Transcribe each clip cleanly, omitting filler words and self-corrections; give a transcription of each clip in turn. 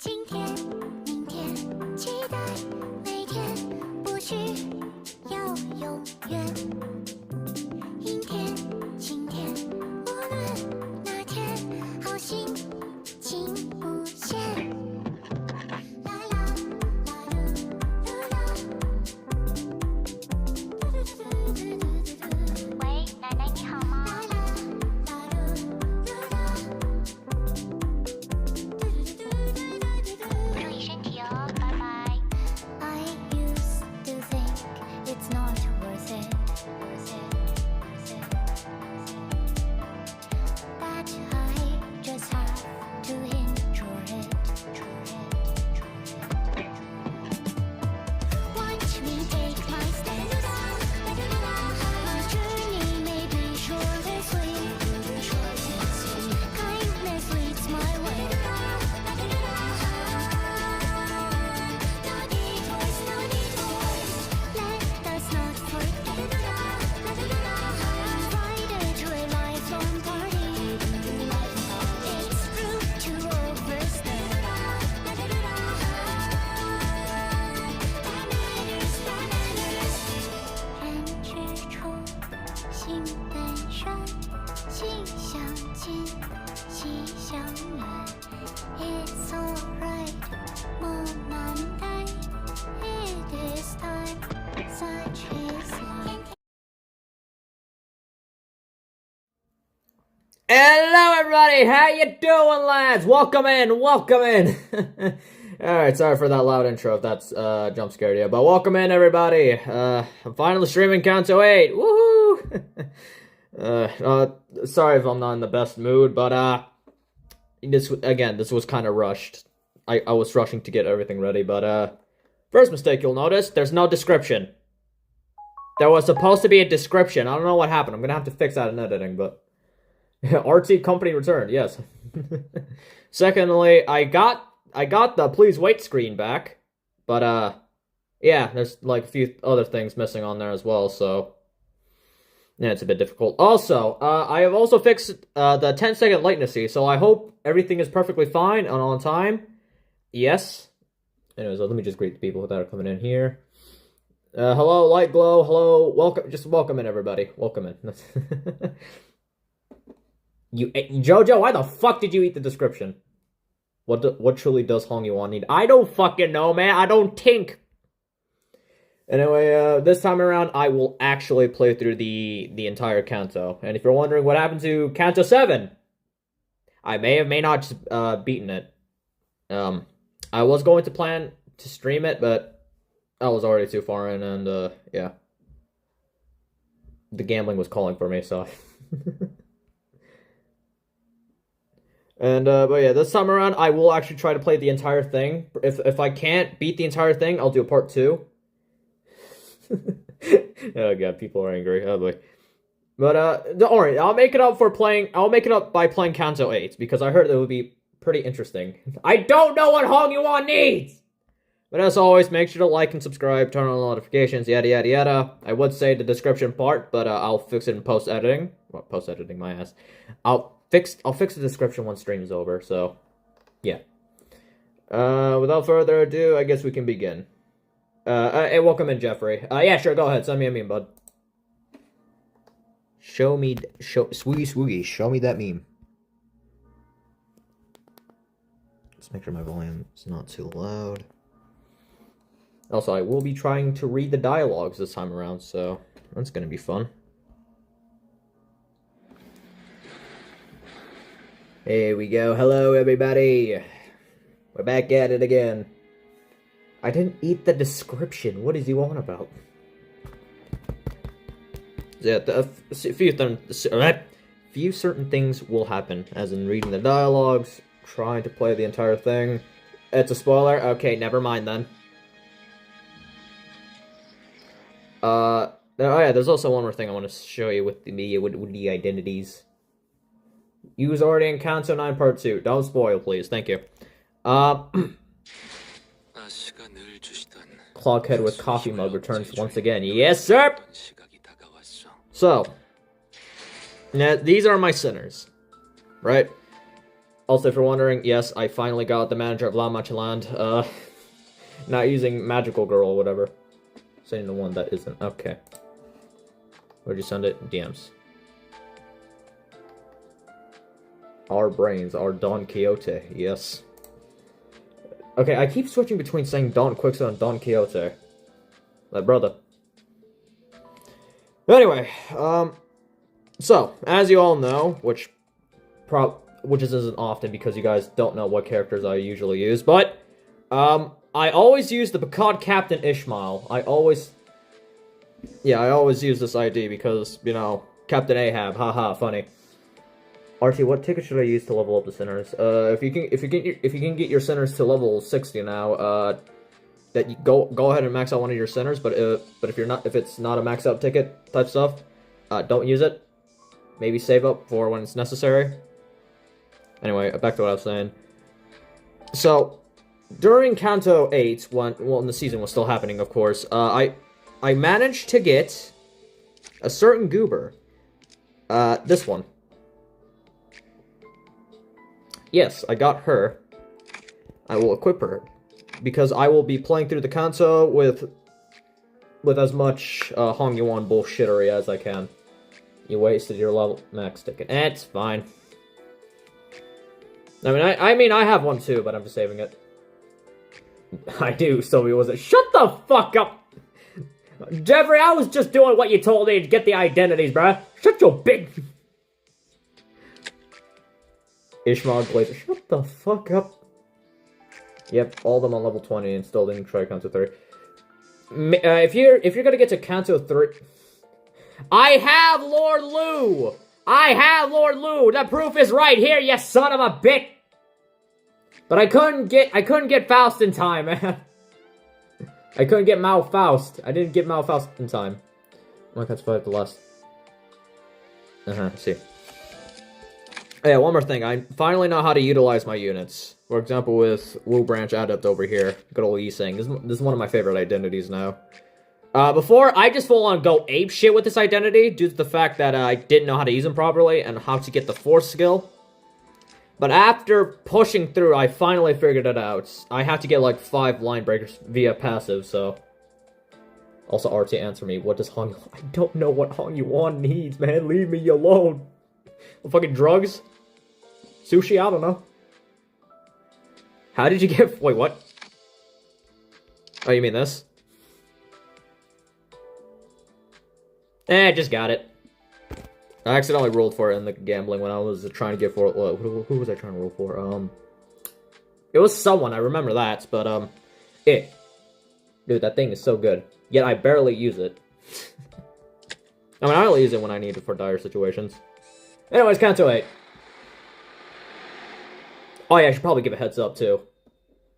今天、明天，期待每天，不需要永远。阴天、晴天，无论哪天，好心情无限。啦啦啦噜啦，喂，奶奶你好吗？注意身体哦，拜拜。I used to think it's not worth it, that I just have to enjoy it. Watch me take my steps. My journey may be short and sweet. Kindness leads my way. No detours, no detours. Let us not forget. Invited to a lifelong party. It's rude to overstay. That matters. 人之初，性本善，性相近，习相远。It's alright，莫难待。It is time, such is life. Hello everybody, how you doing lads? Welcome in. Alright, sorry for that loud intro if that's jump scared you, but welcome in everybody. I'm finally streaming Kanto 8, woohoo! Sorry if I'm not in the best mood, but this was kind of rushed. I was rushing to get everything ready, but first mistake you'll notice, there's no description. There was supposed to be a description, I don't know what happened, I'm gonna have to fix that in editing, but... RT company returned, yes. Secondly, I got the please wait screen back, but yeah, there's like a few other things missing on there as well, so yeah, it's a bit difficult. Also, I have also fixed the 10-second latency, so I hope everything is perfectly fine and on time. Yes. Anyways, let me just greet the people that are coming in here. Hello, Light Glow. Hello, welcome. Just welcome in, everybody. Welcome in. Jojo, why the fuck did you eat the description? What truly does Hongyuan need? I don't fucking know, man. I don't think. Anyway, this time around, I will actually play through the entire Kanto. And if you're wondering what happened to Kanto 7, I may not beaten it. I was going to plan to stream it, but I was already too far in, and yeah, the gambling was calling for me, so. And, but yeah, this time around, I will actually try to play the entire thing. If I can't beat the entire thing, I'll do a part 2. Oh god, people are angry. Oh boy. But, don't worry, I'll make it up by playing Kanto 8, because I heard it would be pretty interesting. I don't know what Hongyuan needs! But as always, make sure to like and subscribe, turn on notifications, yada yada yada. I would say the description part, but I'll fix it in post-editing. Well, post-editing, my ass. I'll fix the description once stream is over, so yeah. Without further ado, I guess we can begin. Hey, welcome in, Jeffrey. Yeah, sure, go ahead, send me a meme, bud. Swoogie, show me that meme. Let's make sure my volume is not too loud. Also, I will be trying to read the dialogues this time around, so that's gonna be fun. Here we go. Hello, everybody. We're back at it again. I didn't eat the description. What is he on about? Yeah, few certain things will happen, as in reading the dialogues, trying to play the entire thing. It's a spoiler? Okay, never mind then. Oh yeah, there's also one more thing I want to show you with the identities. You was already in Kanto 9 Part 2. Don't spoil, please. Thank you. Clockhead with coffee mug returns once again. Yes, sir! So, now, these are my sinners. Right? Also, if you're wondering, yes, I finally got the manager of La Machiland. Not using Magical Girl or whatever. Saying the one that isn't. Okay. Where'd you send it? DMs. Our brains are Don Quixote. Yes. Okay, I keep switching between saying Don Quixote and Don Quixote. Like, brother. Anyway, so, as you all know, which isn't often because you guys don't know what characters I usually use, but, I always use the Picard Captain Ishmael. I always use this ID because, you know, Captain Ahab, haha, funny. RT, what ticket should I use to level up the sinners? If you can get your sinners to level 60 now, that you go ahead and max out one of your sinners, but if it's not a max out ticket type stuff, don't use it. Maybe save up for when it's necessary. Anyway, back to what I was saying. So, during Kanto 8, when the season was still happening, of course, I managed to get a certain goober. This one. Yes, I got her. I will equip her. Because I will be playing through the Kanto with as much Hongyuan bullshittery as I can. You wasted your level max ticket. It's fine. I mean, I have one too, but I'm just saving it. I do, so he wasn't. Shut the fuck up! Jeffrey, I was just doing what you told me to get the identities, bruh. Shut your big... Ishmael Glazer. Shut the fuck up. Yep, all of them on level 20 and still didn't try Kanto 3. If you're gonna get to Kanto 3... I have Lord Lu! I have Lord Lu! The proof is right here, you son of a bitch! But I couldn't get Faust in time, man. I couldn't get Mao Faust. I didn't get Mao Faust in time. Oh, that's 5 the last. See. Oh, yeah, one more thing. I finally know how to utilize my units. For example, with Wu Branch Adept over here. Good old Yi-Sing. This is one of my favorite identities now. Before, I just full on go ape shit with this identity due to the fact that I didn't know how to use them properly and how to get the Force skill. But after pushing through, I finally figured it out. I have to get like 5 line breakers via passive, so... Also, RT, answer me. What does Hongyuan... I don't know what Hongyuan needs, man. Leave me alone. Fucking drugs? Sushi? I don't know. How did you get... Wait, what? Oh, you mean this? Just got it. I accidentally rolled for it in the gambling when I was trying to get for it. Who was I trying to roll for? It was someone, I remember that, but, Dude, that thing is so good. Yet I barely use it. I mean, I only use it when I need it for dire situations. Anyways, Kanto 8. Oh yeah, I should probably give a heads up, too.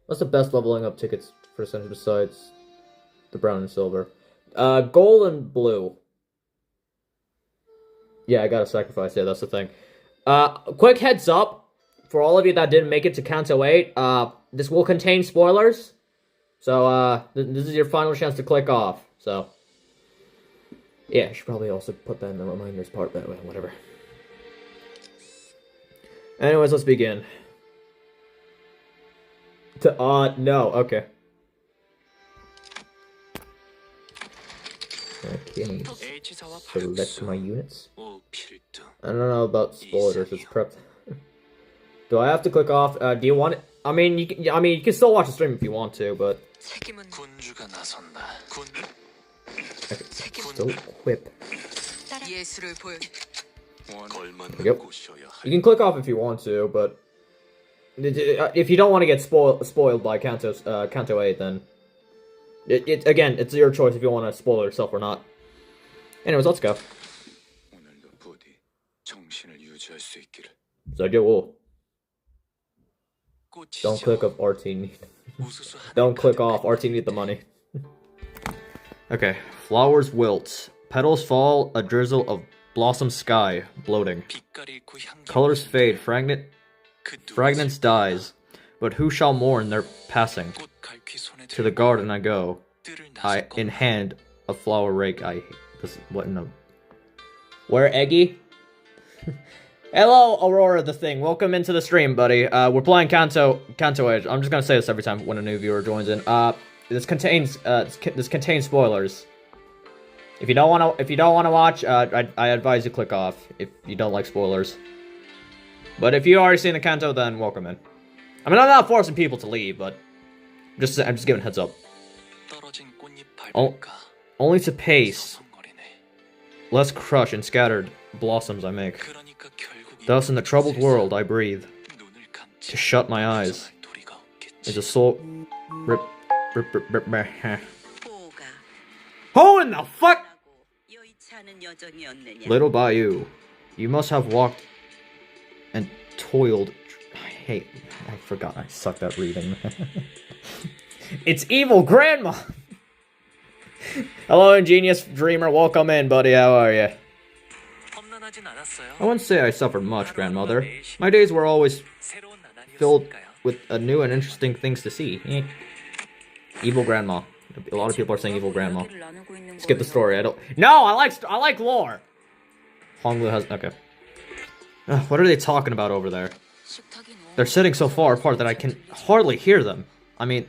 What's the best leveling up tickets for Essentials besides the brown and silver? Gold and blue. Yeah, I gotta sacrifice. Yeah, that's the thing. Quick heads up for all of you that didn't make it to Kanto 8. This will contain spoilers. So, this is your final chance to click off. So, yeah, I should probably also put that in the reminders part, but whatever. Anyways, let's begin. No, okay. Okay, select my units. I don't know about spoilers, it's prepped. Do I have to click off? Do you want it? I mean, you can still watch the stream if you want to, but... Okay, still equip. Yep. You can click off if you want to, but... If you don't want to get spoiled by Kanto 8, then... Again, it's your choice if you want to spoil yourself or not. Anyways, let's go. Don't click off RT need. Don't click off RT need the money. Okay, flowers wilt. Petals fall, a drizzle of blossom sky, bloating. Colors fade, fragrance dies. But who shall mourn their passing? To the garden I go. In hand a flower rake. What in the... Where, Eggy? Hello, Aurora the Thing. Welcome into the stream, buddy. We're playing Kanto Age. I'm just gonna say this every time when a new viewer joins in. This contains spoilers. If you don't wanna watch, I advise you click off if you don't like spoilers. But if you already seen the Kanto, then welcome in. I mean, I'm not forcing people to leave, but I'm just giving a heads up. Only to pace, less crush and scattered blossoms I make. Thus, in the troubled world I breathe, to shut my eyes is a soul. Who in the fuck? Little Bayou, you must have walked and toiled. I forgot I sucked at reading. It's evil grandma. Hello, ingenious dreamer. Welcome in, buddy. How are you? I wouldn't say I suffered much, grandmother. My days were always filled with new and interesting things to see. Evil grandma. A lot of people are saying evil grandma. Skip the story. I don't. No, I like lore. Honglu has. Okay. What are they talking about over there? They're sitting so far apart that I can hardly hear them. I mean,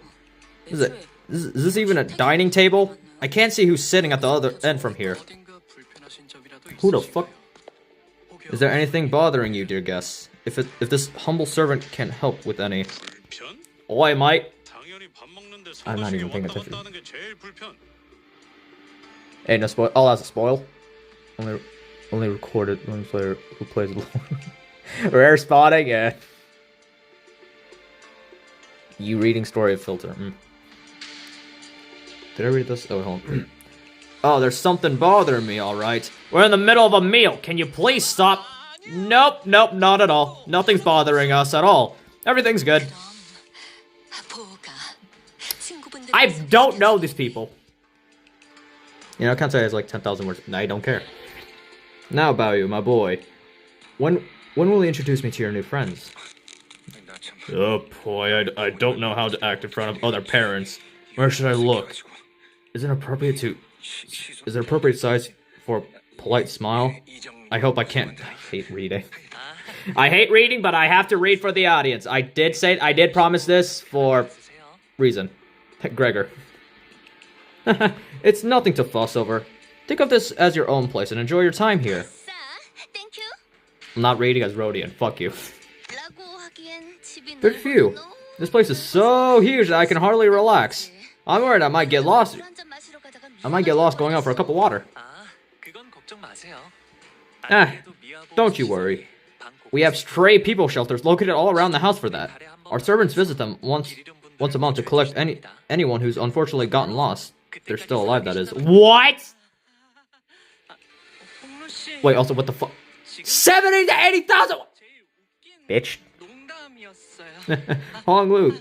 is this even a dining table? I can't see who's sitting at the other end from here. Who the fuck? Is there anything bothering you, dear guests? If this humble servant can help with any... Oi, mate! I'm not even paying attention. Hey, no spoil. Oh, that's a spoil. Only recorded one player who plays alone. Rare spotting, yeah. You reading story of filter. Did I read this? Oh, hold on. Oh, there's something bothering me, alright. We're in the middle of a meal. Can you please stop? Nope, not at all. Nothing's bothering us at all. Everything's good. I don't know these people. You know, I can't say it's like 10,000 words. I don't care. Now, Baoyu, my boy. When will you introduce me to your new friends? Oh boy, I don't know how to act in front of other parents. Where should I look? Is it appropriate size for a polite smile? I hope I can't. I hate reading. I hate reading, but I have to read for the audience. I did promise this for reason. Gregor. It's nothing to fuss over. Think of this as your own place and enjoy your time here. Thank you. I'm not reading as Rodian. Fuck you. Good for you. This place is so huge that I can hardly relax. I'm worried I might get lost. Going out for a cup of water. Don't you worry. We have stray people shelters located all around the house for that. Our servants visit them once a month to collect anyone who's unfortunately gotten lost. They're still alive, that is. What? Wait, also, what the fuck? 70 to 80,000! Bitch. Hong Lu,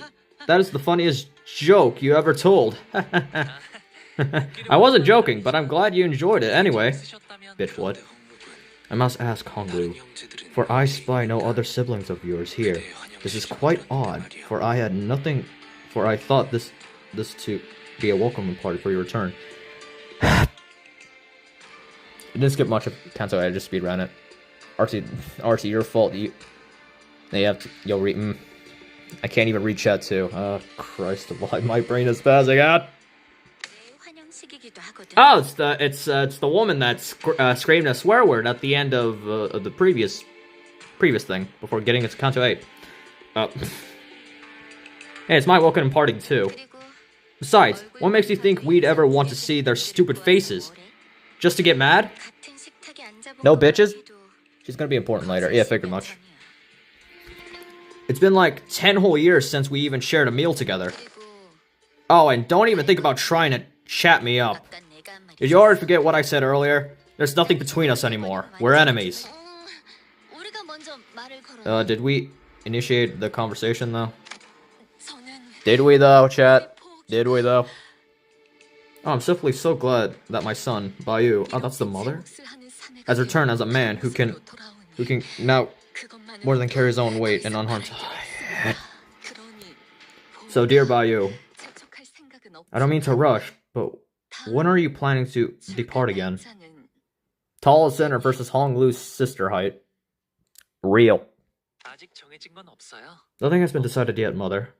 that is the funniest joke you ever told. I wasn't joking, but I'm glad you enjoyed it anyway. Bitch, what? I must ask, Hong Lu, for I spy no other siblings of yours here. This is quite odd, for I thought this to be a welcoming party for your return. It didn't skip much of Kanto, I just speedran it. RT, your fault. You'll read. I can't even read chat too. Christ, my brain is spazzing out. Oh, it's the woman that screamed a swear word at the end of the previous thing before getting into Kanto 8. Hey, it's my welcome party too. Besides, what makes you think we'd ever want to see their stupid faces? Just to get mad? No bitches? She's gonna be important later. Yeah, figured much. It's been like 10 whole years since we even shared a meal together. Oh, and don't even think about trying to chat me up. Did you already forget what I said earlier? There's nothing between us anymore. We're enemies. Did we initiate the conversation though? Did we though, chat? Did we though? Oh, I'm simply so glad that my son, Bayou, oh, that's the mother, has returned as a man who can now more than carry his own weight and unharmed. So, dear Bayou, I don't mean to rush, but when are you planning to depart again? Tallest center versus Hong Lu's sister height. Real. 아직 정해진 건 없어요. Nothing has been decided yet, mother.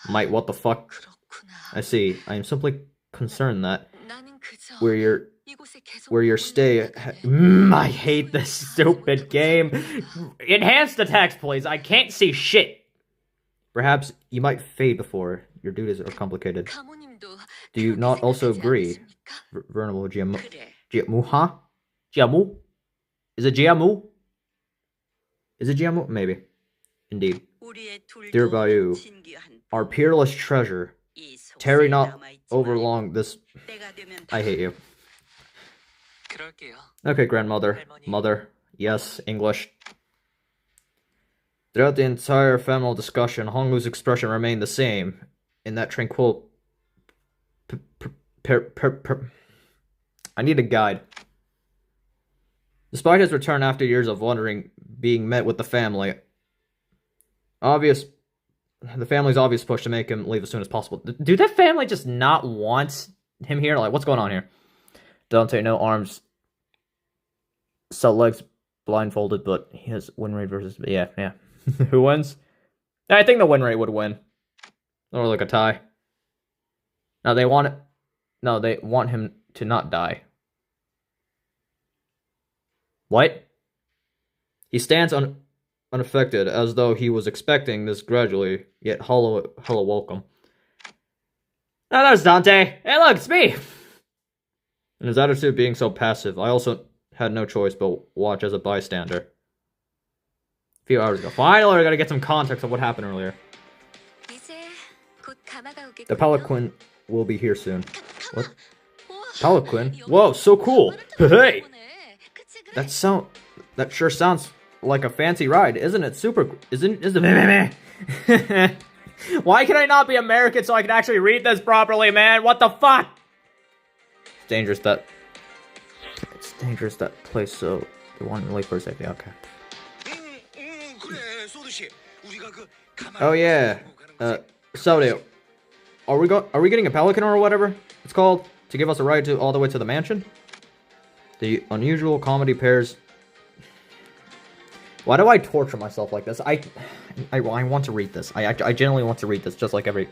Might, what the fuck? 그렇구나. I see. I am simply concerned that 나는 그저 where 이곳에 계속 your 머물러 stay. 있다가는 I hate this stupid game. Enhance the text, please. I can't see shit. Perhaps you might fade before your duties are complicated. 가모님도 Do you 그렇게 not also 생각하지 agree? 않으십니까? Venerable Jiamu. 그래. Jiamu, huh? Jiamu? Is it Jiamu? Is it Jiamu? Maybe. Indeed. 우리의 둘도 Dear Bayou, 진귀한 our peerless treasure. 이 속세에 Tarry not 남아있지 overlong this. 때가 되면 I hate you. 그럴게요. Okay, grandmother. Mother. Yes, English. Throughout the entire family discussion, Honglu's expression remained the same. In that tranquil... I need a guide. Despite his return after years of wandering, being met with the family... The family's obvious push to make him leave as soon as possible. Do that family just not want him here? Like, what's going on here? Dante, no arms. Cell legs blindfolded, but he has win rate versus... Yeah. Who wins? I think the win rate would win. Or like a tie. No, they want it. No, they want him to not die. What? He stands unaffected, as though he was expecting this gradually, yet hello welcome. Oh, there's Dante. Hey, look, it's me. And his attitude being so passive, I also had no choice but watch as a bystander. A few hours ago. Finally, we're gonna get some context of what happened earlier. 이제 곧 가마가 오겠군요. The palanquin will be here soon. What? Palanquin? Whoa, so cool. Hey! That sure sounds like a fancy ride, isn't it? Isn't it? Why can I not be American so I can actually read this properly, man? What the fuck? It's dangerous that place, so they want to late for safety. Okay. Oh yeah. So are we getting a pelican or whatever it's called to give us a ride all the way to the mansion? The unusual comedy pairs. Why do I torture myself like this? I want to read this. I genuinely want to read this, just like every...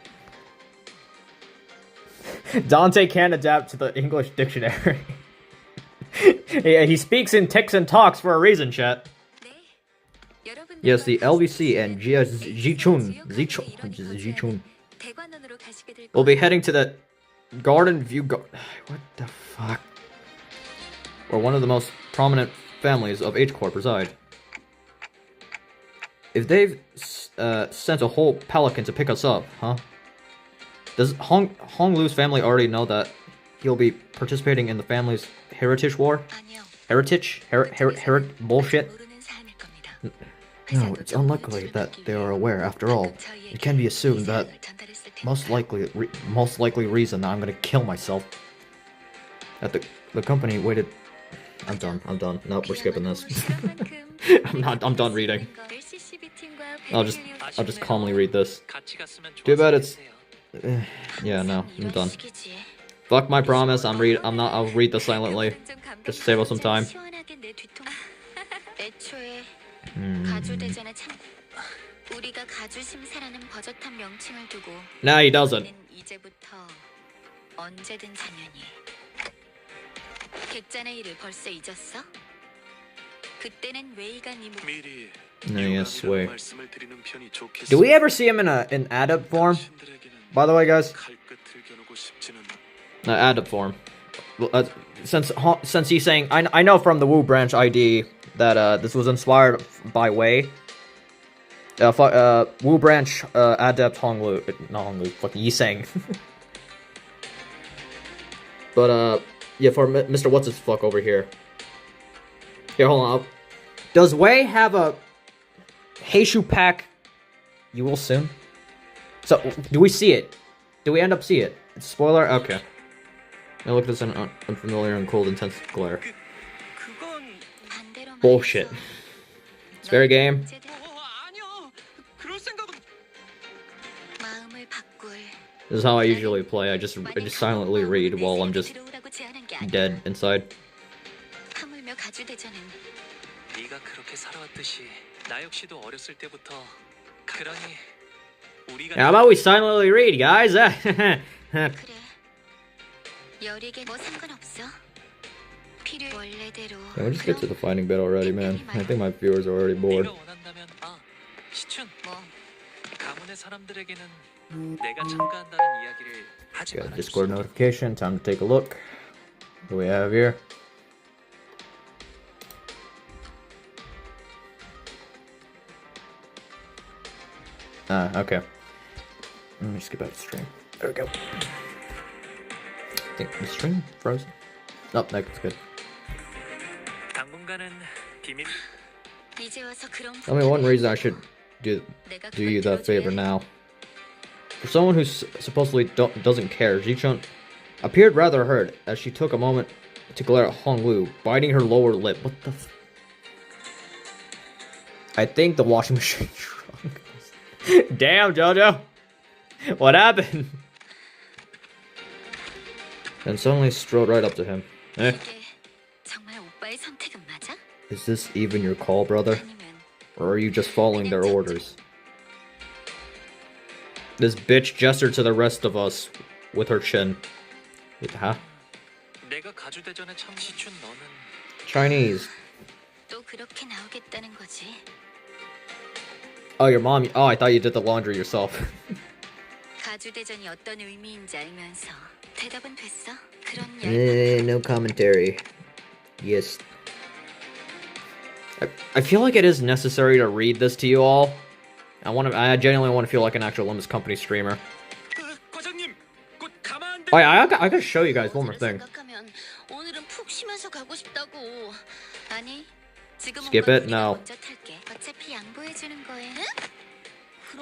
Dante can't adapt to the English dictionary. He speaks in ticks and talks for a reason, chat. Yes, the LVC and Zichun will be heading to the Garden View what the fuck? Where one of the most prominent families of H-Corp reside. If they've sent a whole pelican to pick us up, huh? Does Hong Lu's family already know that he'll be participating in the family's heritage war? Heritage? Bullshit? No, it's unlikely that they are aware. After all, it can be assumed that most likely reason that I'm gonna kill myself. That the company waited. I'm done. Nope, we're skipping this. I'm done reading. I'll just calmly read this. Too bad it's... yeah, no, I'm done. Fuck my promise, I'll read this silently. Just save us some time. Nah, he doesn't. Yes, wait. Do we ever see him in adept form? By the way, guys, adept form. Since he's saying, I know from the Wu branch ID that this was inspired by Wei. Wu branch adept Honglu, not Honglu, fucking Yiseng. But yeah, for Mr. What's his fuck over here. Here, hold on. Does Wei have a Heishu pack? You will soon. So, do we see it? Do we end up see it? It's a spoiler? Okay. Now look at this unfamiliar and cold, intense glare. Bullshit. It's very game. This is how I usually play. I just silently read while I'm just dead inside. 네가 그렇게 살아왔듯이 나 역시도 어렸을 때부터 그러니 우리가 How about we silently read, guys? 그래. 여리게 뭐 상관없어. 필요 원래대로. Can we just get to the fighting bit already, man? I think my viewers are already bored. 네가 원한다면 시춘 뭐 가문의 사람들에게는 내가 참가한다는 이야기를 하지 Got a 말아줄 수 Discord 있겠니? notification. Time to take a look. What do we have here? Okay. Let me just get back to the stream. There we go. I think the stream frozen. Nope, that's good. 당분간은 비밀. 이제 와서 그런 I mean, one reason I should do you that favor now. For someone who supposedly doesn't care, Ji-chun appeared rather hurt as she took a moment to glare at Hongwu, biting her lower lip. What the f- I think the washing machine shrunk. Damn, Jojo! What happened? And suddenly strode right up to him. Eh, 이게 정말 오빠의 선택은 맞아? is this even your call, brother? 아니면 Or are you just following their orders? This bitch gestured to the rest of us with her chin. Huh? 내가 가주대전에 참 시춘 너는 Chinese. 또 그렇게 나오겠다는 거지. Oh, your mom. Oh, I thought you did the laundry yourself. 가주대전이 어떤 의미인지 알면서 대답은 됐어? 그런 열. No commentary. Yes. I feel like it is necessary to read this to you all. I genuinely want to feel like an actual Limbu Company streamer. 과장님 곧 가만 안 돼. Oh, yeah, I gotta show you guys one more thing. 생각하면 오늘은 푹 쉬면서 가고 싶다고. 아니, 지금 Skip it? No. 먼저 탈게. 어차피 양보해 주는 거에.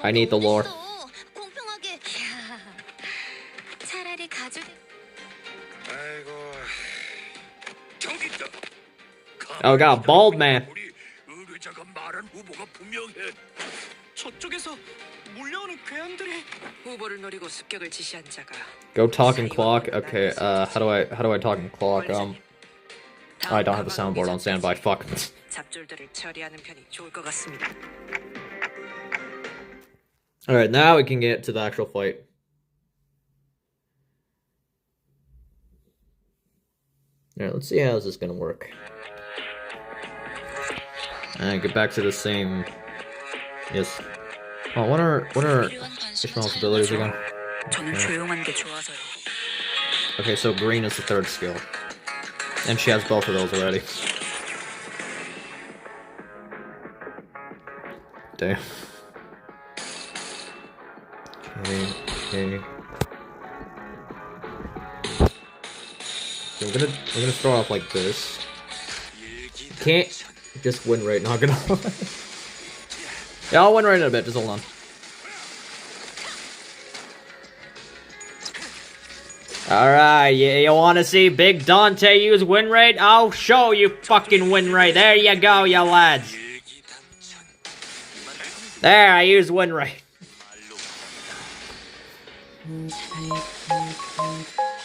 I need the lore. 공평하게. 야, 차라리 가주. 아이고 저기 있다. Oh, God, bald man. 우리 의뢰자가 말한 후보가 분명해. 저쪽에서 몰려오는 괴한들이 후보를 노리고 습격을 지시한 자가 Go talk and clock. Okay, how do I talk and clock? I don't have a soundboard on standby. Fuck. 잡졸들을 처리하는 편이 좋을 것 같습니다. Alright, now we can get to the actual fight. Alright, let's see how this is gonna work. And get back to the same. Yes. Oh, what are Ishmael's abilities again? 저는 조용한 게 좋아서요. Okay, so green is the third skill. And she has both of those already. Damn. Okay. So we're gonna start off like this. Can't just win right, not gonna lie. Yeah, I'll win right in a bit, just hold on. Alright, you wanna see Big Dante use win rate? I'll show you fucking win rate. There you go, you lads. There, I used win rate.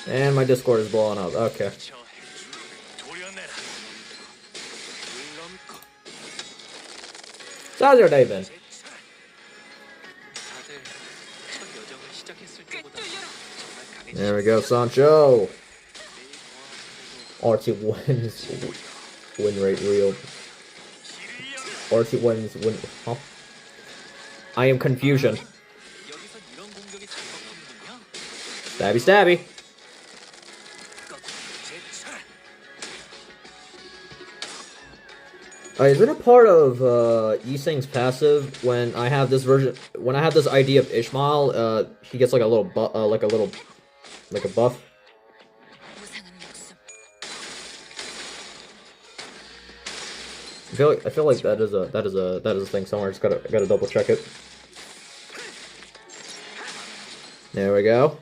And my Discord is blowing up. Okay. So how's your day been? 다들 첫 여정을 시작했을 때보다 정말 강해지. There we go, Sancho. RT wins win rate real. RT wins win. Huh? I am confusion. 여기서 이런 공격이 잘 먹히는군요. Stabby, stabby. Is it a part of Yiseng's passive when I have this version? When I have this ID of Ishmael, he gets like a little like a buff. 무상은 목숨. I feel like that is a thing somewhere. Just gotta double check it. There we go.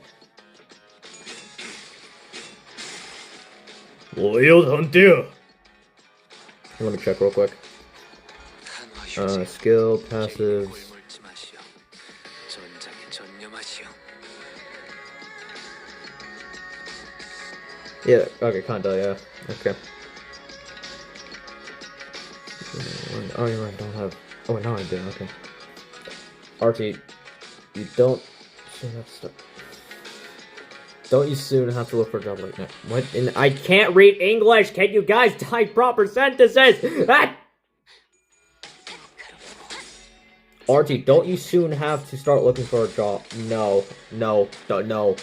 Loyal hunter. Let me check real quick. Skill, passives. Yeah, okay, kinda, yeah. Okay. Oh, you're right, I don't have... Oh, no, I do, okay. Archie, you don't soon have to start... Don't you soon have to look for a job like that? What? I can't read English! Can you guys type proper sentences? Ah! Archie, don't you soon have to start looking for a job? No. No. No.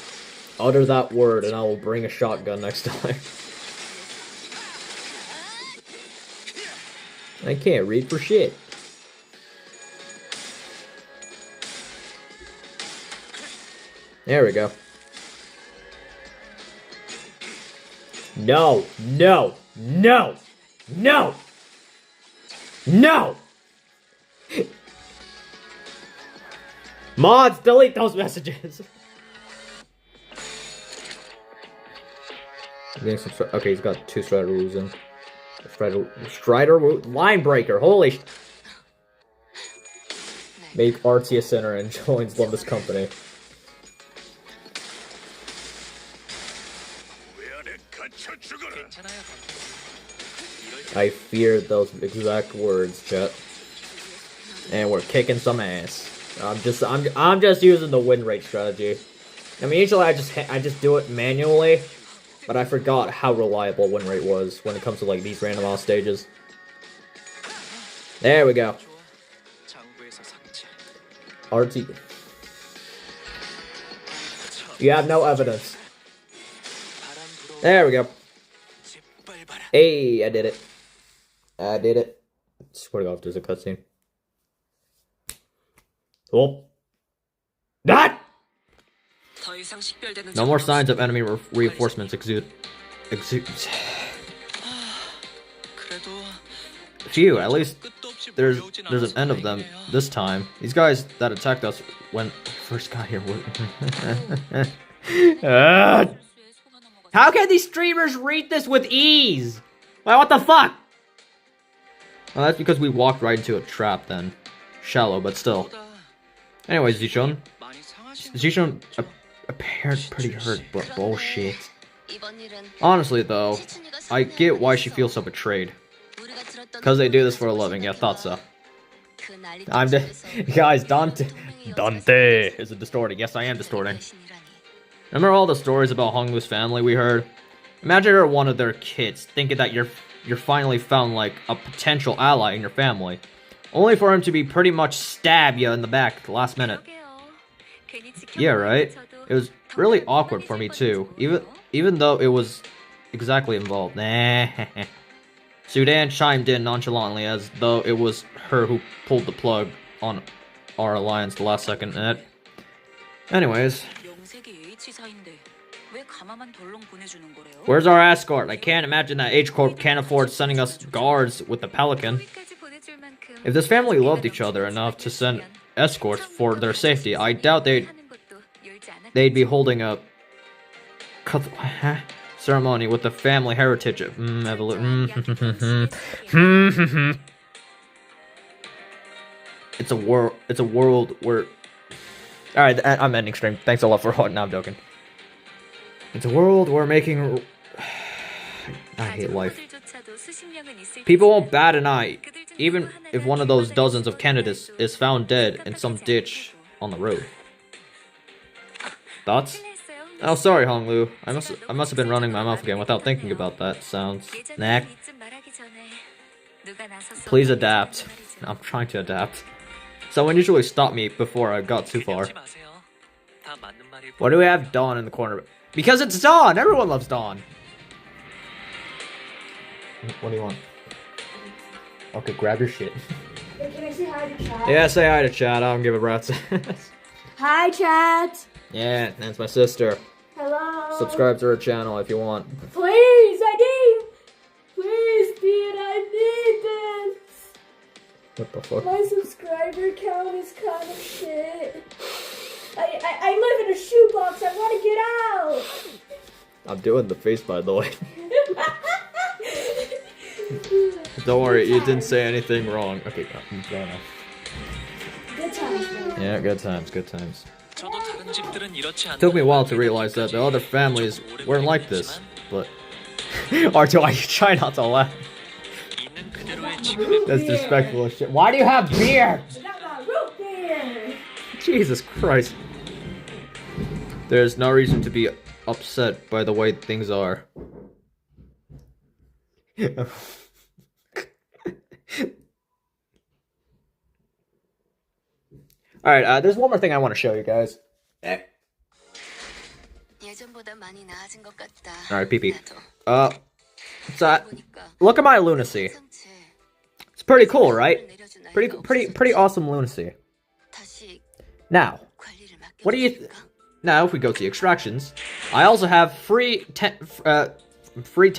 Utter that word and I will bring a shotgun next time. I can't read for shit. There we go. No. No. No. No. No. Mods, delete those messages. Okay, he's got 2 Strider rules in. Strider line breaker. Holy sh... Make Archie a sinner and joins Limbus Company. I feared those exact words, chat. And we're kicking some ass. I'm just using the win rate strategy. I mean, usually I just do it manually, but I forgot how reliable win rate was when it comes to like these random off stages. There we go. RT. You have no evidence. There we go. Hey, I did it. I did it. Swear to God, if there's a cutscene. Oh. That! No more signs of enemy reinforcements exude. Phew, at least there's an end of them this time. These guys that attacked us when we first got here were... How can these streamers read this with ease? Like, what the fuck? Well, that's because we walked right into a trap then. Shallow, but still. Anyways, Zishun appeared pretty hurt, but bullshit. Honestly, though, I get why she feels so betrayed. Because they do this for a living, yeah, thought so. Guys, Dante is a distorting. Yes, I am distorting. Remember all the stories about Honglu's family we heard? Imagine you're one of their kids, thinking that you're finally found like a potential ally in your family, only for him to be pretty much stab you in the back at the last minute. Yeah, right? It was really awkward for me too, even though it was exactly involved. Sudan chimed in nonchalantly as though it was her who pulled the plug on our alliance the last second. Anyways. Where's our escort? I can't imagine that H-Corp can't afford sending us guards with the Pelican. If this family loved each other enough to send escorts for their safety, I doubt they'd be holding a ceremony with the family heritage. It's a world where... Alright, I'm ending stream. Thanks a lot for watching. No, I'm joking. It's a world where making... I hate life. People won't bat an eye, even if one of those dozens of candidates is found dead in some ditch on the road. Thoughts? Oh, sorry, Honglu. I must have been running my mouth again without thinking about that. Sounds... Nah. Please adapt. I'm trying to adapt. Someone usually stopped me before I got too far. Why do we have Dawn in the corner? Because it's Dawn! Everyone loves Dawn! What do you want? Okay, grab your shit. Hey, can I say hi to chat? Yeah, say hi to chat. I don't give a rat's ass. Hi, chat! Yeah, that's my sister. Hello! Subscribe to her channel if you want. Please, I need... Please, Dean, I need this! What the fuck? My subscriber count is kind of shit. I live in a shoebox, I want to get out! I'm doing the face, by the way. Don't worry, you didn't say anything wrong. Okay, I'm going off. Good times, man. Yeah, good times, good times. It took me a while to realize that the other families weren't like this, but... Arto, I try not to laugh. That's disrespectful as shit. Why do you have beer? I got my root beer. Jesus Christ. There's no reason to be upset by the way things are. Alright, there's one more thing I want to show you guys. 예전보다 많이 나아진 것 같다. Alright, pee-pee. 나도. What's that? 보니까 Look at my lunacy. 상체 It's pretty cool, right? 내려준 Pretty, 아이가 pretty, 없어졌지. pretty awesome lunacy. 다시 Now, 관리를 맡게 what do you? 됐을까? Now, if we go to the extractions, I also have free 10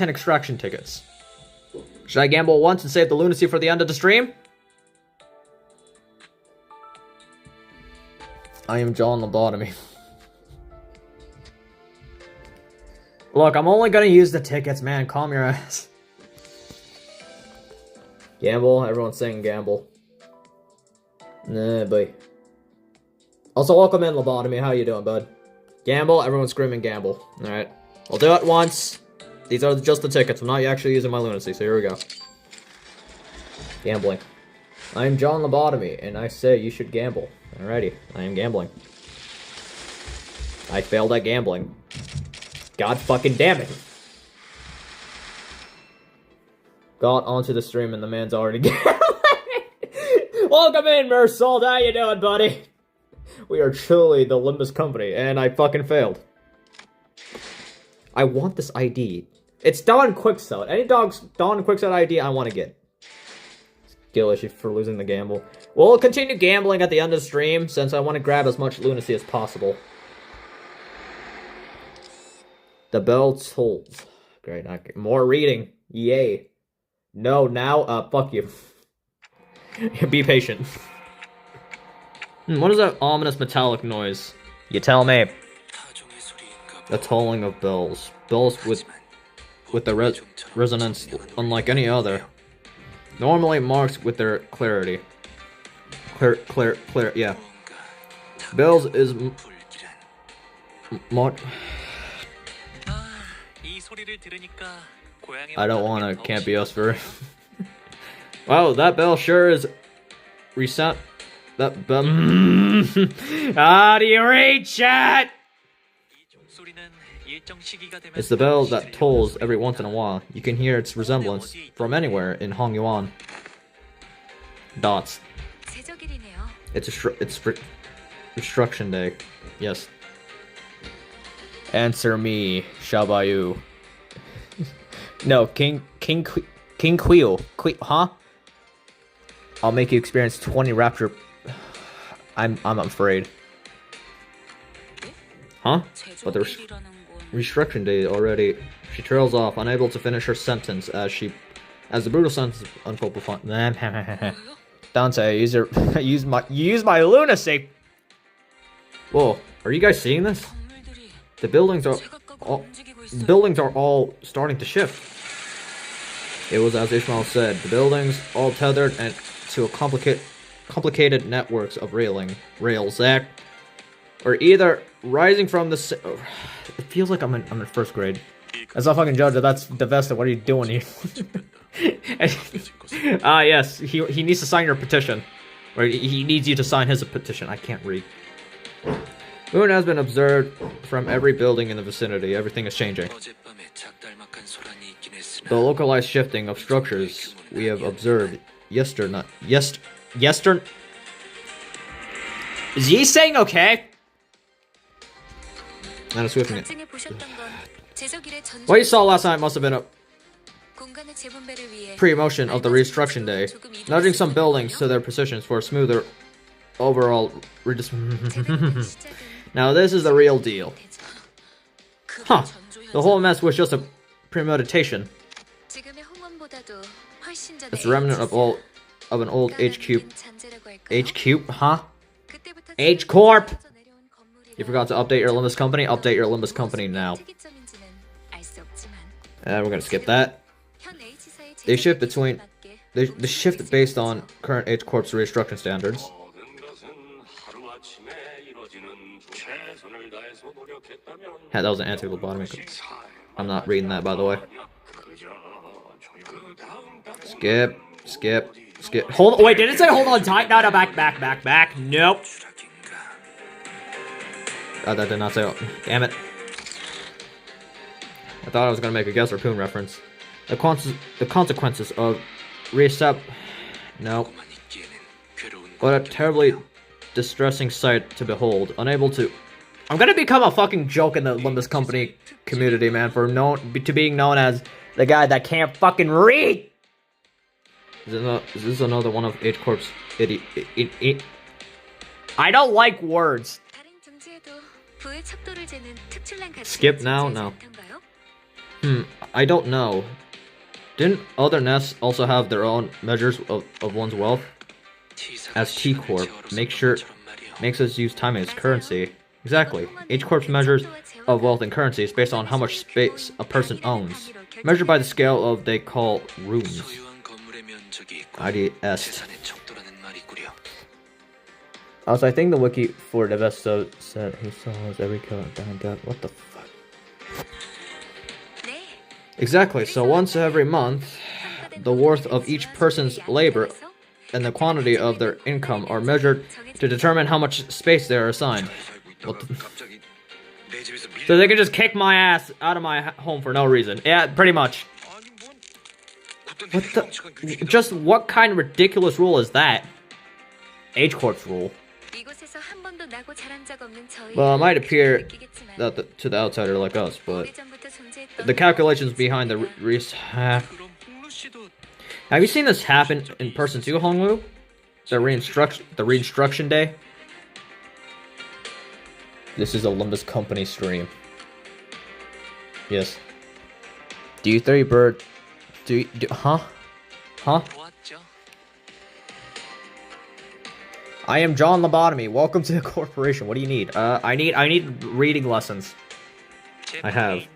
extraction tickets. Should I gamble once and save the lunacy for the end of the stream? I am John Lobotomy. Look, I'm only gonna use the tickets, man. Calm your ass. Gamble. Everyone's saying gamble. Nah, boy. Also, welcome in, Lobotomy. How you doing, bud? Gamble. Everyone's screaming gamble. Alright. I'll do it once. These are just the tickets. I'm not actually using my lunacy, so here we go. Gambling. I am John Lobotomy, and I say you should gamble. Alrighty. I am gambling. I failed at gambling. God fucking damn it. Got onto the stream and the man's already gambling. Welcome in, Mersault. How you doing, buddy? We are truly the Limbu Company, and I fucking failed. I want this ID. It's Don Quicksout. Any dog's Don Quicksout ID I want to get. Skill issue for losing the gamble. We'll continue gambling at the end of the stream, since I want to grab as much lunacy as possible. The bell tolls. Great. Okay. More reading. Yay. No, now, fuck you. Be patient. What is that ominous metallic noise? You tell me. The tolling of bells. Bells with the resonance unlike any other. Normally marks with their clarity. Clear, yeah. Bells is I don't want to can't be us for. Wow, that bell sure is resound. That bell. How do you read, chat? It's the bell that tolls every once in a while. You can hear its resemblance from anywhere in Hongyuan. Dots. It's Destruction Day. Yes. Answer me, Shabayu. No, King Queel. Huh? I'll make you experience 20 rapture. I'm afraid. Huh? But the restriction day already. She trails off, unable to finish her sentence as the brutal sentence unfolds. Dante, use my lunacy. Whoa, are you guys seeing this? The buildings are all starting to shift. It was as Ishmael said, the buildings all tethered and to a complicated networks of rails or either rising from the. It feels like I'm in first grade. That's not fucking Jojo. That's Divesta. What are you doing here? Yes. He needs to sign your petition, or he needs you to sign his petition. I can't read. Moon has been observed from every building in the vicinity. Everything is changing. The localized shifting of structures we have observed yesterday. Is he saying okay? Not a swift minute. What you saw last night must have been a pre-motion of the restructuring day, nudging some buildings to their positions for a smoother overall Now this is the real deal. Huh. The whole mess was just a premeditation. It's a remnant of an old HQ. HQ? Huh? H-Corp! You forgot to update your Limbu Company? Update your Limbu Company now. We're gonna skip that. They shift between... They shift based on current H-Corp's restructuring standards. Yeah, that was an anti-lobotomy. I'm not reading that, by the way. Skip. Skip. Skip. Hold. Wait, did it say hold on tight? No, back. Nope. Oh, that did not say. Damn it. I thought I was gonna make a Guess Harpoon reference. The consequences of reset. Nope. What a terribly distressing sight to behold. Unable to. I'm gonna become a fucking joke in the Limbu Company community, man, for being known as the guy that can't fucking read. Is this another one of H Corp's idiot? I don't like words. Skip now? No. I don't know. Didn't other nests also have their own measures of one's wealth? As T Corp, makes us use time as currency. Exactly. H Corp's measures of wealth and currency is based on how much space a person owns, measured by the scale of they call rooms. IDS. Also, I think the wiki for the episode said he saw us every kill behind that. What the fuck? Exactly. So once every month, the worth of each person's labor and the quantity of their income are measured to determine how much space they are assigned. So they can just kick my ass out of my home for no reason. Yeah, pretty much. What the? Just what kind of ridiculous rule is that? H Corp's rule. Well, it might appear that to the outsider like us, but the calculations behind the have you seen this happen in person too, Hongwu? The reinstruction day. This is a Limbu Company stream. Yes. Do you 30 bird? Huh? I am John Lobotomy. Welcome to the corporation. What do you need? I need reading lessons. I have.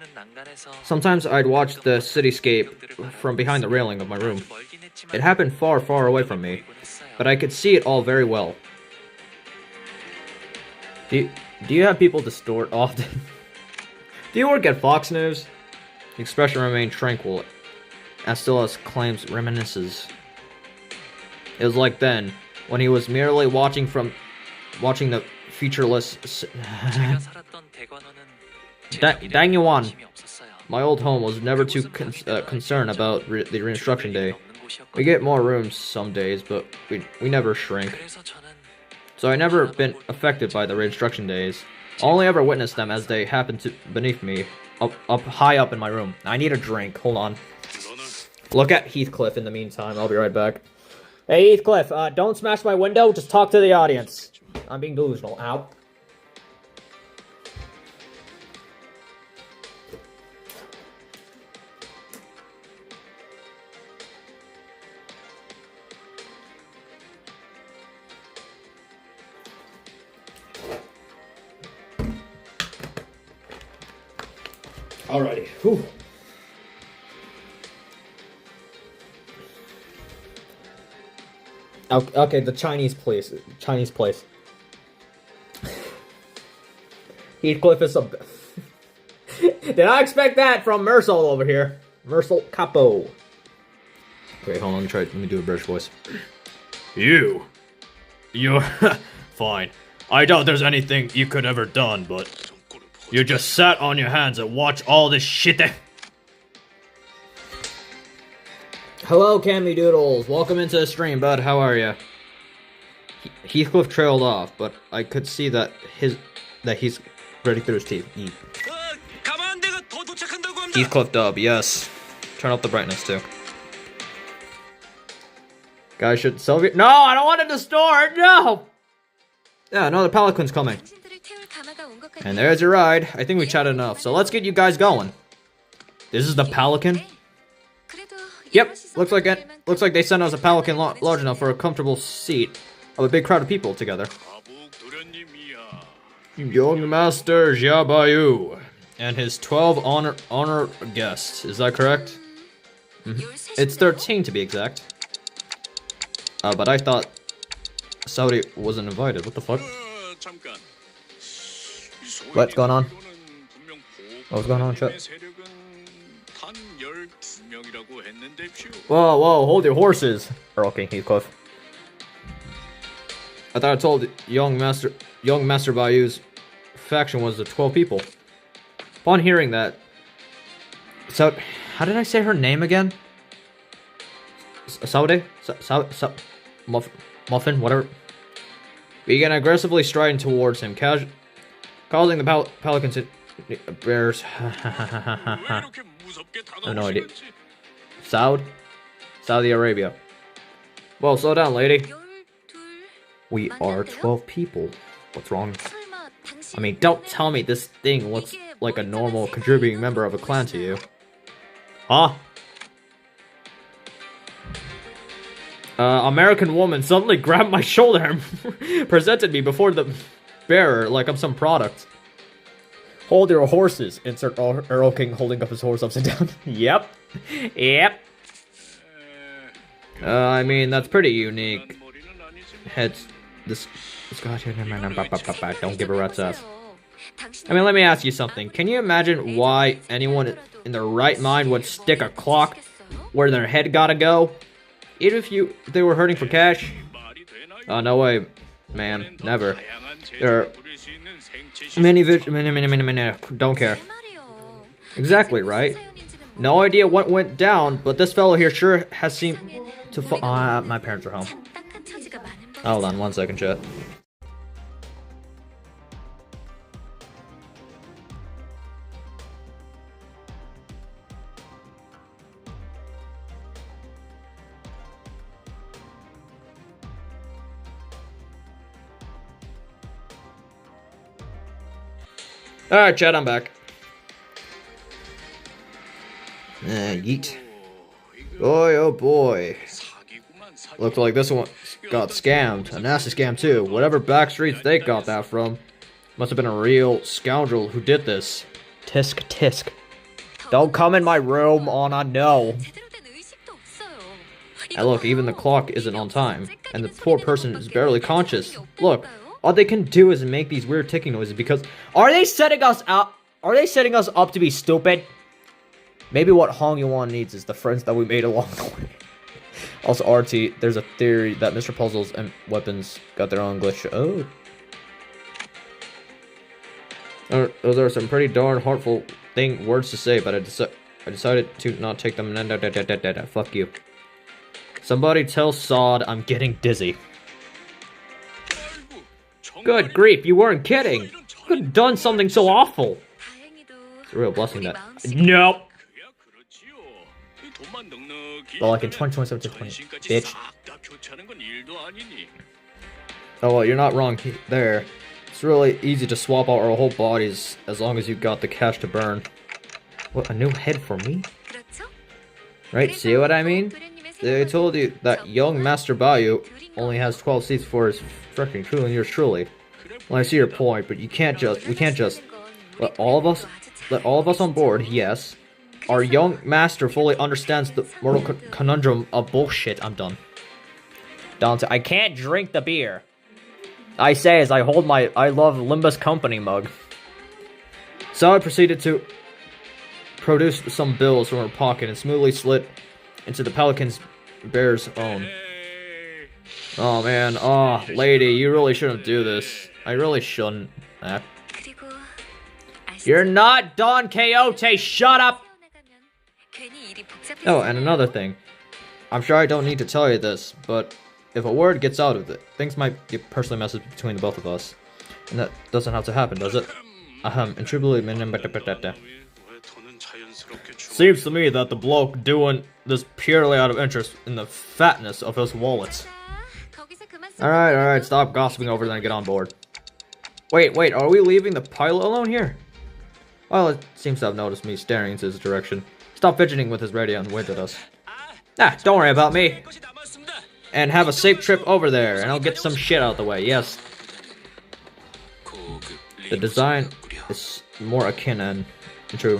Sometimes I'd watch the cityscape from behind the railing of my room. It happened far, far away from me, but I could see it all very well. Do you have people distort often? Do you work at Fox News? The expression remained tranquil, as still as claims reminisces. It was like then, when he was merely watching the featureless Hongyuan. My old home was never too concerned about the reinstruction day. We get more rooms some days, but we never shrink. So I never been affected by the reinstruction days. I only ever witnessed them as they happened to beneath me, high up in my room. I need a drink. Hold on. Look at Heathcliff in the meantime. I'll be right back. Hey Heathcliff, don't smash my window. Just talk to the audience. I'm being delusional. Ow. Alrighty. Whew. Okay, the Chinese place. Heathcliff is a... Did I expect that from Mercel over here? Mercel Capo. Okay, hold on, let me do a British voice. You're... Fine. I doubt there's anything you could ever done, but... You just sat on your hands and watched all this shit that... Hello, Cammy Doodles. Welcome into the stream, bud. How are ya? Heathcliff trailed off, but I could see that he's ready through his teeth. Heathcliff dub, yes. Turn up the brightness, too. Guys should sell it. No, I don't want it to store. No! Yeah, no, the Pelican's coming. And there's your ride. I think we chatted enough, so let's get you guys going. This is the Pelican? Yep, looks like it. Looks like they sent us a Pelican large enough for a comfortable seat of a big crowd of people together. Young Master Jiabayu and his 12 honor guests. Is that correct? It's 13 to be exact. But I thought Saudi wasn't invited. What the fuck? What's going on? What's going on, chat? Whoa, hold your horses, Earl King Heathcliff. I thought I told young Master Bayou's faction was the 12 people. Upon hearing that, so how did I say her name again? Saude? Muffin, whatever. Began aggressively striding towards him, causing the pelicans to bears. I have no idea. Saudi Arabia. Well, slow down, lady. We are 12 people. What's wrong? I mean, don't tell me this thing looks like a normal contributing member of a clan to you. Huh? American woman suddenly grabbed my shoulder and presented me before the bearer like I'm some product. Hold your horses. Insert Earl King holding up his horse upside down. Yep. I mean, that's pretty unique. Heads. This guy here. Don't give a rat's ass. I mean, let me ask you something. Can you imagine why anyone in their right mind would stick a clock where their head gotta go? Even if they were hurting for cash? Oh, no way, man. Never. There are many don't care. Exactly, right? No idea what went down, but this fellow here sure has seemed to my parents are home. Hold on 1 second, chat. Alright, chat, I'm back. Yeet. Boy, oh boy. Looks like this one got scammed. A nasty scam, too. Whatever back streets they got that from must have been a real scoundrel who did this. Tisk. Don't come in my room on a no. And look, even the clock isn't on time. And the poor person is barely conscious. Look, all they can do is make these weird ticking noises because... Are they setting us up? Are they setting us up to be stupid? Maybe what Hongyuan needs is the friends that we made along the way. Also, RT, there's a theory that Mr. Puzzles and Weapons got their own glitch. Oh. Those are some pretty darn heartful words to say, but I decided to not take them. Fuck you. Somebody tell Sod I'm getting dizzy. Good grief, you weren't kidding. You could have done something so awful. It's a real blessing that... Nope. But like in 2027 to 20, bitch. Oh well, you're not wrong there. It's really easy to swap out our whole bodies as long as you got the cash to burn. What, a new head for me? Right, see what I mean? They told you that young Master Bayou only has 12 seats for his freaking crew and yours truly. Well, I see your point, but we can't just let all of us on board, yes. Our young master fully understands the mortal conundrum of bullshit. I'm done. Dante, I can't drink the beer. I say as I hold my I love Limbu Company mug. So I proceeded to produce some bills from her pocket and smoothly slid into the Pelican's bear's own. Oh man, oh lady, you really shouldn't do this. I really shouldn't. You're not Don Quixote, shut up! Oh, and another thing. I'm sure I don't need to tell you this, but if a word gets out of it, things might get personally messed between the both of us. And that doesn't have to happen, does it? And truly, seems to me that the bloke doing this purely out of interest in the fatness of his wallet. Alright, stop gossiping over there and get on board. Wait, are we leaving the pilot alone here? Well, it seems to have noticed me staring into his direction. Stop fidgeting with his radio and waved at us. Don't worry about me. And have a safe trip over there, and I'll get some shit out of the way, yes. The design is more akin and true.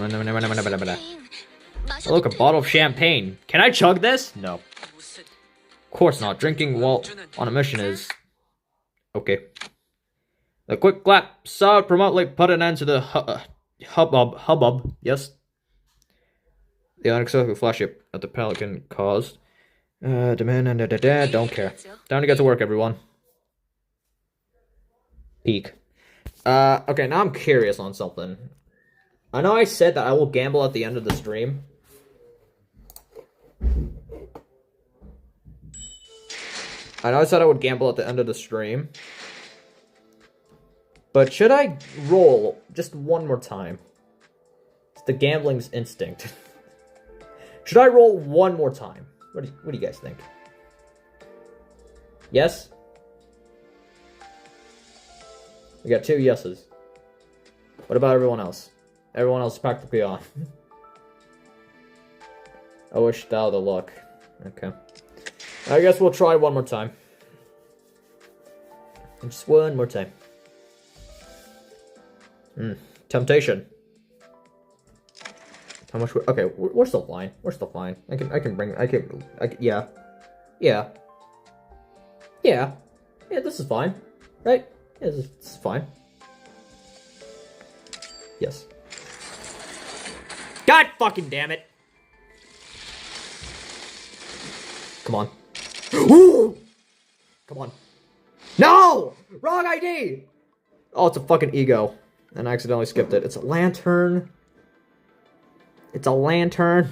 Look, a bottle of champagne. Can I chug this? No. Of course not. Drinking while on a mission is... okay. The quick clap saw promptly put an end to the hubbub. Yes. the unexpected flash at the Pelican caused. Demand and don't care. Time to get to work, everyone. Peak. Okay, now I'm curious on something. I know I said that I will gamble at the end of the stream. I know I said I would gamble at the end of the stream. But should I roll just one more time? It's the gambling's instinct. Should I roll one more time? What do you guys think? Yes? We got 2 yeses. What about everyone else? Everyone else is practically on. I wish thou the luck. Okay. I guess we'll try one more time. Just one more time. Temptation. How much? Okay, we're still fine. We're still fine. I can. Yeah. Yeah. Yeah. Yeah. This is fine, right? Yeah, this is fine. Yes. God fucking damn it! Come on. Ooh! Come on. No! Wrong ID! Oh, it's a fucking ego. And I accidentally skipped it. It's a lantern. It's a lantern.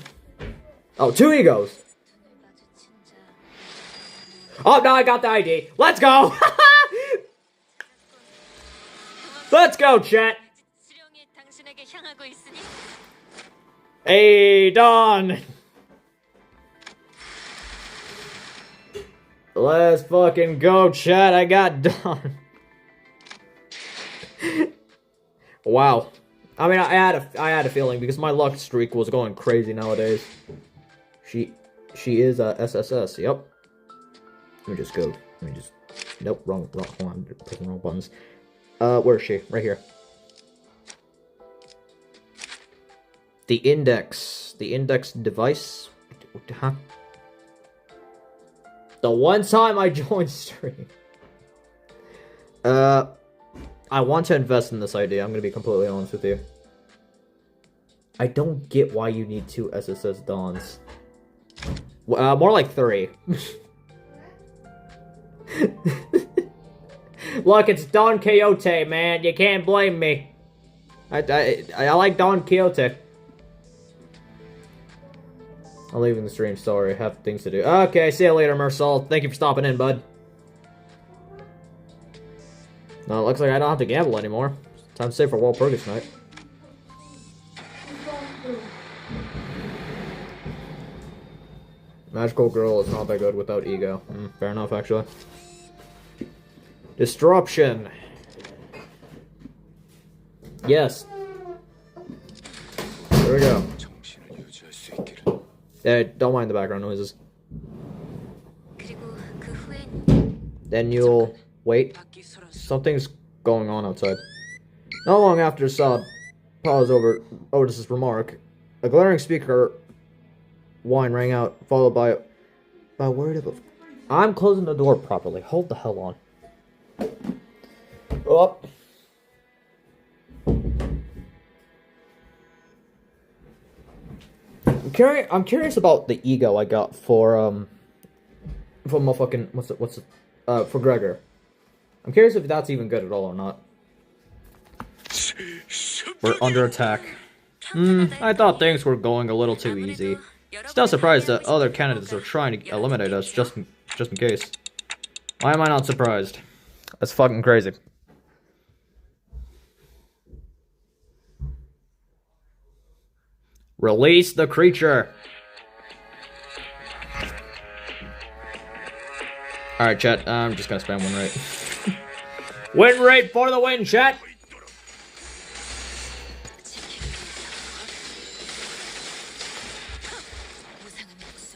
Oh, 2 egos. Oh, no, I got the ID. Let's go! Let's go, chat. Hey, Don. Let's fucking go, chat. I got Don. Wow. I mean, I had a feeling because my luck streak was going crazy nowadays. She is SSS. Yep. Let me just go. Let me just. Nope. Wrong. Hold on. Pressing wrong buttons. Where is she? Right here. The index device. Huh? The one time I joined stream. I want to invest in this idea. I'm gonna be completely honest with you. I don't get why you need 2 SSS Dons. More like 3. Look, it's Don Quixote, man. You can't blame me. I like Don Quixote. I'm leaving the stream. Sorry, I have things to do. Okay, see you later, Mersal. Thank you for stopping in, bud. No, it looks like I don't have to gamble anymore. Time to save for World Purgus night. Magical Girl is not that good without ego. Fair enough, actually. Disruption. Yes. There we go. Yeah, don't mind the background noises. Then you'll wait. Something's going on outside. Not long after Saad paused over Otis's remark, a glaring speaker whine rang out, followed by a word of a... I'm closing the door properly. Hold the hell on. Oh. I'm curious about the ego I got for my fucking for Gregor. I'm curious if that's even good at all or not. We're under attack. I thought things were going a little too easy. Still surprised that other candidates are trying to eliminate us just in case. Why am I not surprised? That's fucking crazy. Release the creature. Alright, chat. I'm just gonna spam win rate. Win rate for the win, chat!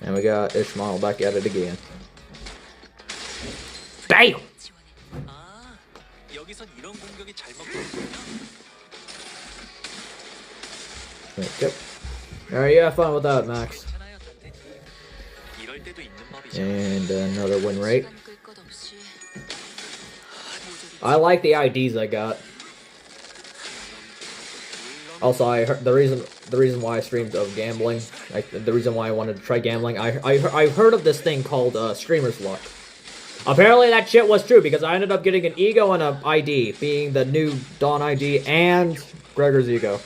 And we got Ishmael back at it again. Damn! Yep. Alright, you have fun with that, Max. And another win rate. I like the IDs I got. Also, I heard the reason why I streamed of gambling, the reason why I wanted to try gambling, I heard of this thing called streamer's luck. Apparently that shit was true because I ended up getting an ego and a ID, being the new Dawn ID and Gregor's ego.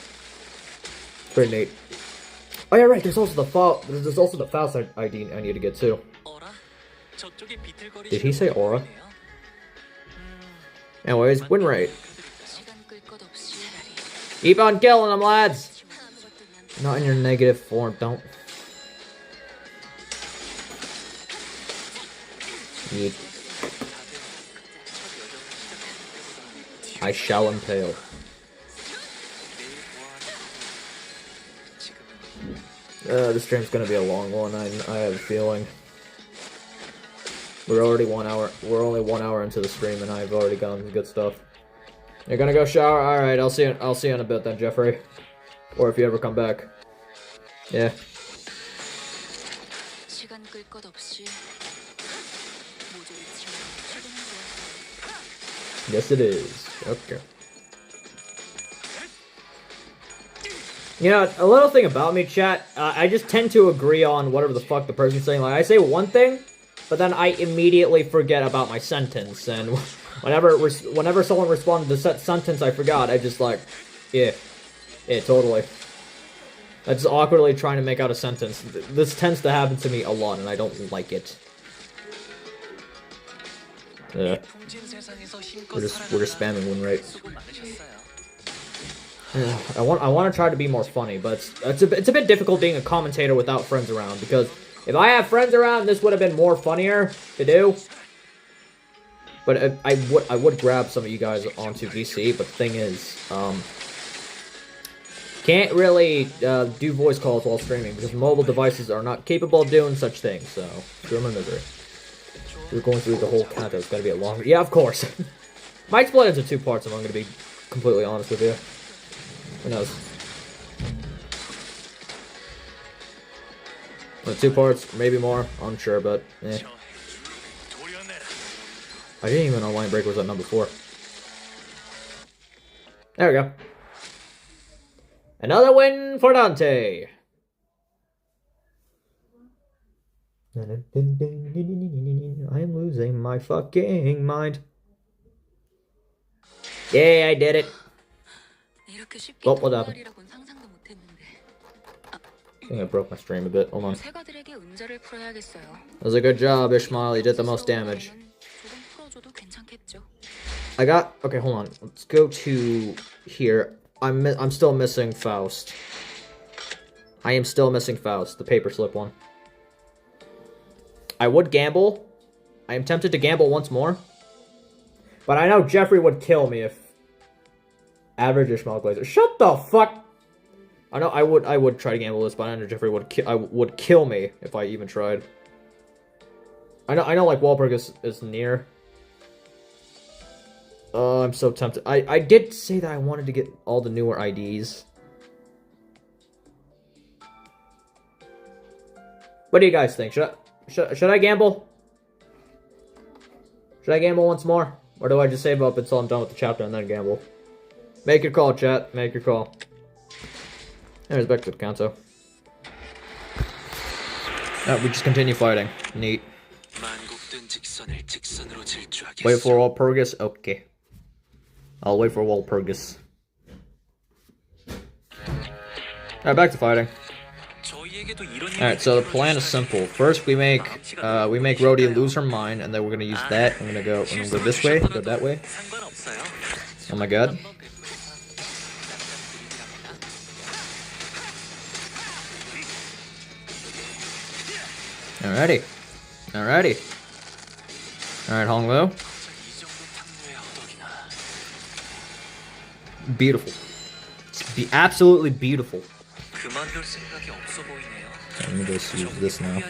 Pretty neat. Oh yeah, right. There's also the Faust ID I need to get too. Did he say aura? Anyways, win rate. Keep on killing them, lads. Not in your negative form. Don't. Yeet. I shall impale. This stream's gonna be a long one. I have a feeling. We're only 1 hour into the stream, and I've already gotten good stuff. You're gonna go shower? All right, I'll see you in a bit then, Jeffrey. Or if you ever come back. Yeah. Yes, it is. Okay. You know, a little thing about me, chat, I just tend to agree on whatever the fuck the person's saying. Like, I say one thing, but then I immediately forget about my sentence, and whenever someone responded to the sentence I forgot, I just like, yeah, totally. I'm just awkwardly trying to make out a sentence. This tends to happen to me a lot, and I don't like it. Yeah. We're just spamming win rate. Yeah, I want to try to be more funny, but it's a bit difficult being a commentator without friends around, because if I have friends around, this would have been more funnier to do. But I would grab some of you guys onto VC, but the thing is, can't really do voice calls while streaming because mobile devices are not capable of doing such things. So, screw my misery. We're going through the whole count. It's gotta be a long. Yeah, of course. Might split into 2 parts if I'm gonna be completely honest with you. Who knows? Well, 2 parts, maybe more. Unsure, but eh. I didn't even know Line Break was at number 4. There we go. Another win for Dante. I am losing my fucking mind. Yay, I did it. Oh, what happened? I think I broke my stream a bit. Hold on. That was a good job, Ishmael. You did the most damage. I got... Okay, hold on. Let's go to here. I'm still missing Faust. I am still missing Faust, the paper slip one. I would gamble. I am tempted to gamble once more. But I know Jeffrey would kill me if... Average Ishmael Glazer. Shut the fuck! I know I would try to gamble this, but I know Jeffrey would kill me if I even tried. I know like Wahlberg is near. I'm so tempted. I did say that I wanted to get all the newer IDs. What do you guys think? Should I gamble? Should I gamble once more? Or do I just save up until I'm done with the chapter and then gamble? Make your call, chat. Make your call. There's back to the Kanto. We just continue fighting. Neat. Wait for Walpurgis? Okay. I'll wait for Walpurgis. Alright, back to fighting. Alright, so the plan is simple. First we make Rhodey lose her mind, and then we're gonna use that. I'm gonna go this way, go that way. Oh my god. Alrighty. Alrighty. Alright, Honglu. Beautiful. It's absolutely beautiful. Let me just use this now.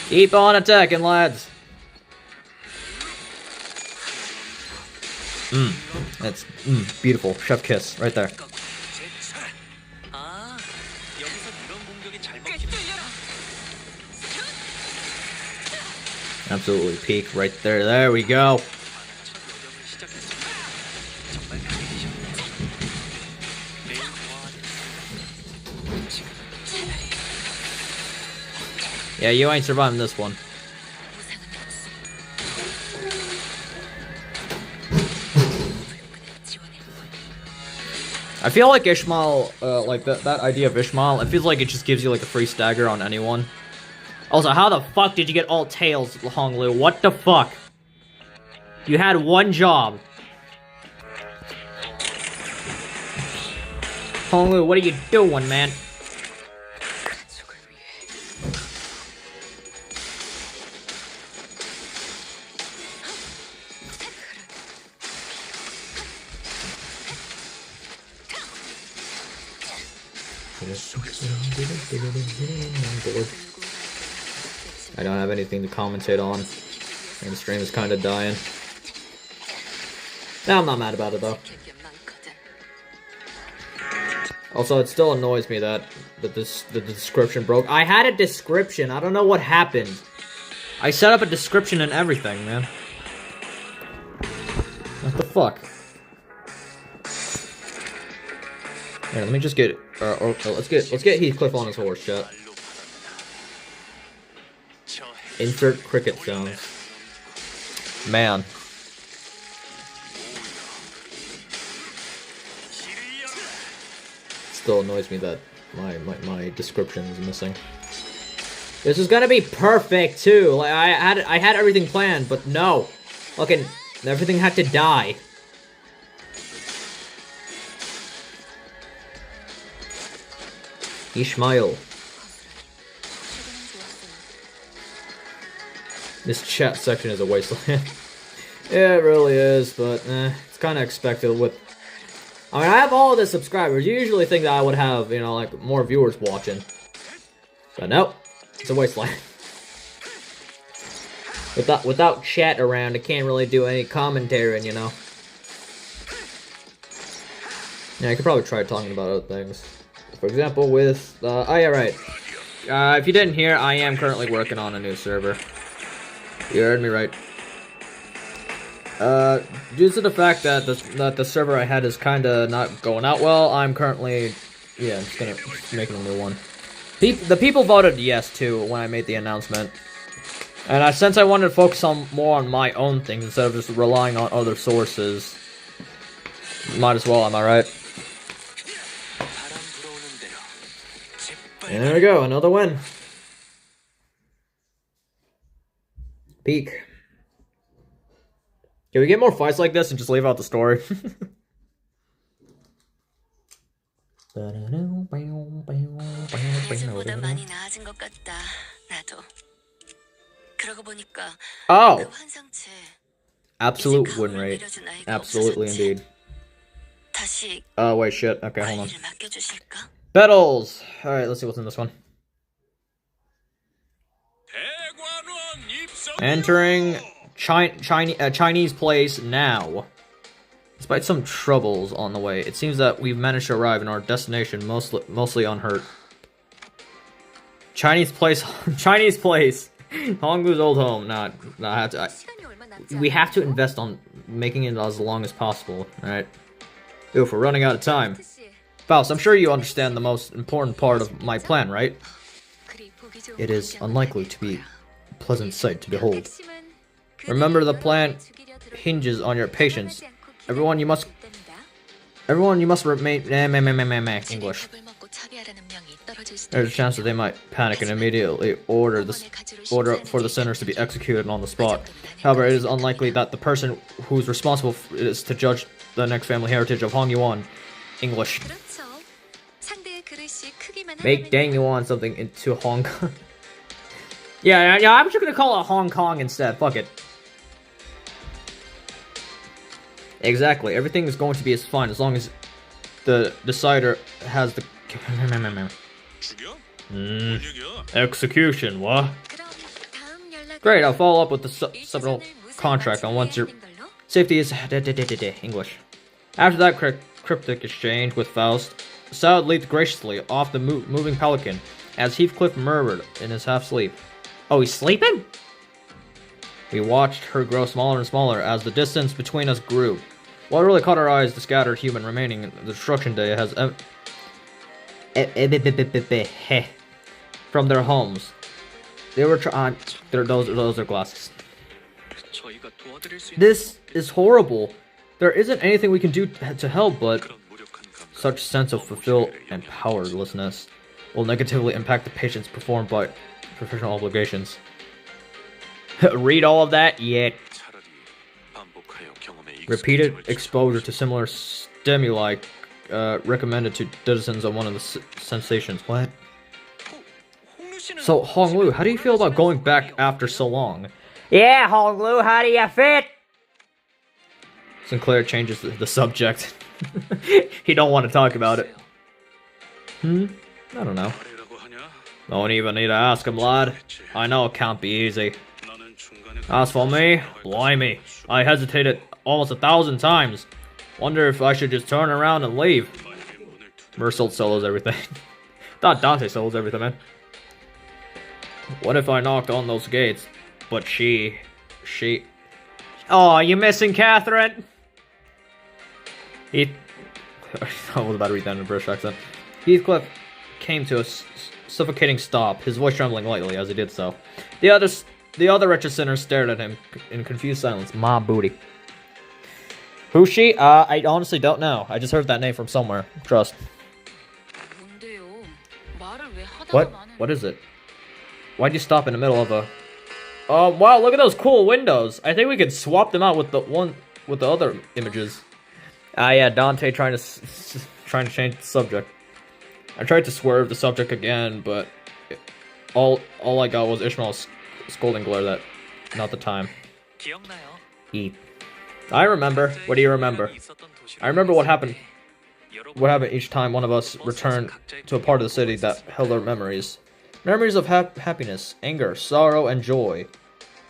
Keep on attacking, lads. That's beautiful. Chef kiss right there. Absolutely peak right there. There we go. 정말 강해지셨네요. 매일 보아하는 Yeah, you ain't surviving this one. I feel like Ishmael, like that idea of Ishmael, it feels like it just gives you like a free stagger on anyone. Also, how the fuck did you get all tails, Honglu? What the fuck? You had one job. Honglu, what are you doing, man? I don't have anything to commentate on, and the stream is kind of dying. Nah, I'm not mad about it though. Also, it still annoys me that the description broke. I had a description. I don't know what happened. I set up a description and everything, man. What the fuck? Here, let me just get. Let's get Heathcliff on his horse, chat. Insert cricket sounds. Man. Still annoys me that my description is missing. This is gonna be perfect too. Like I had everything planned, but no. Fucking everything had to die. Ishmael. This chat section is a wasteland. Yeah, it really is, but it's kind of expected with... I mean, I have all of the subscribers. You usually think that I would have, you know, like, more viewers watching. But nope. It's a wasteland. Without chat around, I can't really do any commentary, you know. Yeah, I could probably try talking about other things. For example, with, oh yeah, right. If you didn't hear, I am currently working on a new server. You heard me right. Due to the fact that the server I had is kinda not going out well, I'm currently, yeah, I'm just gonna make a new one. The people voted yes, too, when I made the announcement. And since I wanted to focus more on my own things instead of just relying on other sources, might as well, am I right? And there we go, another win. Peak. Can we get more fights like this and just leave out the story? 어제보다 많이 나아진 것 같다. 나도. 그러고 보니까 Oh! 그 환상체 Absolute win rate. Absolutely indeed. 다시 Oh, wait, shit. Okay, hold on. 관리를 맡겨주실까? Battles! Alright, let's see what's in this one. Entering Chinese place now. Despite some troubles on the way, it seems that we've managed to arrive in our destination mostly unhurt. Chinese place. Chinese place. Honglu's old home. We have to invest on making it as long as possible. Alright. Oof, we're running out of time. Faust, I'm sure you understand the most important part of my plan, right? It is unlikely to be a pleasant sight to behold. Remember, the plan hinges on your patience. Everyone, you must remain English. There's a chance that they might panic and immediately order for the sinners to be executed on the spot. However, it is unlikely that the person who's responsible is to judge the next family heritage of Hongyuan. English. Make Dangyuan something into Hong Kong. yeah, I'm just gonna call it Hong Kong instead. Fuck it. Exactly. Everything is going to be fine as long as the decider has the... Execution, what? Great, I'll follow up with the subtle contract on once your safety is... English. After that cryptic exchange with Faust, Saud leaped graciously off the moving pelican as Heathcliff murmured in his half-sleep. Oh, he's sleeping? We watched her grow smaller and smaller as the distance between us grew. What really caught our eyes, the scattered human remaining in the destruction day has from their homes. They were trying. Those are glasses. 저희가 도와드릴 수 있는 This is horrible. There isn't anything we can do to help, but 그런 무력한 감각. such sense of fulfill and powerlessness will negatively impact the patients performed by professional obligations. Read all of that? Yeah. 차라리 반복하여 경험에 Repeated 익숙해져 exposure to similar stimuli recommended to citizens of one of the sensations. What? 홍루 씨는 So, Honglu, how do you feel about going back after so long? Yeah, Honglu, how do you fit? Sinclair changes the subject. He don't want to talk about it. I don't know. 말이라고 하냐? Don't even need to ask him, lad. I know it can't be easy. 나는 중간에 As for me, blimey, I hesitated almost 1,000 times. Wonder if I should just turn around and leave. Mersault solos everything. Thought Dante solos everything, man. What if I knocked on those gates, but she... Oh, you missing Catherine? I was about to read that in a British accent. Heathcliff came to a suffocating stop, his voice trembling lightly as he did so. The other wretched sinners stared at him in confused silence. Ma booty. Who's she? I honestly don't know. I just heard that name from somewhere. Trust. 뭔데요? 말을 왜 하다가 What? 마는- What is it? Why'd you stop in the middle of a... wow, look at those cool windows. I think we could swap them out with the other images. Yeah, Dante trying to change the subject. I tried to swerve the subject again, but all I got was Ishmael's scolding glare that, not the time. 기억나요? Eat. I remember. What do you remember? I remember what happened. What happened each time one of us returned to a part of the city that held our memories. Memories of happiness, anger, sorrow, and joy.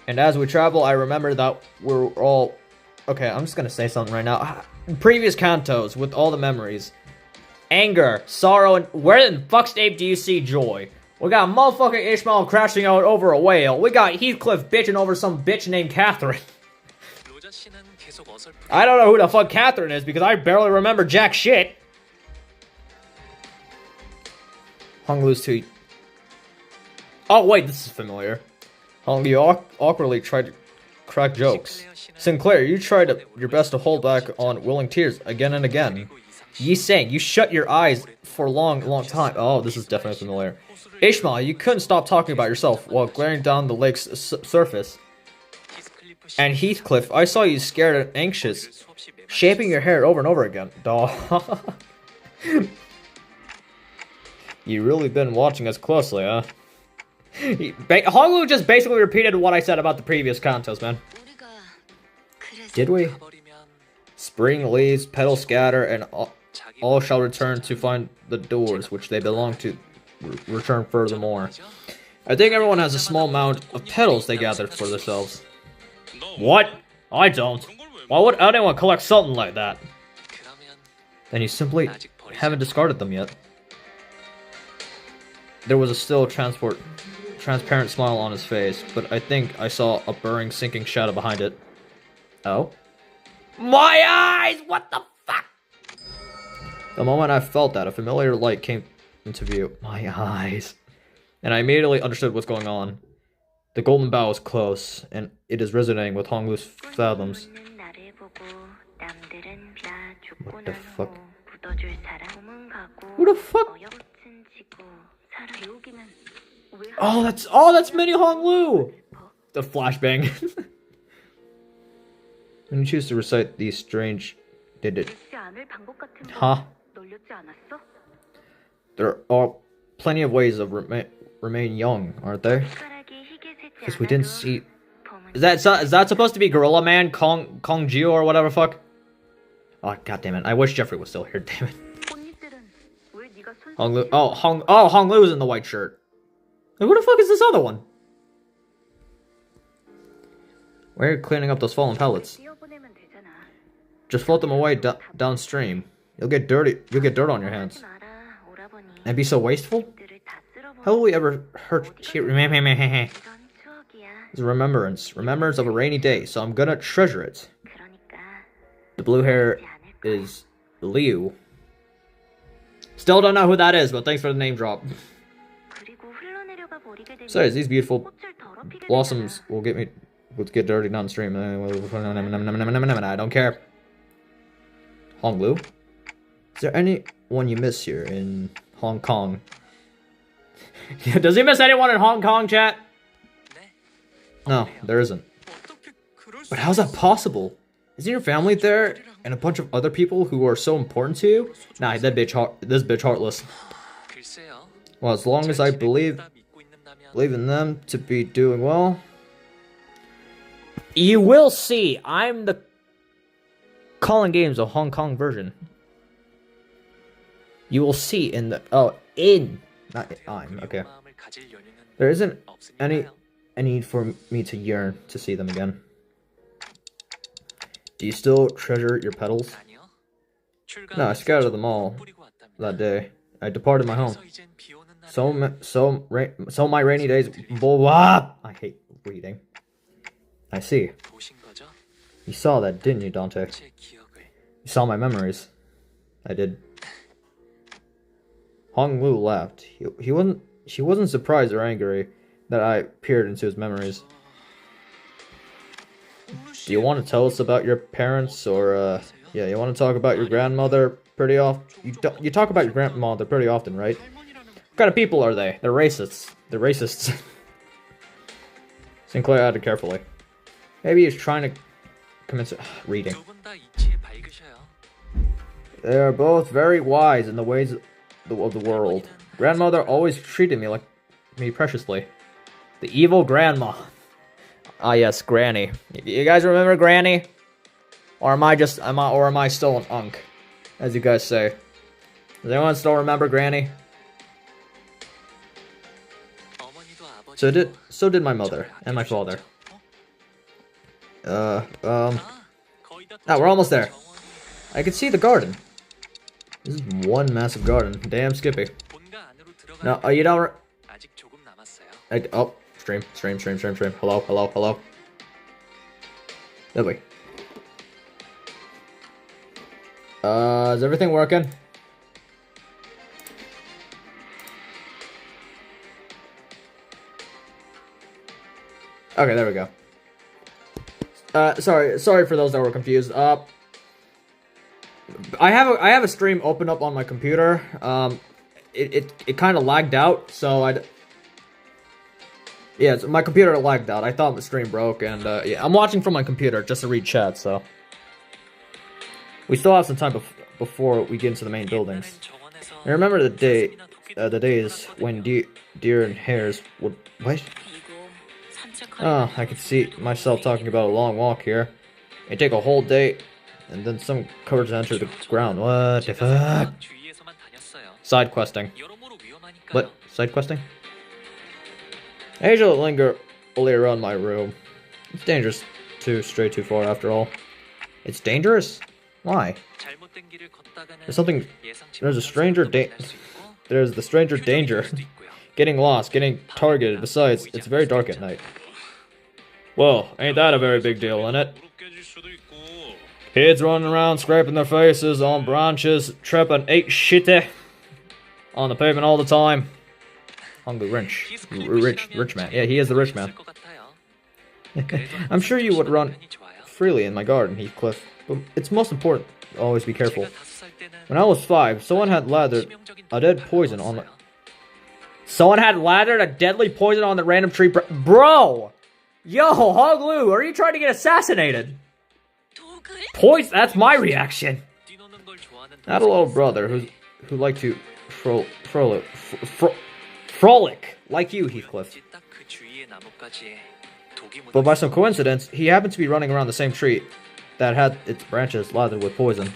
And as we travel, I remember that we're all... Okay, I'm just gonna say something right now. Previous cantos, with all the memories. Anger, sorrow, and... Where in fuck's name do you see joy? We got motherfucking Ishmael crashing out over a whale. We got Heathcliff bitching over some bitch named Catherine. 로자 씨는 계속 어설프게 I don't know who the fuck Catherine is because I barely remember jack shit. Hong Lu's tweet. Oh wait, this is familiar. Hong Lu awkwardly tried to crack jokes. Sinclair, you tried your best to hold back on willing tears again and again. Yi saying, you shut your eyes for a long time. Oh, this is definitely familiar. Ishmael, you couldn't stop talking about yourself while glaring down the lake's surface. And Heathcliff, I saw you scared and anxious, shaping your hair over and over again. Duh. You really been watching us closely, huh? Honglu just basically repeated what I said about the previous cantos, man. 우리가 그래서 Did we? 가버리면 Spring leaves, petals scatter, and all shall return to find the doors which they belong to return furthermore. I think everyone has a small amount of petals they gathered for themselves. What? I don't. Why would anyone collect something like that? 그러면 Then you simply 아직 버리지 haven't discarded them yet. There was a still transparent smile on his face, but I think I saw a burning, sinking shadow behind it. Oh? My eyes! What the fuck? The moment I felt that, a familiar light came into view. My eyes. And I immediately understood what's going on. The golden bow is close, and it is resonating with Honglu's fathoms. What the fuck? Who the fuck? Oh, that's Mini Honglu! The flashbang. When you choose to recite these strange... Huh? There are plenty of ways of remain young, aren't there? Because we didn't see... Is that supposed to be Gorilla Man, Kong Geo, or whatever fuck? Oh, god damn it. I wish Jeffrey was still here, damn it. Honglu... Honglu's in the white shirt. Like, who the fuck is this other one? Why are you cleaning up those fallen pellets? Just float them away downstream. You'll get dirt on your hands. And be so wasteful? How will we ever hurt here? It's a remembrance. Remembrance of a rainy day, so I'm gonna treasure it. The blue hair is Liu. Still don't know who that is, but thanks for the name drop. So these beautiful blossoms will get me. Let's get dirty downstream. I don't care. Honglu? Is there anyone you miss here in Hong Kong? Does he miss anyone in Hong Kong, chat? No, there isn't. But how's that possible? Isn't your family there and a bunch of other people who are so important to you? Nah, this bitch heartless. Well, as long as I believe in them to be doing well. You will see. I'm the Calling Games a Hong Kong version. You will see in the not I'm okay. There isn't any need for me to yearn to see them again. Do you still treasure your petals? No, I scattered them all that day. I departed my home. So my rainy days. Blah. I hate reading. I see. You saw that, didn't you, Dante? You saw my memories. I did. Hong Lu laughed. She wasn't surprised or angry that I peered into his memories. Do you want to tell us about your parents, or yeah, you want to talk about your grandmother pretty often? You talk about your grandmother pretty often, right? What kind of people are they? They're racists. They're racists. Sinclair added carefully. Maybe he's trying to commence reading. They are both very wise in the ways of the world. Grandmother always treated me preciously. The evil grandma. Ah yes, Granny. You guys remember Granny? Or am I still an unk? As you guys say. Does anyone still remember Granny? So did my mother and my father. We're almost there. I can see the garden. This is one massive garden. Damn Skippy. No, you don't. Stream. Hello. There we. Is everything working? Okay, there we go. Sorry for those that were confused. I have a stream open up on my computer. It kind of lagged out, so my computer lagged out. I thought the stream broke, and yeah, I'm watching from my computer just to read chat. So we still have some time before we get into the main buildings. I remember the days when deer and hares would what? Oh, I could see myself talking about a long walk here. It'd take a whole day, and then some courage to enter the ground. What the fuck? Side questing. What? Side questing? I usually linger only around my room. It's dangerous to stray too far after all. It's dangerous? Why? There's the stranger danger. Getting lost, getting targeted. Besides, it's very dark at night. Well, ain't that a very big deal, innit? Kids running around, scraping their faces on branches, tripping, ate shitty on the pavement all the time. Hungry rich man. Yeah, he is the rich man. I'm sure you would run freely in my garden, Heathcliff, but it's most important to always be careful. When I was 5, someone had lathered a deadly poison on the random tree. Bro! Yo, Hoglu, are you trying to get assassinated? Poison? That's my reaction. I had a little brother who liked to frolic like you, Heathcliff. But by some coincidence, he happened to be running around the same tree that had its branches lathered with poison.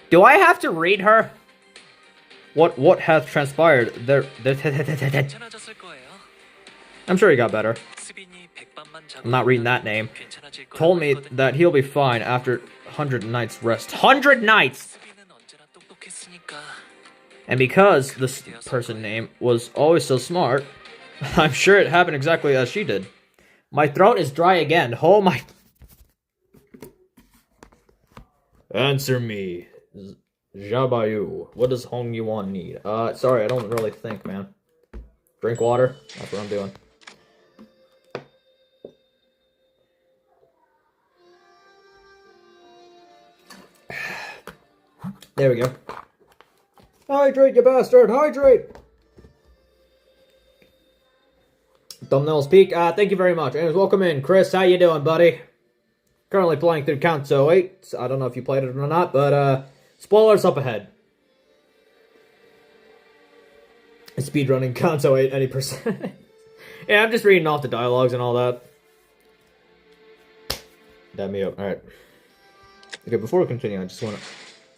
Do I have to read her? What has transpired there? I'm sure he got better. I'm not reading that name. Told me that he'll be fine after 100 nights rest. 100 nights! And because this person name was always so smart, I'm sure it happened exactly as she did. My throat is dry again. Oh my... Answer me. Jabayu. What does Hongyuan need? Sorry, I don't really think, man. Drink water. That's what I'm doing. There we go. Hydrate, you bastard! Hydrate! Thumbnails peak. Thank you very much. And welcome in. Chris, how you doing, buddy? Currently playing through Kanto 8. I don't know if you played it or not, but, spoilers up ahead. Speedrunning Kanto 8 any percent. Yeah, I'm just reading off the dialogues and all that. Dab me up. Alright. Okay, before we continue, I just want to...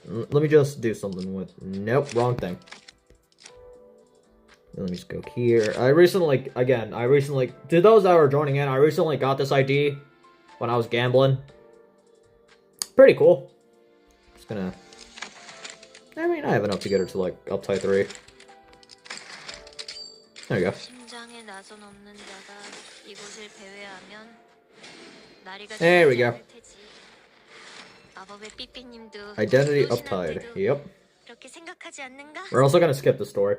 Let me just do something with... Nope, wrong thing. Let me just go here. I recently... To those that are joining in, I recently got this ID when I was gambling. Pretty cool. Just gonna... I mean, I have enough to get her to, like, up tie 3. There you go. There we go. Identity uptied. Yep. We're also gonna skip the story.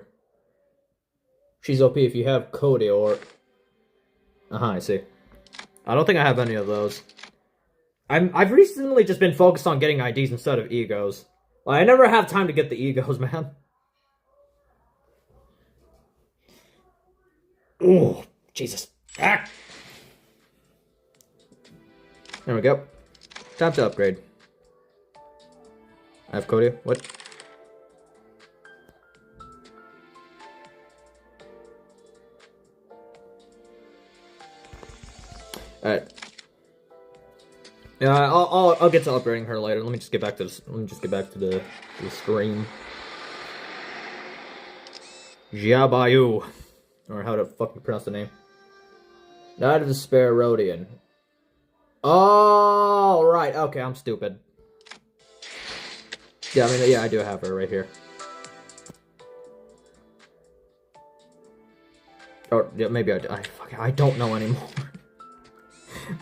She's OP if you have Cody or... I see. I don't think I have any of those. I've recently just been focused on getting IDs instead of egos. Like, I never have time to get the egos, man. Ooh, Jesus. Ah! There we go. Time to upgrade. I have Cody. What? Alright. Yeah, I'll get to upgrading her later. Let me just get back to this. Let me just get back to the stream. Jiabayu. Or how to fucking pronounce the name. Knight of Despair Rodian. Oh, right. Okay, I'm stupid. Yeah, I mean, yeah, I do have her right here. Or, yeah, maybe I don't know anymore.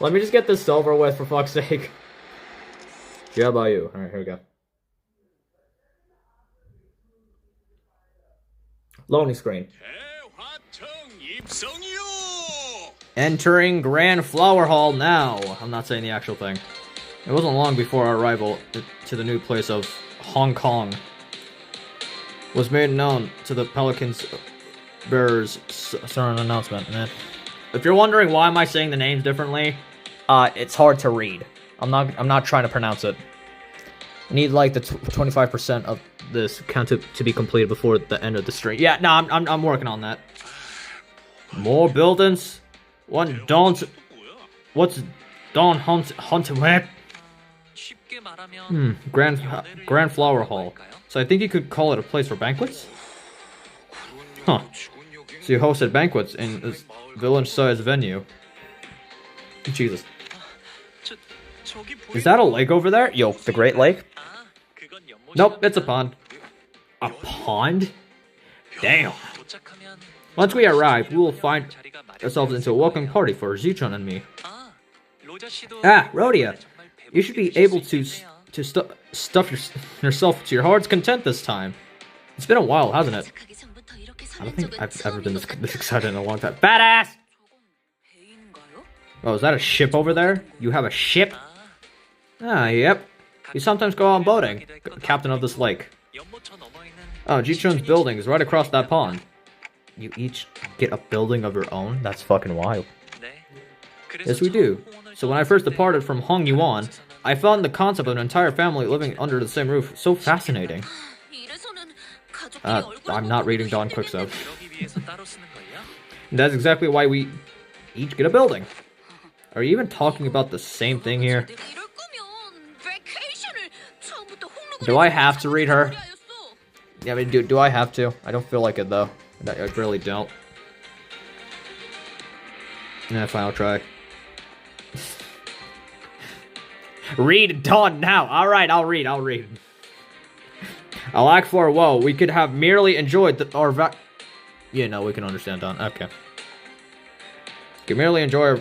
Let me just get this over with, for fuck's sake. Jiabayu. Alright, here we go. Loading screen. Entering Grand Flower Hall now. I'm not saying the actual thing. It wasn't long before our arrival to the new place of Hong Kong was made known to the Pelicans bearers. Sorry, an announcement, man. If you're wondering why am I saying the names differently, it's hard to read. I'm not trying to pronounce it. I need like the 25% of this count to be completed before the end of the stream. Yeah, no, I'm working on that. More buildings. What's Don Hunt Web? Grand Flower Hall. So I think you could call it a place for banquets? Huh. So you hosted banquets in this village-sized venue. Jesus. Is that a lake over there? Yo, the Great Lake? Nope, it's a pond. A pond? Damn. Once we arrive, we will find ourselves into a welcoming party for Zichun and me. Ah, Rhodia. You should be able to stuff yourself to your heart's content this time. It's been a while, hasn't it? I don't think I've ever been this excited in a long time. Badass! Oh, is that a ship over there? You have a ship? Ah, yep. We sometimes go on boating. Captain of this lake. Oh, Jichun's building is right across that pond. You each get a building of your own? That's fucking wild. Yes, we do. So when I first departed from Hongyuan, I found the concept of an entire family living under the same roof so fascinating. I'm not reading Don Quickstep. That's exactly why we each get a building. Are you even talking about the same thing here? Do I have to read her? Yeah, I mean, do I have to? I don't feel like it, though. I really don't. Yeah, fine, I'll try. Read Dawn now! Alright, I'll read. I'll act for, whoa, we could have merely enjoyed our Yeah, no, we can understand Dawn. Okay. Can merely enjoy our...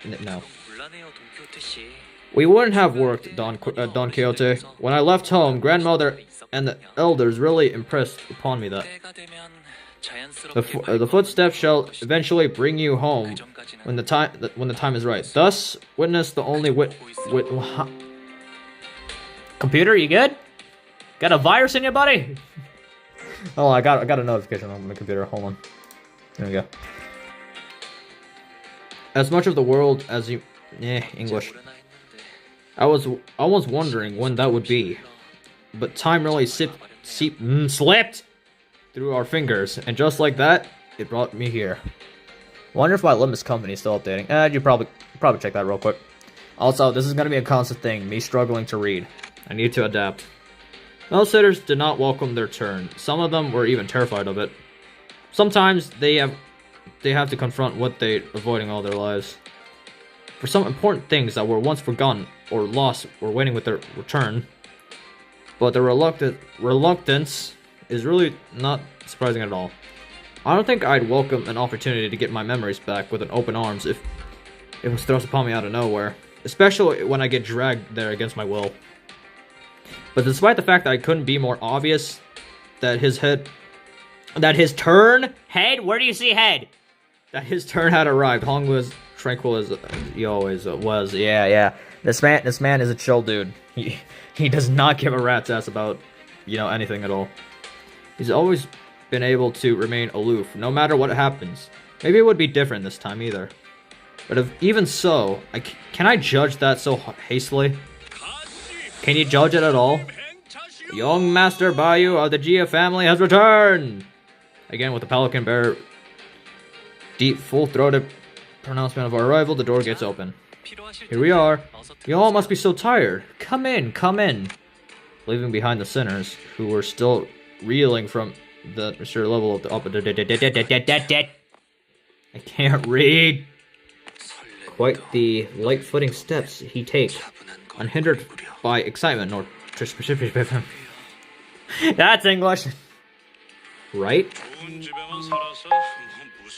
No. 곤란해요, 돈키호테 씨. We wouldn't have worked, Don Quixote. When I left home, grandmother and the elders really impressed upon me that 때가 되면 the footsteps shall eventually bring you home when the time is right. Thus, witness the only Computer, you good? Got a virus in you, buddy? Oh, I got a notification on my computer. Hold on. There we go. As much of the world as you... English. I was wondering when that would be. But time really slipped through our fingers. And just like that, it brought me here. Wonder if my Limbu Company is still updating. You probably check that real quick. Also, this is going to be a constant thing. Me struggling to read. I need to adapt. Most sitters did not welcome their turn. Some of them were even terrified of it. Sometimes they have to confront what they're avoiding all their lives. For some important things that were once forgotten or lost were waiting with their return. But the reluctance is really not surprising at all. I don't think I'd welcome an opportunity to get my memories back with an open arms if it was thrust upon me out of nowhere. Especially when I get dragged there against my will. But despite the fact that I couldn't be more obvious that his turn had arrived, Hong was tranquil as he always was. Yeah. This man is a chill dude. He does not give a rat's ass about, anything at all. He's always been able to remain aloof, no matter what happens. Maybe it would be different this time either. But if even so, can I judge that so hastily? Can you judge it at all? Young Master Bayu of the Jia family has returned! Again with the Pelican Bear. Deep, full-throated pronouncement of our arrival, the door gets open. Here we are. You all must be so tired. Come in. Leaving behind the sinners, who were still reeling from the sheer level of the I can't read. Quite the light-footing steps he takes, unhindered by excitement nor That's English. Right?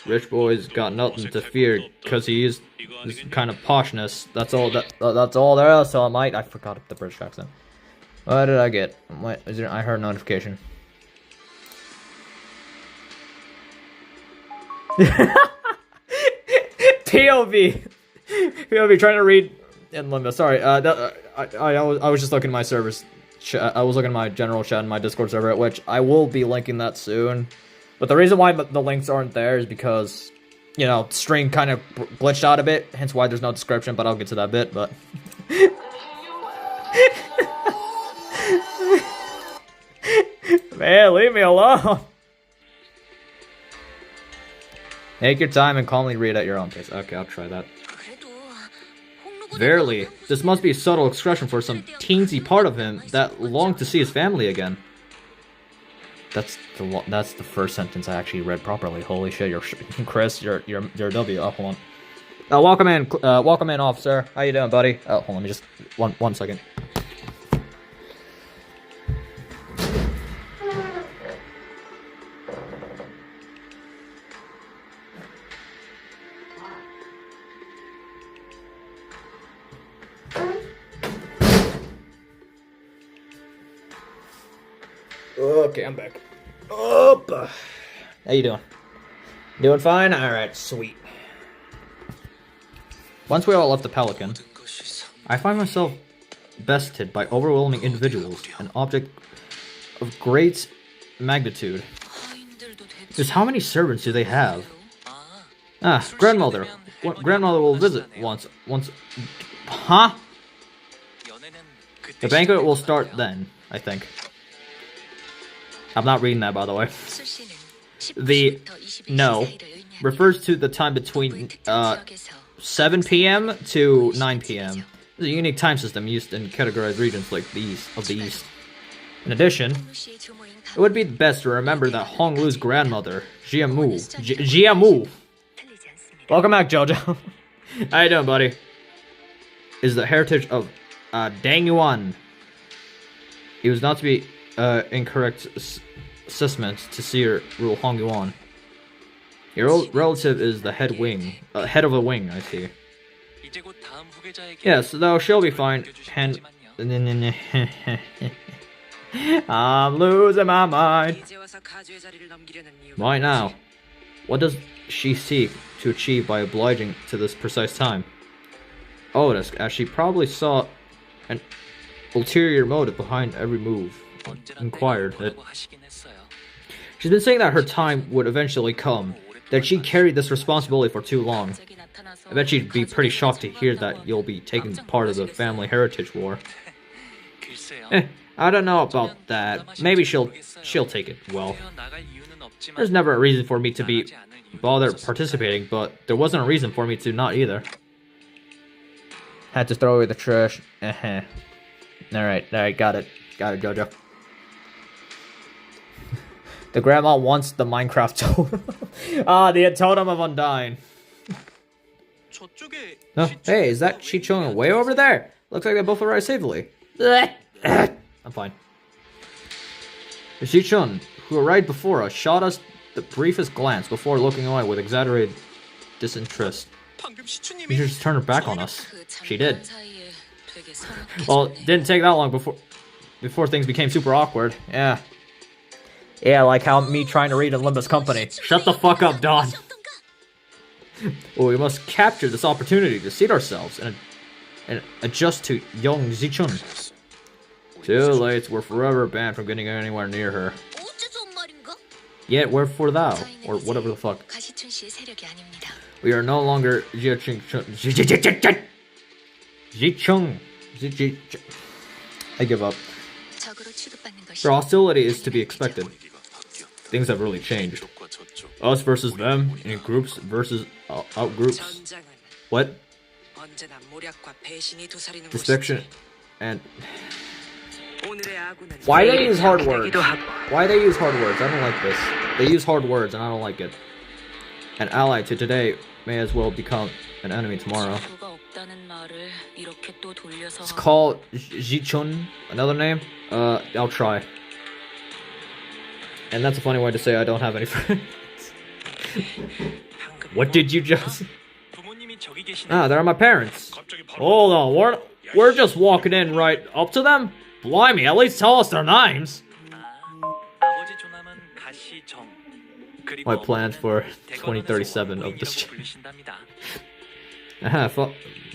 Rich boy's got nothing to fear because he is this kind of poshness. That's all there is. So I forgot the British accent. What did I get? What is there? I heard a notification. POV trying to read in Limbu. Sorry, I was just looking at my servers. I was looking at my general chat in my Discord server, which I will be linking that soon. But the reason why the links aren't there is because, stream kind of glitched out a bit, hence why there's no description, but I'll get to that bit, but... Man, leave me alone! Take your time and calmly read at your own pace. Okay, I'll try that. Verily, this must be a subtle expression for some teensy part of him that longed to see his family again. That's the first sentence I actually read properly. Holy shit, Chris, you're a W. Oh, hold on. Welcome in, officer. How you doing, buddy? Oh, hold on, let me just one second. Okay, I'm back. How you doing? Doing fine? Alright, sweet. Once we all left the Pelican, I find myself bested by overwhelming individuals, an object of great magnitude. Just how many servants do they have? Grandmother. Grandmother will visit once. Huh? The banquet will start then, I think. I'm not reading that, by the way. The no refers to the time between 7 p.m. to 9 p.m. It's a unique time system used in categorized regions like the East. In addition, it would be best to remember that Hong Lu's grandmother, Jiamu. Welcome back, Jojo. How you doing, buddy? Is the heritage of Dangyuan. He was not to be incorrect assessment to see her rule Hongyuan. Your old relative is the head of a wing, I see. 이제 곧 다음 후계자에게 Yes, though she'll be fine. And I'm losing my mind. Why now? What does she seek to achieve by obliging to this precise time? Otis, as she probably saw an ulterior motive behind every move, inquired that 하시긴 했어요. she's been saying that her time would eventually come, that she carried this responsibility for too long. I bet she'd be pretty shocked to hear that you'll be taking part of the family heritage war. 글쎄요. I don't know about that. Maybe she'll take it well. 나갈 이유는 없지만 There's never a reason for me to be bothered participating, but there wasn't a reason for me to not either. Had to throw away the trash. Alright, got it, Jojo. The grandma wants the Minecraft totem. The totem of Undyne. 저쪽에 Oh, hey, is that Chichung way over there? Looks like they both arrived safely. I'm fine. The Chichun, who arrived before us, shot us the briefest glance before looking away with exaggerated disinterest. 방금 시추님이 You just turned her back on us. She did. 사이에 되게 서먹해졌네. Well, it didn't take that long before things became super awkward. Yeah. Yeah, like how me trying to read in Limbu Company. Shut the fuck up, Don. Well, we must capture this opportunity to seat ourselves and adjust to young Zichun. Too late, we're forever banned from getting anywhere near her. 어째서 말인가? Yet, wherefore thou? Or whatever the fuck. 가시춘 씨의 세력이 아닙니다. We are no longer Zichung. I give up. 적으로 취급받는 것이 For hostility is to be expected. Things have really changed. Us versus them, in groups versus out-groups. 전장은 What? 언제나 모략과 배신이 도사리는 Destruction and... 오늘의 아군은 Why they use hard words? 되기도 하고 Why they use hard words? I don't like this. They use hard words and I don't like it. An ally to today may as well become an enemy tomorrow. 수가 없다는 말을 이렇게 또 돌려서 It's called Jichun. Another name? I'll try. And that's a funny way to say I don't have any friends. What did you just... 부모님이 저기 계시네. Ah, there are my parents. 갑자기 바로 Hold on, we're just walking in right up to them? Blimey, at least tell us their names. 아버지 조남은 가시정. 그리고 My plans for 어머니는 2037 of this 대건원에서 불리신답니다.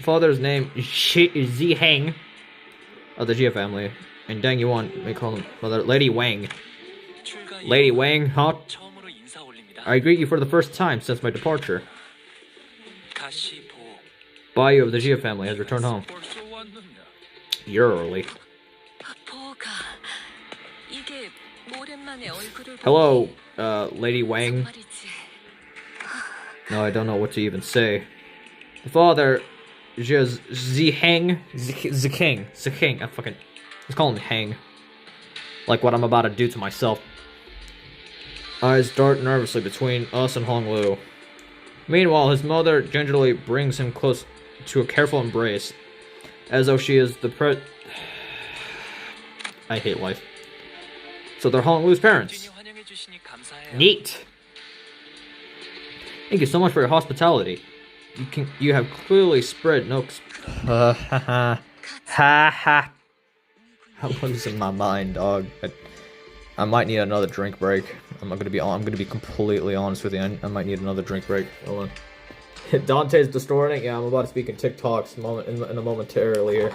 Father's name is Ziheng of the Jia family. And Deng Yuan may call him Mother Lady Wang. 출가 Lady 이후 Wang, huh? 처음으로 인사 올립니다. I greet you for the first time since my departure. 가시보. Bayu of the Jia family has returned home. 벌써 왔느냐? You're early. 보가 이게 오랜만에 얼굴을 Hello, Lady Wang. 말이지. No, I don't know what to even say. The father, Ziheng, I fucking, let's call him Hang. Like what I'm about to do to myself. Eyes dart nervously between us and Hong Lu. Meanwhile, his mother gingerly brings him close to a careful embrace, as though she is the I hate life. So they're Hong Lu's parents. 환영해 주시니 감사해요. Neat. Thank you so much for your hospitality. You have clearly spread no. Ha ha. I'm losing my mind, dog. I might need another drink break. I'm gonna be completely honest with you. I might need another drink break. Hold on. Dante's distorting. Yeah, I'm about to speak in TikToks in a momentarily here.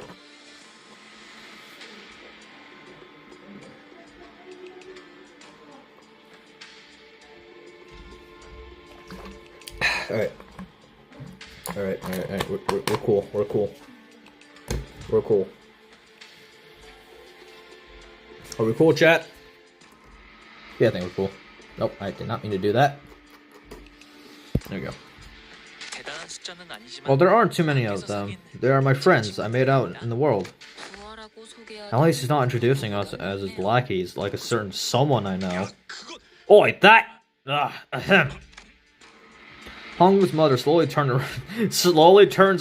Alright. We're cool. We're cool. Are we cool, chat? Yeah, I think we're cool. Nope, I did not mean to do that. There we go. 대단한 숫자는 아니지만 Well, there aren't too many of them. They are my friends I made out in the world. 구하라고 소개하는 At least he's not introducing us as his lackeys like a certain someone I know. Oi, that! Ahem. Hong's mother slowly turns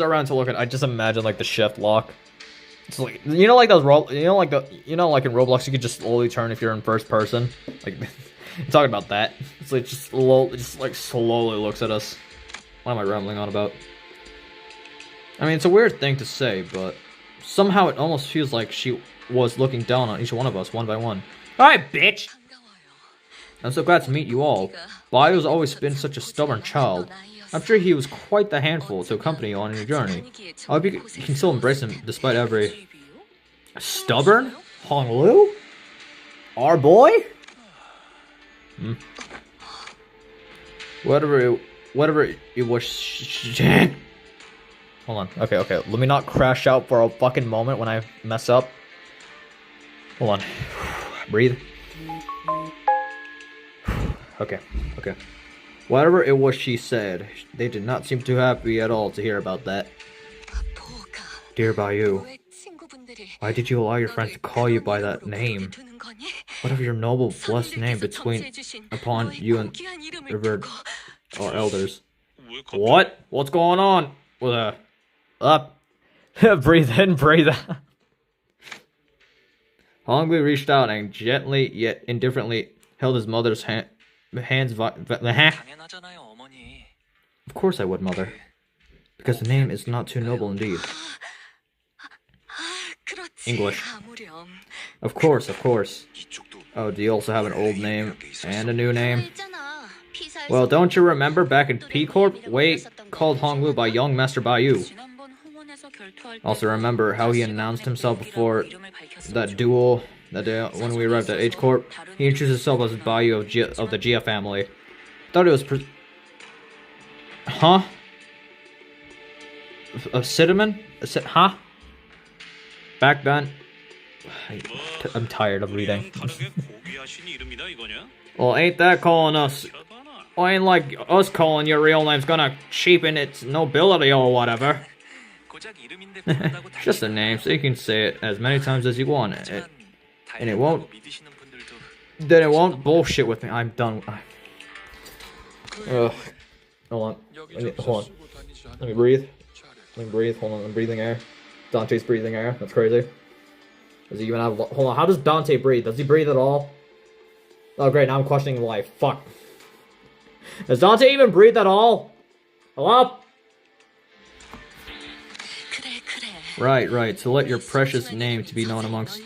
around to look at. I just imagine like the shift lock. It's like like those like in Roblox you could just slowly turn if you're in first person. Like Talking about that. It's like just like slowly looks at us. What am I rambling on about? I mean, it's a weird thing to say, but somehow it almost feels like she was looking down on each one of us, one by one. Alright, bitch! I'm so glad to meet you all. Bayu's always been such a stubborn child. I'm sure he was quite the handful to accompany you on your journey. I hope you can still embrace him despite every... Stubborn? Honglu? Our boy? Whatever it was... Hold on. Okay. Let me not crash out for a fucking moment when I mess up. Hold on. Breathe. Okay. Whatever it was she said, they did not seem too happy at all to hear about that. Dear Bayu, why did you allow your friends to call you by that name? What of your noble, blessed name upon you and revered our elders? What? What's going on? With up. Breathe in, breathe out. Honglu reached out and gently yet indifferently held his mother's hands. 당연하잖아요, 어머니. Of course I would, mother. Because the name is not too noble indeed. English. Of course. Oh, do you also have an old name and a new name? Well, don't you remember back in P-Corp? Wei called Honglu by young Master Bayu. Also remember how he announced himself before that duel that day when we arrived at H-Corp? He introduced himself as Bayu of the Gia family. Thought it was Huh? A cinnamon? Huh? Back then? I'm tired of reading. Well, ain't that calling us? Well, ain't like us calling your real name's gonna cheapen its nobility or whatever. Just a name, so you can say it as many times as you want. And it won't... Then it won't bullshit with me. I'm done. Ugh. Hold on. Let me breathe. Hold on, I'm breathing air. Dante's breathing air. That's crazy. Does he even have... Hold on, how does Dante breathe? Does he breathe at all? Oh, great, now I'm questioning life. Fuck. Does Dante even breathe at all? Hello? Right. So let your precious name to be known amongst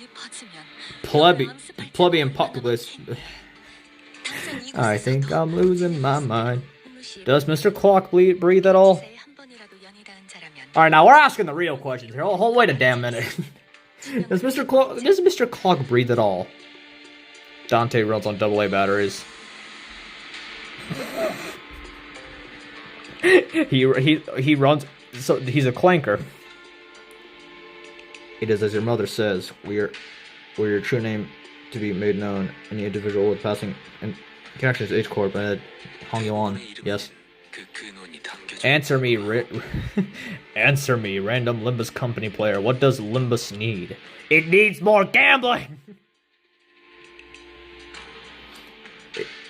plebeian populace. I think I'm losing my mind. Does Mr. Clock breathe at all? Alright, now we're asking the real questions here. Hold wait a damn minute. Does Mr. Clock breathe at all? Dante runs on AA batteries. he runs, so he's a clanker. It is as your mother says, were your true name to be made known, any individual with passing and connections to H-Corp and Hongyuan, yes. Answer me, random Limbus Company player. What does Limbus need? It needs more gambling!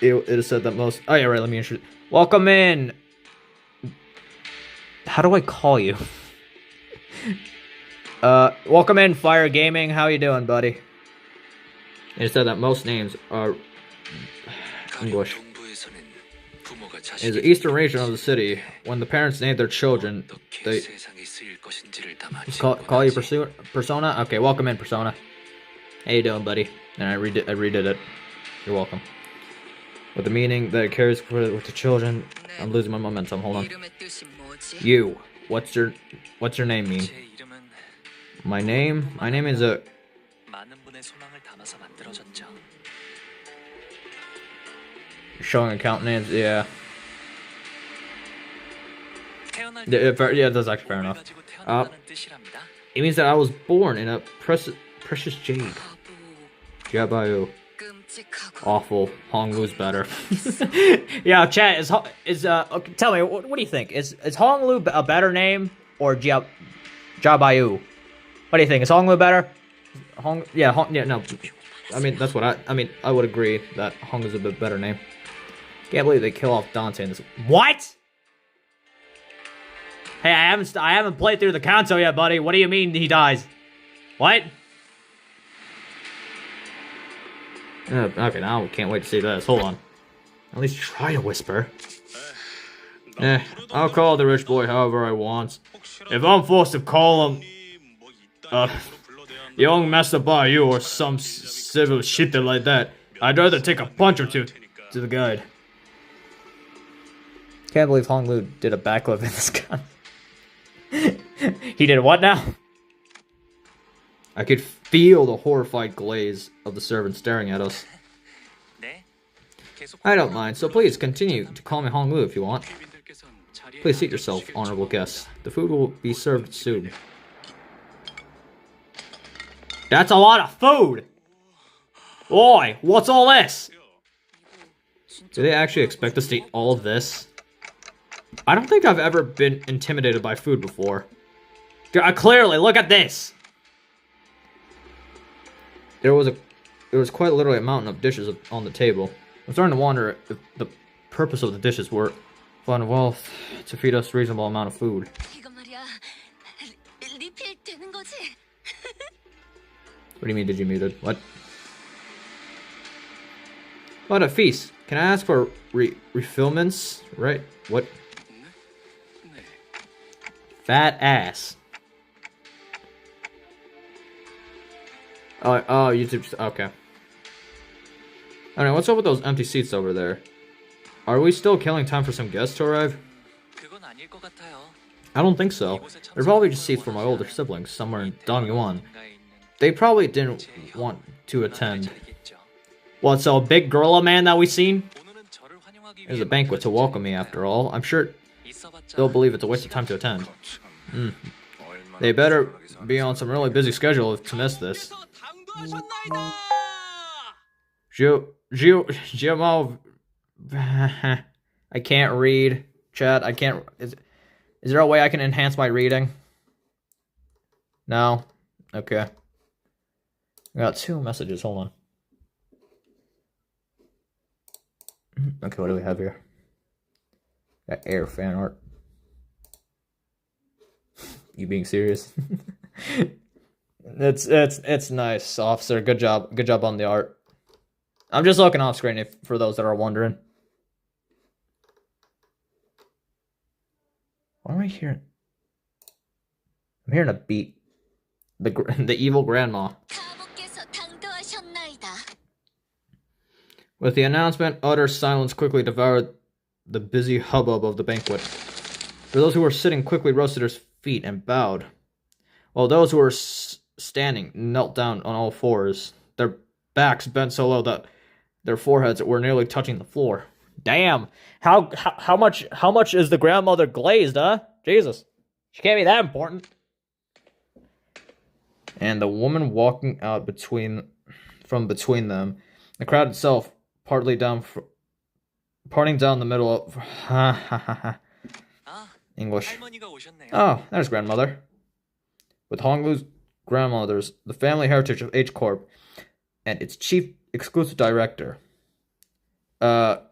It is said that most... Oh yeah, right, let me introduce... Welcome in! How do I call you? Welcome in, Fire Gaming. How you doing, buddy? It said that most names are... English. In the eastern region of the city, when the parents name their children, they... Call you Persona? Okay, welcome in, Persona. How you doing, buddy? And I redid it. You're welcome. With the meaning that it carries with the children, I'm losing my momentum. Hold on. You. What's your name mean? My name is a... Showing account names, yeah. Yeah, that's actually fair enough. It means that I was born in a precious jade. Jabayu. Awful. Honglu's better. Yeah, chat is okay, tell me, what do you think? Is Honglu a better name or Jabayu? What do you think? Is Honglu better? No. I mean, that's what I would agree that Honglu's a bit better name. Can't believe they kill off Dante in this. What? Hey, I haven't played through the Kanto yet, buddy. What do you mean he dies? What? Okay, now I can't wait to see this. Hold on. At least try to whisper. I'll call the rich boy however I want. If I'm forced to call him, young Master Bayou or some civil shit like that, I'd rather take a punch or two to the guide. Can't believe Hong Lu did a backflip in this gun. He did what now? I could feel the horrified glaze of the servant staring at us. I don't mind, so please continue to call me Hong Lu if you want. Please seat yourself, honorable guests. The food will be served soon. That's a lot of food! Oi, what's all this? Do they actually expect us to eat all of this? I don't think I've ever been intimidated by food before. Clearly, look at this! There was quite literally a mountain of dishes on the table. I'm starting to wonder if the purpose of the dishes were fun wealth to feed us a reasonable amount of food. 이거 말이야. 리필 되는 거지? What do you mean, did you mute it? What? What a feast. Can I ask for refillments? Right? What? Fat ass. Oh, YouTube. Okay. Alright, what's up with those empty seats over there? Are we still killing time for some guests to arrive? I don't think so. They're probably just seats for my older siblings somewhere in Hongyuan. They probably didn't want to attend. What, so a big gorilla man that we seen? There's a banquet to welcome me after all. I'm sure they'll believe it's a waste of time to attend. They better be on some really busy schedule to miss this. Gmo. I can't read. Chat, I can't. Is there a way I can enhance my reading? No? Okay. I got 2 messages, hold on. Okay, what do we have here? Got air fan art. You being serious? It's nice, officer. Good job on the art. I'm just looking off screen for those that are wondering. What am I hearing? I'm hearing a beat. The evil grandma. With the announcement, utter silence quickly devoured the busy hubbub of the banquet. For those who were sitting quickly rose to their feet and bowed, while those who were standing knelt down on all fours, their backs bent so low that their foreheads were nearly touching the floor. Damn! How much is the grandmother glazed, huh? Jesus, she can't be that important. And the woman walking out from between them, the crowd itself parting down the middle of English. Oh, there's grandmother. With Hong Lu's grandmothers, the family heritage of H Corp, and its chief exclusive director. The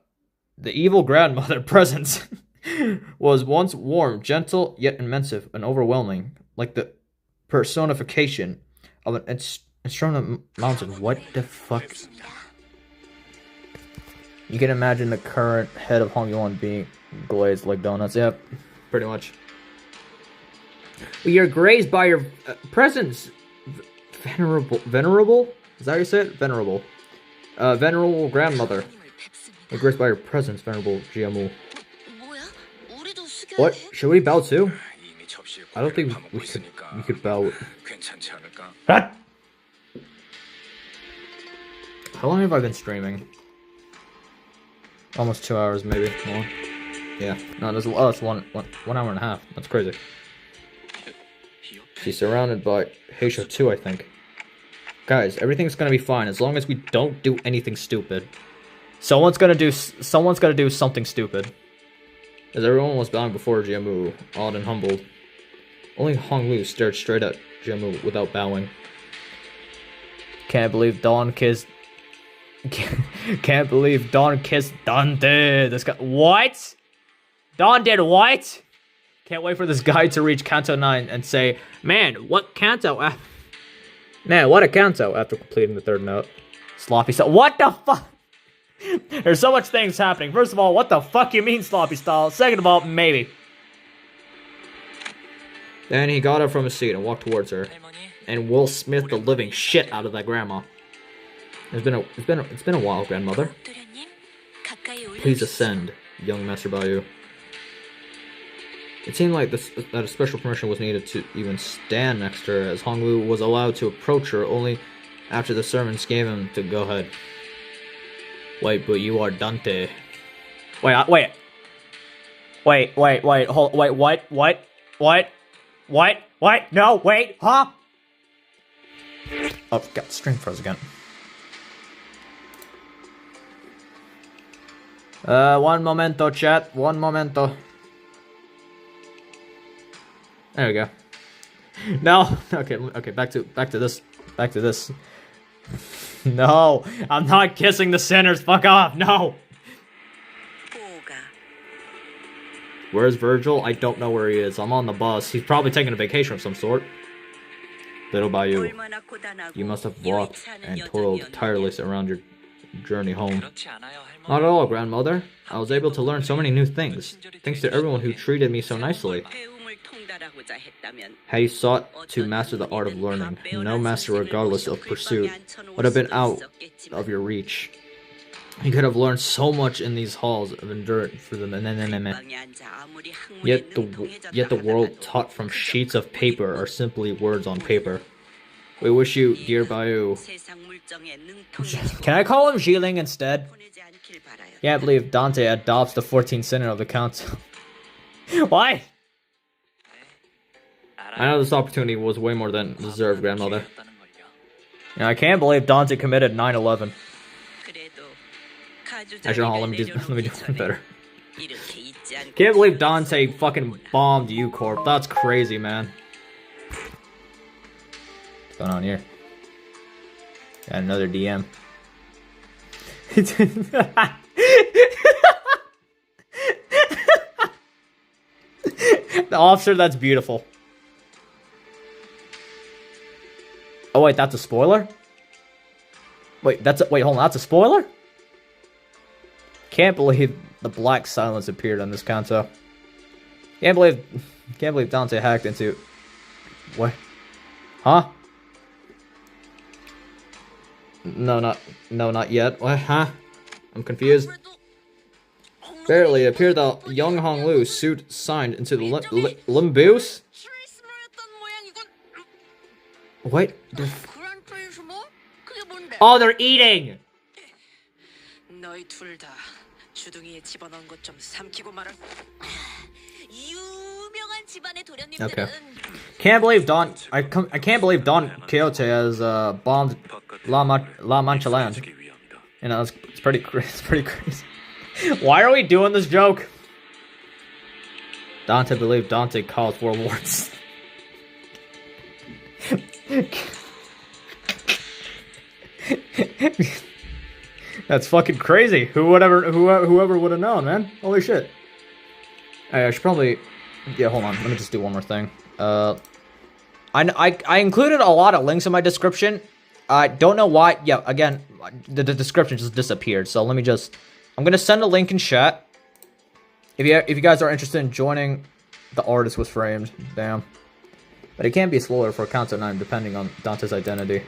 evil grandmother presence was once warm, gentle, yet immense and overwhelming, like the personification of an astronomical mountain. What the fuck? You can imagine the current head of Hongyuan being glazed like donuts. Yep, pretty much. You're grazed by your presence, venerable? Is that how you say it? Venerable. Venerable grandmother. You're graced by your presence, venerable GMO. What? Should we bow too? I don't think we could bow. What? How long have I been streaming? Almost 2 hours, maybe. More. Yeah. No, that's it's one hour and a half. That's crazy. She's surrounded by Heisha too, I think. Guys, everything's gonna be fine as long as we don't do anything stupid. Someone's gonna do something stupid. As everyone was bowing before Jiamu, awed and humbled. Only Hong Lu stared straight at Jiamu without bowing. Can't believe Dawn kissed Dante. This guy, what? Dawn did what? Can't wait for this guy to reach Kanto 9 and say, man, what a Kanto after completing the 3rd note. Sloppy style. What the fuck? There's so much things happening. First of all, what the fuck you mean sloppy style? Second of all, maybe. Then he got up from his seat and walked towards her, and Will Smith the living shit out of that grandma. It's been a while, grandmother. Please ascend, young Master Bayou. It seemed like that a special permission was needed to even stand next to her, as Honglu was allowed to approach her only after the servants gave him to go ahead. Wait, but you are Dante. Wait, hold, what? No, wait, huh? Oh, got string froze again. One momento, chat. One momento. There we go. No, okay, back to this. No, I'm not kissing the sinners. Fuck off. No. Where's Virgil? I don't know where he is. I'm on the bus. He's probably taking a vacation of some sort. Little Bayou, you must have walked and toiled tirelessly around your journey home. Not at all, grandmother. I was able to learn so many new things, thanks to everyone who treated me so nicely. Had you sought to master the art of learning, no master regardless of pursuit would have been out of your reach. You could have learned so much in these halls of endurance for them. Yet the world taught from sheets of paper are simply words on paper. We wish you, dear Bayou. Can I call him Xiling instead? Can't believe Dante adopts the 14th sinner of the council. Why? I know this opportunity was way more than deserved, grandmother. Yeah, I can't believe Dante committed 9/11. Actually, no, let me do one better. Can't believe Dante fucking bombed U-Corp. That's crazy, man. What's going on here? Got another DM. The officer, that's beautiful. Oh wait, that's a spoiler? Wait, hold on, that's a spoiler? Can't believe the black silence appeared on this console. Can't believe Dante hacked into... What? Huh? No, not yet. What? Huh? I'm confused. Barely, it appeared that young Honglu's suit signed into the Limbus? What? Oh, they're eating! 너희 둘 다 주둥이에 집어넣은 것 좀 삼키고 말아. 유명한 집안의 도련님들은 Okay. I can't believe Don Quixote has bombed La Mancha land. You know, it's pretty crazy. Why are we doing this joke? Dante believed Dante caused world wars. That's fucking crazy. Whoever would have known, man. Holy shit. I should probably... Yeah, hold on. Let me just do one more thing. I included a lot of links in my description. I don't know why. Yeah, again, the description just disappeared. So let me just... I'm gonna send a link in chat. If you guys are interested in joining, the artist was framed. Damn. But it can be slower for Count of 9 depending on Dante's identity.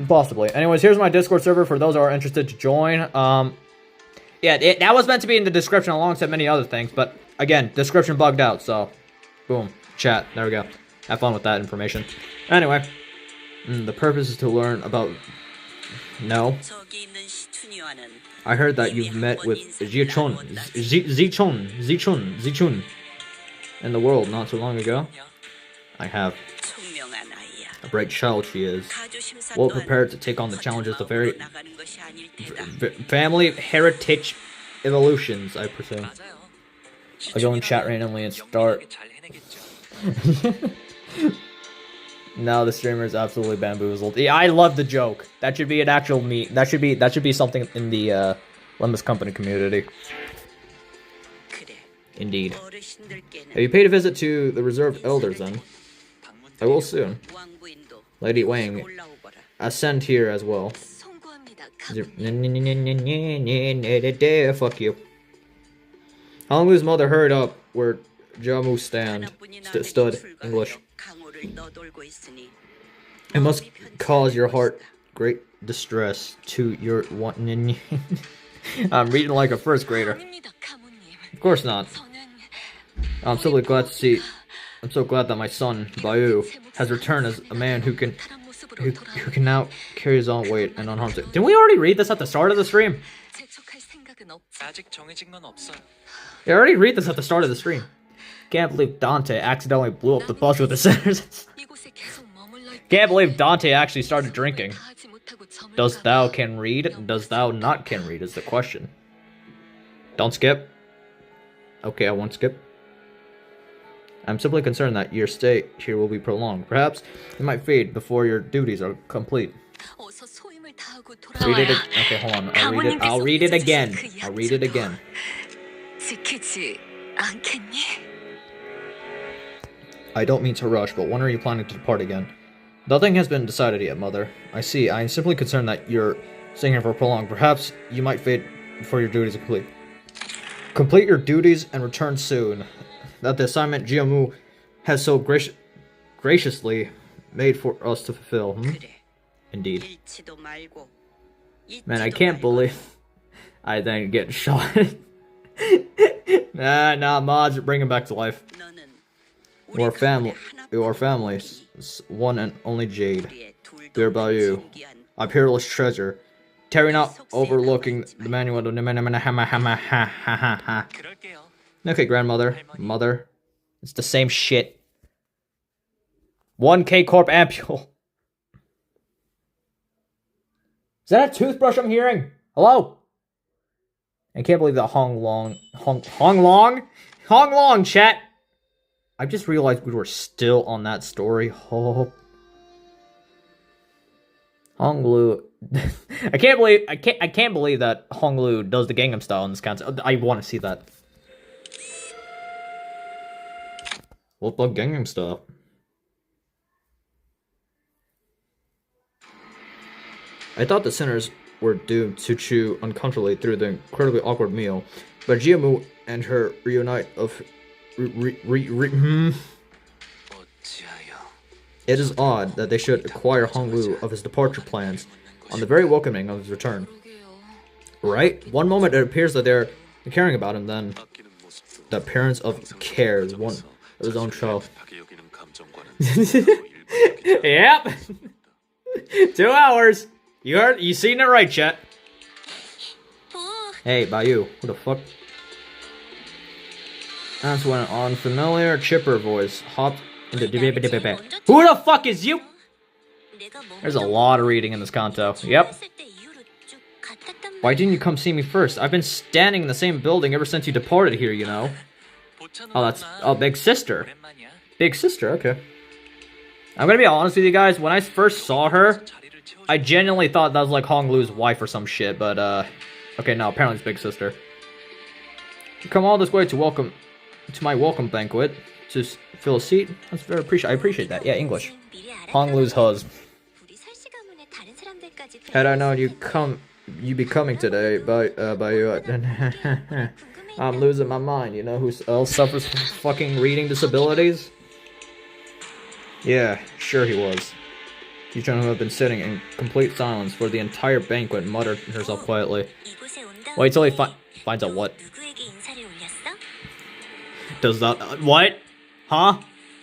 Possibly. Anyways, here's my Discord server for those who are interested to join. Yeah, that was meant to be in the description alongside many other things, but again, description bugged out, so boom, chat. There we go. Have fun with that information. Anyway, the purpose is to learn about... No. I heard that you've met with Zichun in the world not too long ago. I have. A bright child she is. Well prepared to take on the challenges of family heritage evolutions, I presume. I'll go in chat randomly and start. Now the streamer is absolutely bamboozled. Yeah, I love the joke. That should be an actual meme. That should be something in the Limbu Company community. Indeed. Have you paid a visit to the reserved elders then? I will soon. Lady Wang, 올라오거라. ascend here as well. 송구합니다. Fuck you. Honglu's mother hurried up where Jamu stood. English. 강호를 너돌고 있으니 It must cause your heart great distress to your one. I'm reading like a first grader. 아닙니다, 가모님. Of course not. 저는 I'm so glad that my son, Bayu, has returned as a man who can 다른 모습으로 now carry his own weight and unharmed. Didn't we already read this at the start of the stream? 재촉할 생각은 없지. 아직 정해진 건 없어요. I already read this at the start of the stream. Can't believe Dante accidentally blew up the bus with the sinners. 이곳에 계속 머물러 있- Can't believe Dante actually started drinking. 다 하지 못하고 저물다가 Does thou can read? Does thou not can read is the question. Don't skip. Okay, I won't skip. I'm simply concerned that your stay here will be prolonged. Perhaps it might fade before your duties are complete. 어서 소임을 다하고 Read it. 돌아와야 Okay, hold on. I'll read it again. I'll read it again. 지키지 않겠니? I don't mean to rush, but when are you planning to depart again? Nothing has been decided yet, Mother. I see. I am simply concerned that you're staying here for prolonged. Perhaps you might fade before your duties are complete. Complete your duties and return soon. That the assignment Jiamu has so graciously made for us to fulfill. 그래. Indeed. 잃지도 말고 Man, I 잊지도 can't 말고. believe I then get shot. Nah, mods, bring him back to life. 너는 Your 우리 family, 가문의 your 하나뿐인 family, one and only Jade. 우리의 둘도 Dear Bayu, 존귀한 a peerless treasure, tearing out, overlooking the manual. 그럴게요. Okay, grandmother, mother, it's the same shit. 1K Corp ampule. Is that a toothbrush I'm hearing? Hello? I can't believe that Hong Long, chat. I just realized we were still on that story. Oh. Honglu. I can't believe that Honglu does the Gangnam Style in this concept. I want to see that. What about Gangnam Style? I thought the sinners were doomed to chew uncomfortably through the incredibly awkward meal, but Jiamu and her reunite of 어찌하여 It is odd that they should acquire Honglu of his departure plans on the very welcoming of his return. Right? One moment it appears that they're caring about him, then 아끼는 모습도 the appearance of care is one of his own child. 급하게 여기는 감정과는 Yep. 2 hours. You seen it right, chat. Hey, Bayu, who the fuck? That's when an unfamiliar chipper voice hopped into Who the fuck is you? There's a lot of reading in this kanto. Yep. Why didn't you come see me first? I've been standing in the same building ever since you departed here, you know. Oh, that's Big Sister. 오랜만이야. Big Sister, okay. I'm gonna be honest with you guys, when I first saw her, 자리를 채워줘. I genuinely thought that was like Honglu's wife or some shit, but okay, no, apparently it's Big Sister. You come all this way to my welcome banquet to fill a seat. That's very I appreciate that. Yeah, English. Honglu's husband. Had I known you'd be coming today, by you, I'm losing my mind. You know who else suffers from fucking reading disabilities? Yeah, sure he was. Yuchun, who had been sitting in complete silence for the entire banquet, muttered to herself quietly. Wait till he finds out what. Does that... what? Huh?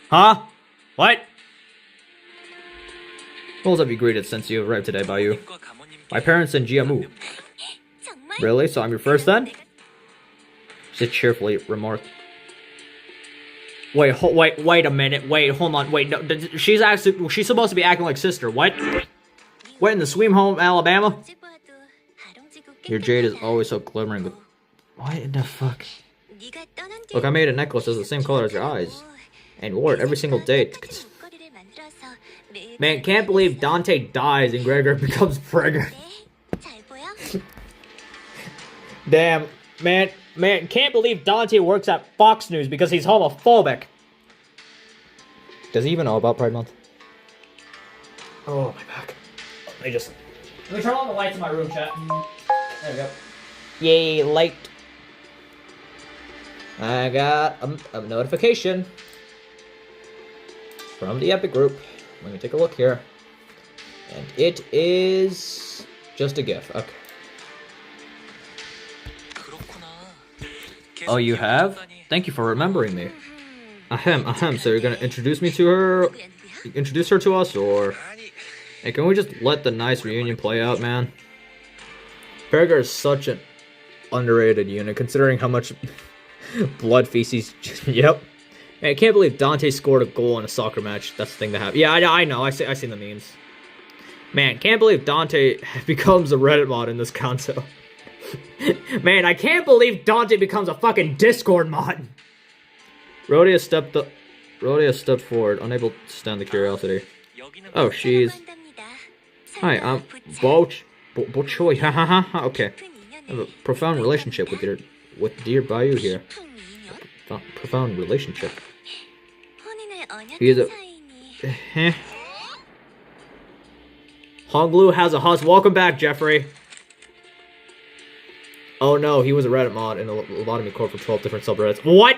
Huh? What? Roles have you greeted since you arrived today, Bayu? 님과 가모님께 My parents and Jiamu. Really? So I'm your first then? She cheerfully remarked. Wait a minute. Wait, hold on. Wait, no, she's supposed to be acting like sister. What? What, in the Sweet Home, Alabama? Your jade is always so glimmering with... What in the fuck? Look, I made a necklace that's the same color as your eyes. And wore it every single day. Man, can't believe Dante dies and Gregor becomes pregnant. Damn, man, can't believe Dante works at Fox News because he's homophobic. Does he even know about Pride Month? Oh, my back. Let me turn on the lights in my room, chat. There we go. Yay, light. I got a notification from the Epic group. Let me take a look here. And it is just a GIF. Okay. Oh, you have? Thank you for remembering me. Ahem. So you're gonna introduce me to her? Introduce her to us, or... Hey, can we just let the nice reunion play out, man? Perger is such an underrated unit, considering how much blood feces... Yep. Hey, I can't believe Dante scored a goal in a soccer match. That's the thing that happened. Yeah, I know. I seen the memes. Man, can't believe Dante becomes a Reddit mod in this console. Man, I can't believe Dante becomes a fucking Discord mod. Rhodia stepped forward, unable to stand the curiosity. Oh, she's... Hi, I'm Bochoi, ha. Okay. I have a profound relationship with dear Bayou here. Profound relationship. He is a... Honglu has a hus. Welcome back, Jeffrey. Oh no, he was a Reddit mod in a lobotomy court for 12 different subreddits. What?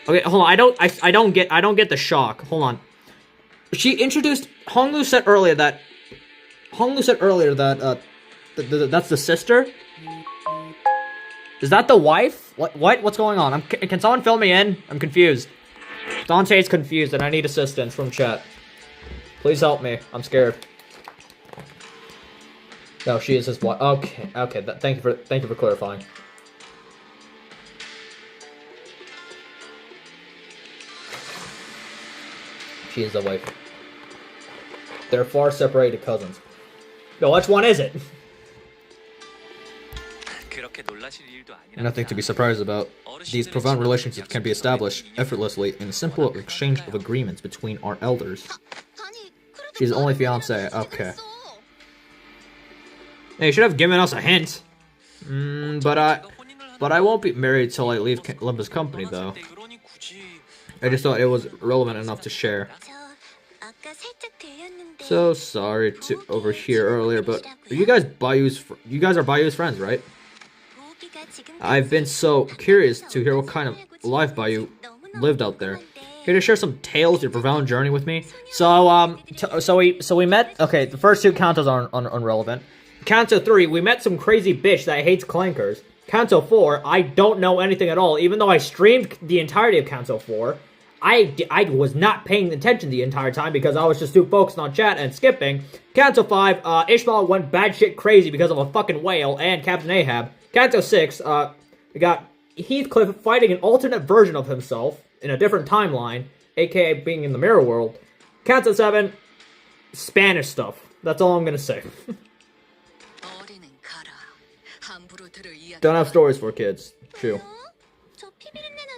Okay, hold on. I don't get the shock. Hold on. She introduced... Honglu said earlier that that's the sister? Is that the wife? What's going on? Can someone fill me in? I'm confused. Dante's confused and I need assistance from chat. Please help me. I'm scared. No, she is his wife. Okay. Thank you for clarifying. She is the wife. They're far separated cousins. No, which one is it? Nothing to be surprised about. These profound relationships can be established effortlessly in a simple exchange of agreements between our elders. She's only fiancé. Okay. Hey, you should have given us a hint. But I won't be married till I leave Limbu's company, though. I just thought it was relevant enough to share. So sorry to overhear earlier, but you guys are Bayou's friends, right? I've been so curious to hear what kind of life Bayou lived out there. Here to share some tales of your profound journey with me. So we met. Okay, the first two Kantos are irrelevant. Kanto 3, we met some crazy bitch that hates clankers. Kanto 4, I don't know anything at all, even though I streamed the entirety of Kanto 4. I was not paying attention the entire time because I was just too focused on chat and skipping. Kanto 5, Ishmael went batshit crazy because of a fucking whale and Captain Ahab. Kanto 6, we got Heathcliff fighting an alternate version of himself in a different timeline, aka being in the mirror world. Kanto 7, Spanish stuff. That's all I'm gonna say. Don't have stories for kids. True.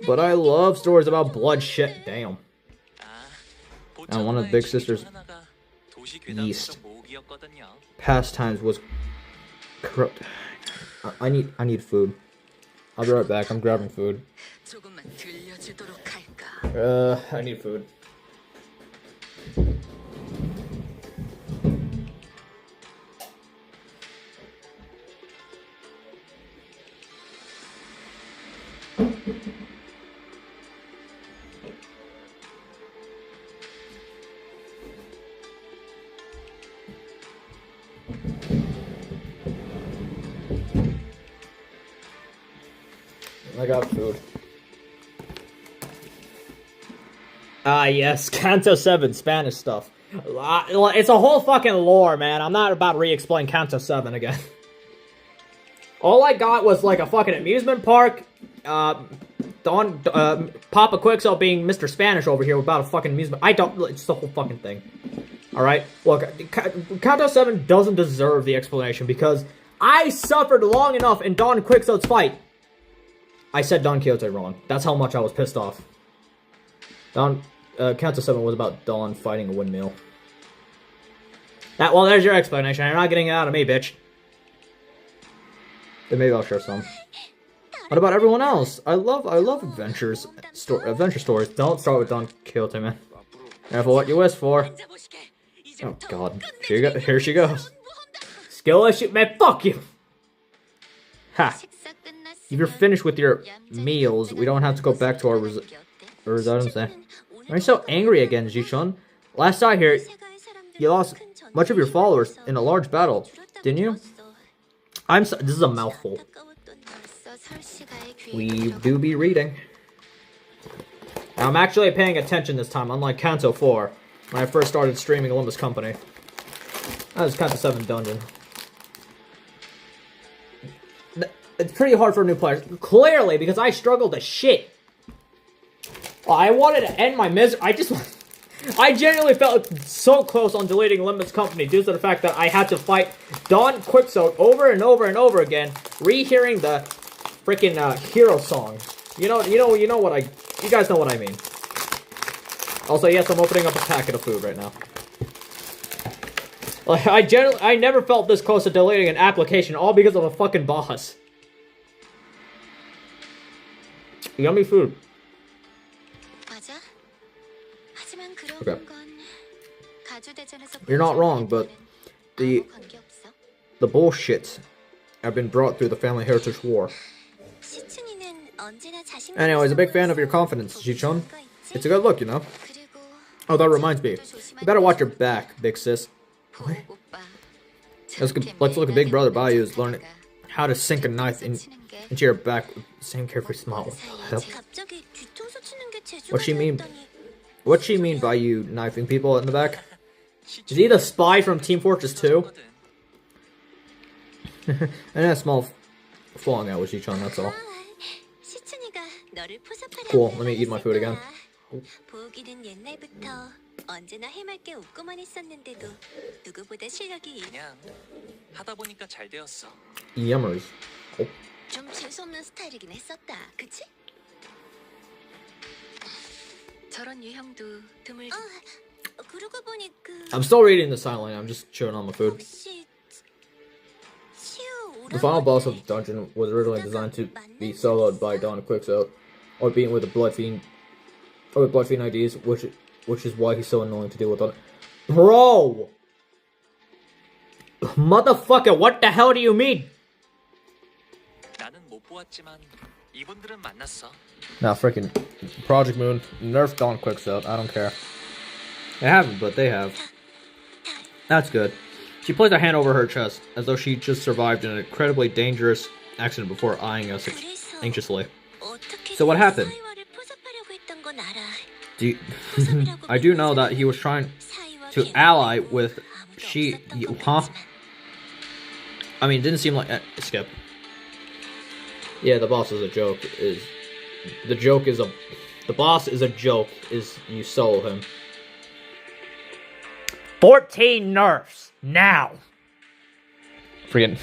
But I love stories about bloodshed. Damn. And one of Big Sister's yeast pastimes was corrupt. I need food. I'll be right back. I'm grabbing food. I need food. I got food. Yes, Kanto 7, Spanish stuff. It's a whole fucking lore, man. I'm not about to re-explain Kanto 7 again. All I got was, like, a fucking amusement park, Papa Quixo being Mr. Spanish over here about a fucking amusement... it's the whole fucking thing. Alright? Look, Kanto 7 doesn't deserve the explanation because I suffered long enough in Don Quixote's fight. I said Don Quixote wrong. That's how much I was pissed off. Kanto 7 was about Don fighting a windmill. Well, there's your explanation. You're not getting it out of me, bitch. Then maybe I'll share some. What about everyone else? I love adventure stories. Don't start with Don Quixote, man. Careful what you wish for. Oh god. Here she goes. Skill issue, man, fuck you! Ha! If you're finished with your meals, we don't have to go back to our residence then. Why are you so angry again, Ji-chun? Last I hear, you lost much of your followers in a large battle, didn't you? This is a mouthful. We do be reading. Now, I'm actually paying attention this time, unlike Kanto 4, when I first started streaming Limbu Company. That was Kanto 7 Dungeon. It's pretty hard for new players. Clearly, because I struggled to shit. Well, I wanted to end my misery. I genuinely felt so close on deleting Limbu Company due to the fact that I had to fight Don Quixote over and over and over again, rehearing the freaking hero song. You guys know what I mean. Also, yes, I'm opening up a packet of food right now. Like, I never felt this close to deleting an application, all because of a fucking boss. Yummy food. Okay. You're not wrong, but the bullshits have been brought through the family heritage war. Anyways, a big fan of your confidence, Ji-chun. It's a good look, you know. Oh, that reminds me. You better watch your back, big sis. What? Let's look at Big Brother Bayou is learning how to sink a knife into your back with the same carefree smile. What's she mean by you knifing people in the back? Is he the spy from Team Fortress 2? And a small falling out with Ji-chun, that's all. Cool, let me eat my food again. 그냥 하다 보니까 잘 되었어. Yummers. Oh. 좀 재수없는 스타일이긴 했었다. 그치? 저런 유형도 드물지. 그러고 보니 I'm still reading the silent. I'm just chewing on my food. The final boss of the dungeon was originally designed to be soloed by Don Quixote, or beaten with a blood fiend, or with blood fiend IDs, which is why he's so annoying to deal with. Bro, motherfucker, what the hell do you mean? 나는 못 보았지만 이분들은 만났어. Nah, freaking Project Moon nerfed Don Quixote. I don't care. They haven't, but they have. That's good. She placed her hand over her chest, as though she just survived an incredibly dangerous accident before eyeing us anxiously. So what happened? I do know that he was trying to ally with huh? I mean, it didn't seem like... skip. Yeah, the boss is a joke. The boss is a joke, is you solo him. 14 nerfs now. Friggin',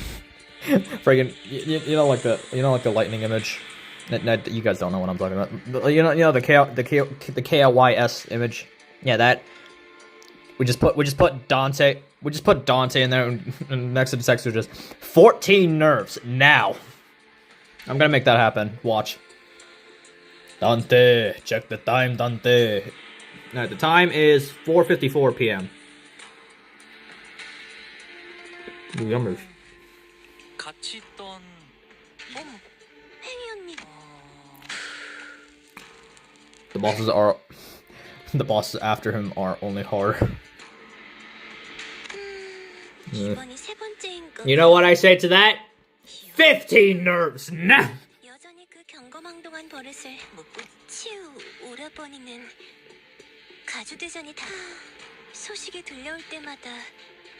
you know, like the lightning image. You guys don't know what I'm talking about. You know the KLYS image. Yeah, that. We just put Dante. We just put Dante in there, and next to the text was just 14 nerfs now. I'm gonna make that happen. Watch. Dante, check the time, Dante. Alright, the time is 4:54 p.m. Yummers. 같이 있던 The bosses after him are only hard. You know what I say to that? 15 nerfs now. 여전히 그 경거망동한 버릇을 묻고 치우 오라버니는 가주대전이 다 소식이 들려올 때마다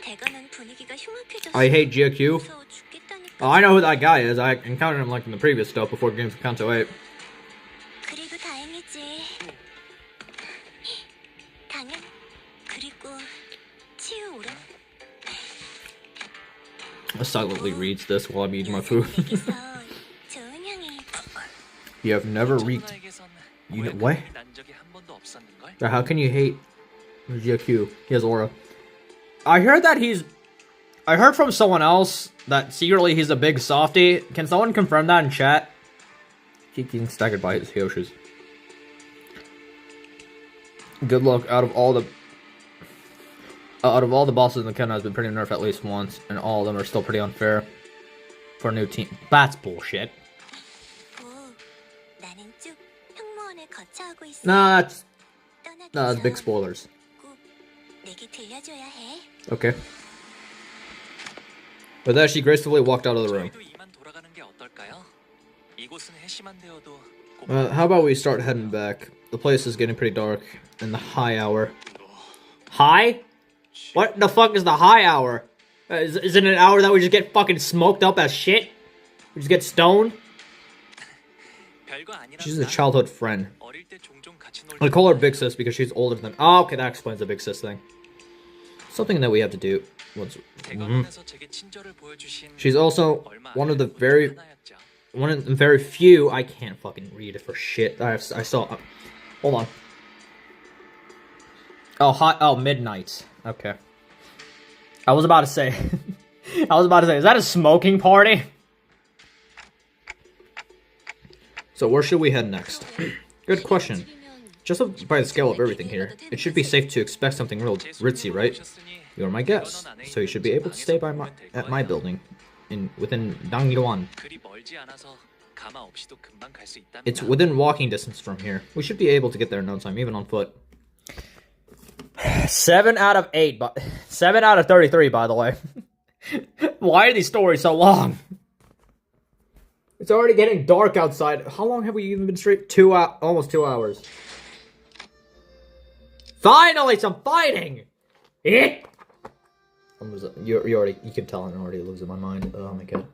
대가는 분위기가 흉악해졌어. I hate GQ. Oh, I know who that guy is. I encountered him like in the previous stuff before games of Kanto 8. 그리고 다행이지. 당연. 그리고 치우 오라. I silently reads this while I'm eating my food. You have never reeked. You know what? How can you hate GQ? He has aura. I heard from someone else that secretly he's a big softie. Can someone confirm that in chat? getting staggered by his Yoshis. Good luck. Out of all the bosses in the Ken has been pretty nerfed at least once, and all of them are still pretty unfair for a new team. That's bullshit. 나는 쭉 흉무원을 거쳐하고 있어. Nah, that's 떠나기 big 전 spoilers. 꼭 내게 들려줘야 해. Okay. With that, she gracefully walked out of the room. 저희도 이만 돌아가는 게 어떨까요? 이곳은 해시만 되어도 How about we start heading back? The place is getting pretty dark in the high hour. High? What the fuck is the high hour? Is it an hour that we just get fucking smoked up as shit? We just get stoned? 별거 아니라 She's a childhood friend. 어릴 때 종종 같이 I call her Big Sis because she's older than... Oh, okay, that explains the Big Sis thing. Something that we have to do. 대검원에서 제게 친절을 보여주신 She's also 얼마 one of the 안 very... 하나였죠. One of the very few... I can't fucking read it for shit. I saw... hold on. Oh, midnight. Okay. I was about to say... is that a smoking party? So where should we head next? Good question. Just by the scale of everything here, it should be safe to expect something real ritzy, right? You're my guest, so you should be able to stay at my building, within Hongyuan. 그리 멀지 않아서 가마 없이도 금방 갈 수 있답니다. It's within walking distance from here. We should be able to get there in no time, even on foot. 7 out of 8, 7 out of 33, by the way. Why are these stories so long? It's already getting dark outside. How long have we even been straight? Almost 2 hours. Finally, some fighting! You can tell I'm already losing my mind. Oh my god.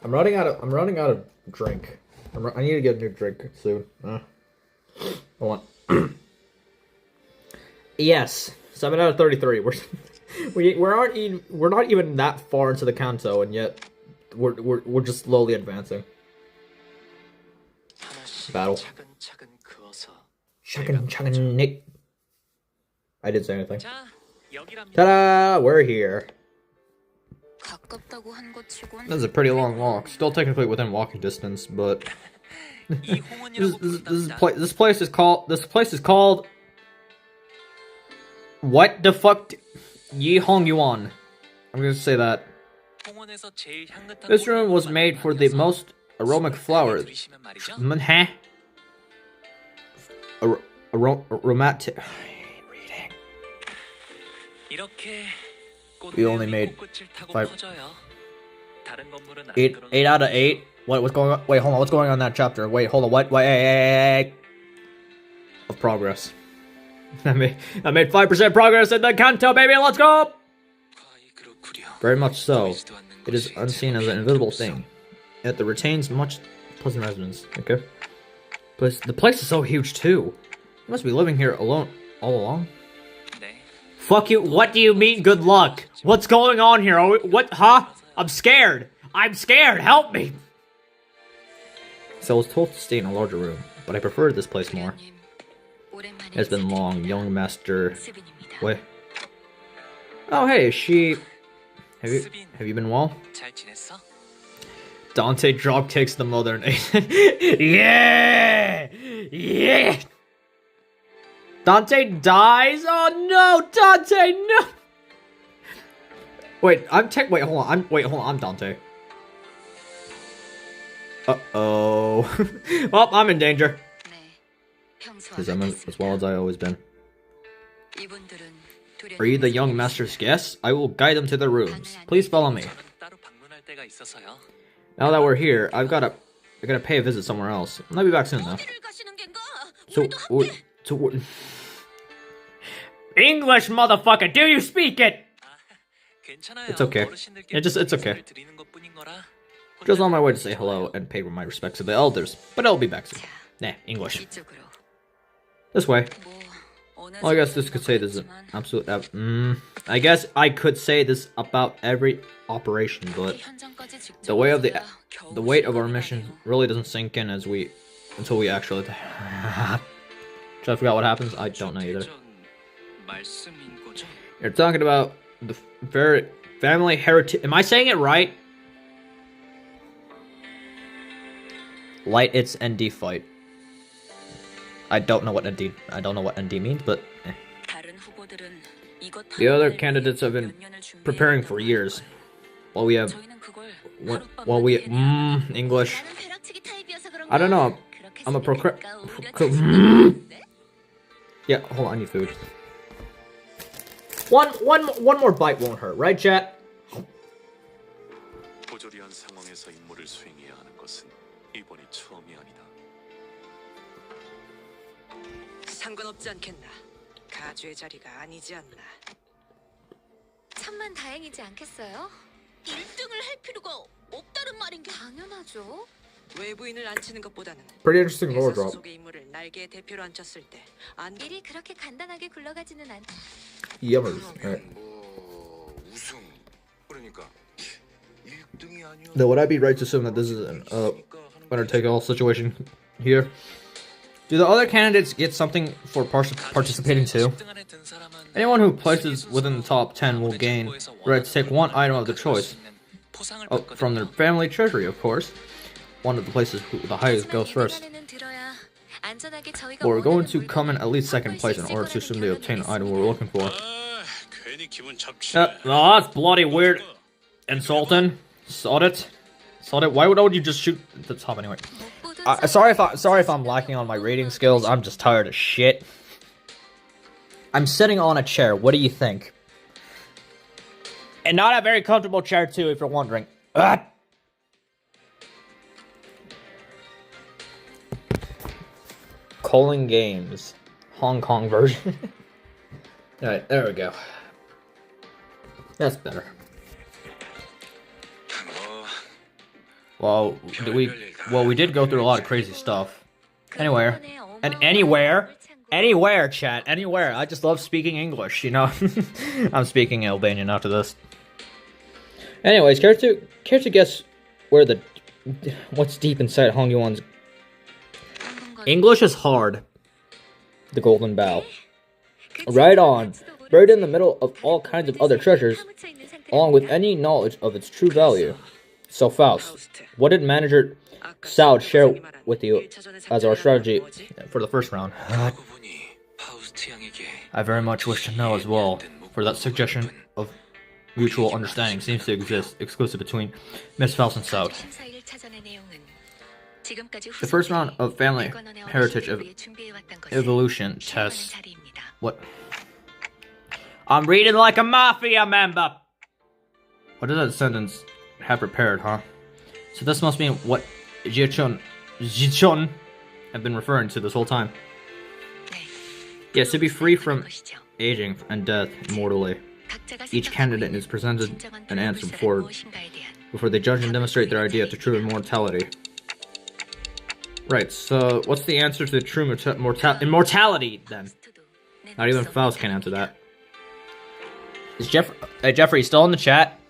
I'm running out of drink. I need to get a new drink soon. Hold on. Yes, 7 out of 33. We're not even that far into the kanto, and yet we're just slowly advancing. Battle. 차근차근 그어서 Chagan Nick. I didn't say anything. 자, 여기랍니다. Ta-da! We're here. 가깝다고 한 것 치곤 This is a pretty long walk. Still technically within walking distance, but 이 홍원이라고 부른답니다. this place is called what the fuck? Yi Hongyuan. I'm gonna say that. 홍원에서 제일 향긋한 This room 꽃나무가 was made for the 만들어서 most aromatic flower. 들이시면 말이죠. Huh? Aromatic. Reading. 이렇게 We only made 꽃을 타고 5. 퍼져요. 다른 건물은 안 8 그런 out of 8. What's going on? Wait, hold on. What's going on in that chapter? Wait, hold on. What? Wait. Of progress. I made 5% progress in the kanto, baby. Let's go. 과히 그렇구려. Very much so. 보이지도 않는 It is 것이 unseen as an 제일 invisible 없어. thing, yet it retains much pleasant resonance. Okay. But the place is so huge too. You must be living here alone all along. 네. Fuck you. What do you mean? Good luck. What's going on here? What? Huh? I'm scared. Help me. So I was told to stay in a larger room, but I prefer this place more. 님, 오랜만에 It's been long, young master. 수빈입니다. Wait. Oh, hey, is she? 수빈, Have you been well? 잘 지냈어? Dante drop kicks the mother and yeah. Dante dies. Oh no, Dante, no. Wait, hold on. I'm Dante. Uh-oh. Well, I'm in danger. 네, 평소와 Because I'm as well as I always been. 이분들은 Are you the young master's guests? I will guide them to their rooms. Please follow me. 저는 따로 방문할 때가 있어서요. Now that we're here, I gotta pay a visit somewhere else. I'll be back soon though. 어디를 가시는 겐가? So, 우리도 English, motherfucker, do you speak it? 괜찮아요. It's okay. 어르신들께 It's okay. 인사를 드리는 것뿐인 거라. Just on my way to say hello and pay my respects to the elders, but I'll be back soon. Nah, English. 이쪽으로. This way. 뭐 어느 Well, I guess this could say this is an absolute. I guess I could say this about every operation, but 현장까지 직접 the weight of 와서야 겨우 the weight of our 실감이 mission 나네요. really doesn't sink in until we actually. Should I forgot what happens? I don't know either. 말씀인 거죠? You're talking about the very family heritage. Am I saying it right? Light its ND fight. I don't know what ND. I don't know what ND means, but the other candidates have been preparing for years. While we have, English. I don't know. I'm a yeah, hold on, I need food. One more bite won't hurt, right, chat? 보조리한 상황에서 임무를 수행해야 하는 것은 이번이 처음이 아니다. 상관없지 않겠나. 가주의 자리가 아니지 않나. 참만 다행이지 않겠어요? 1등을 할 필요가 없다는 말인 게 당연하죠. 외부인을 앉히는 것보다는 Pretty interesting lore 회사 drop. 소속의 인물을 날개의 대표로 앉혔을 때 일이 그렇게 간단하게 굴러가지는 않. Yummers. Alright. 뭐 우승 그러니까 1등이 아니었. Then would I be right to assume that this is an winner take all situation here? Do the other candidates get something for participating too? Anyone who places within the top 10 will gain the right to take one item of their choice. From their family treasury, of course. One of the places the highest goes first. We're going to come in at least second place in order to assume they obtain the item we're looking for. Oh, that's bloody weird. Insulting. Sod it. Why would you just shoot at the top anyway? Sorry if I'm lacking on my reading skills. I'm just tired of shit. I'm sitting on a chair. What do you think? And not a very comfortable chair too, if you're wondering. Ugh. Calling games, Hong Kong version. Alright, there we go. That's better. Well, we did go through a lot of crazy stuff. Anywhere, chat, anywhere. I just love speaking English, you know. I'm speaking Albanian after this. Anyways, care to guess where what's deep inside Hongyuan's English is hard. The Golden Bow. Right on. Buried in the middle of all kinds of other treasures, along with any knowledge of its true value. So Faust, what did Manager Saud share with you as our strategy for the first round? I very much wish to know as well, for that suggestion of mutual understanding seems to exist exclusive between Miss Faust and Saud. The first round of family heritage evolution tests. What? I'm reading like a mafia member! What does that sentence have prepared, huh? So this must mean what Jichun have been referring to this whole time. Yes, to be free from aging and death mortally. Each candidate is presented an answer before they judge and demonstrate their idea to true immortality. Right, so what's the answer to the true immortality, then? Not even Faust can answer that. Is Jeffrey still in the chat?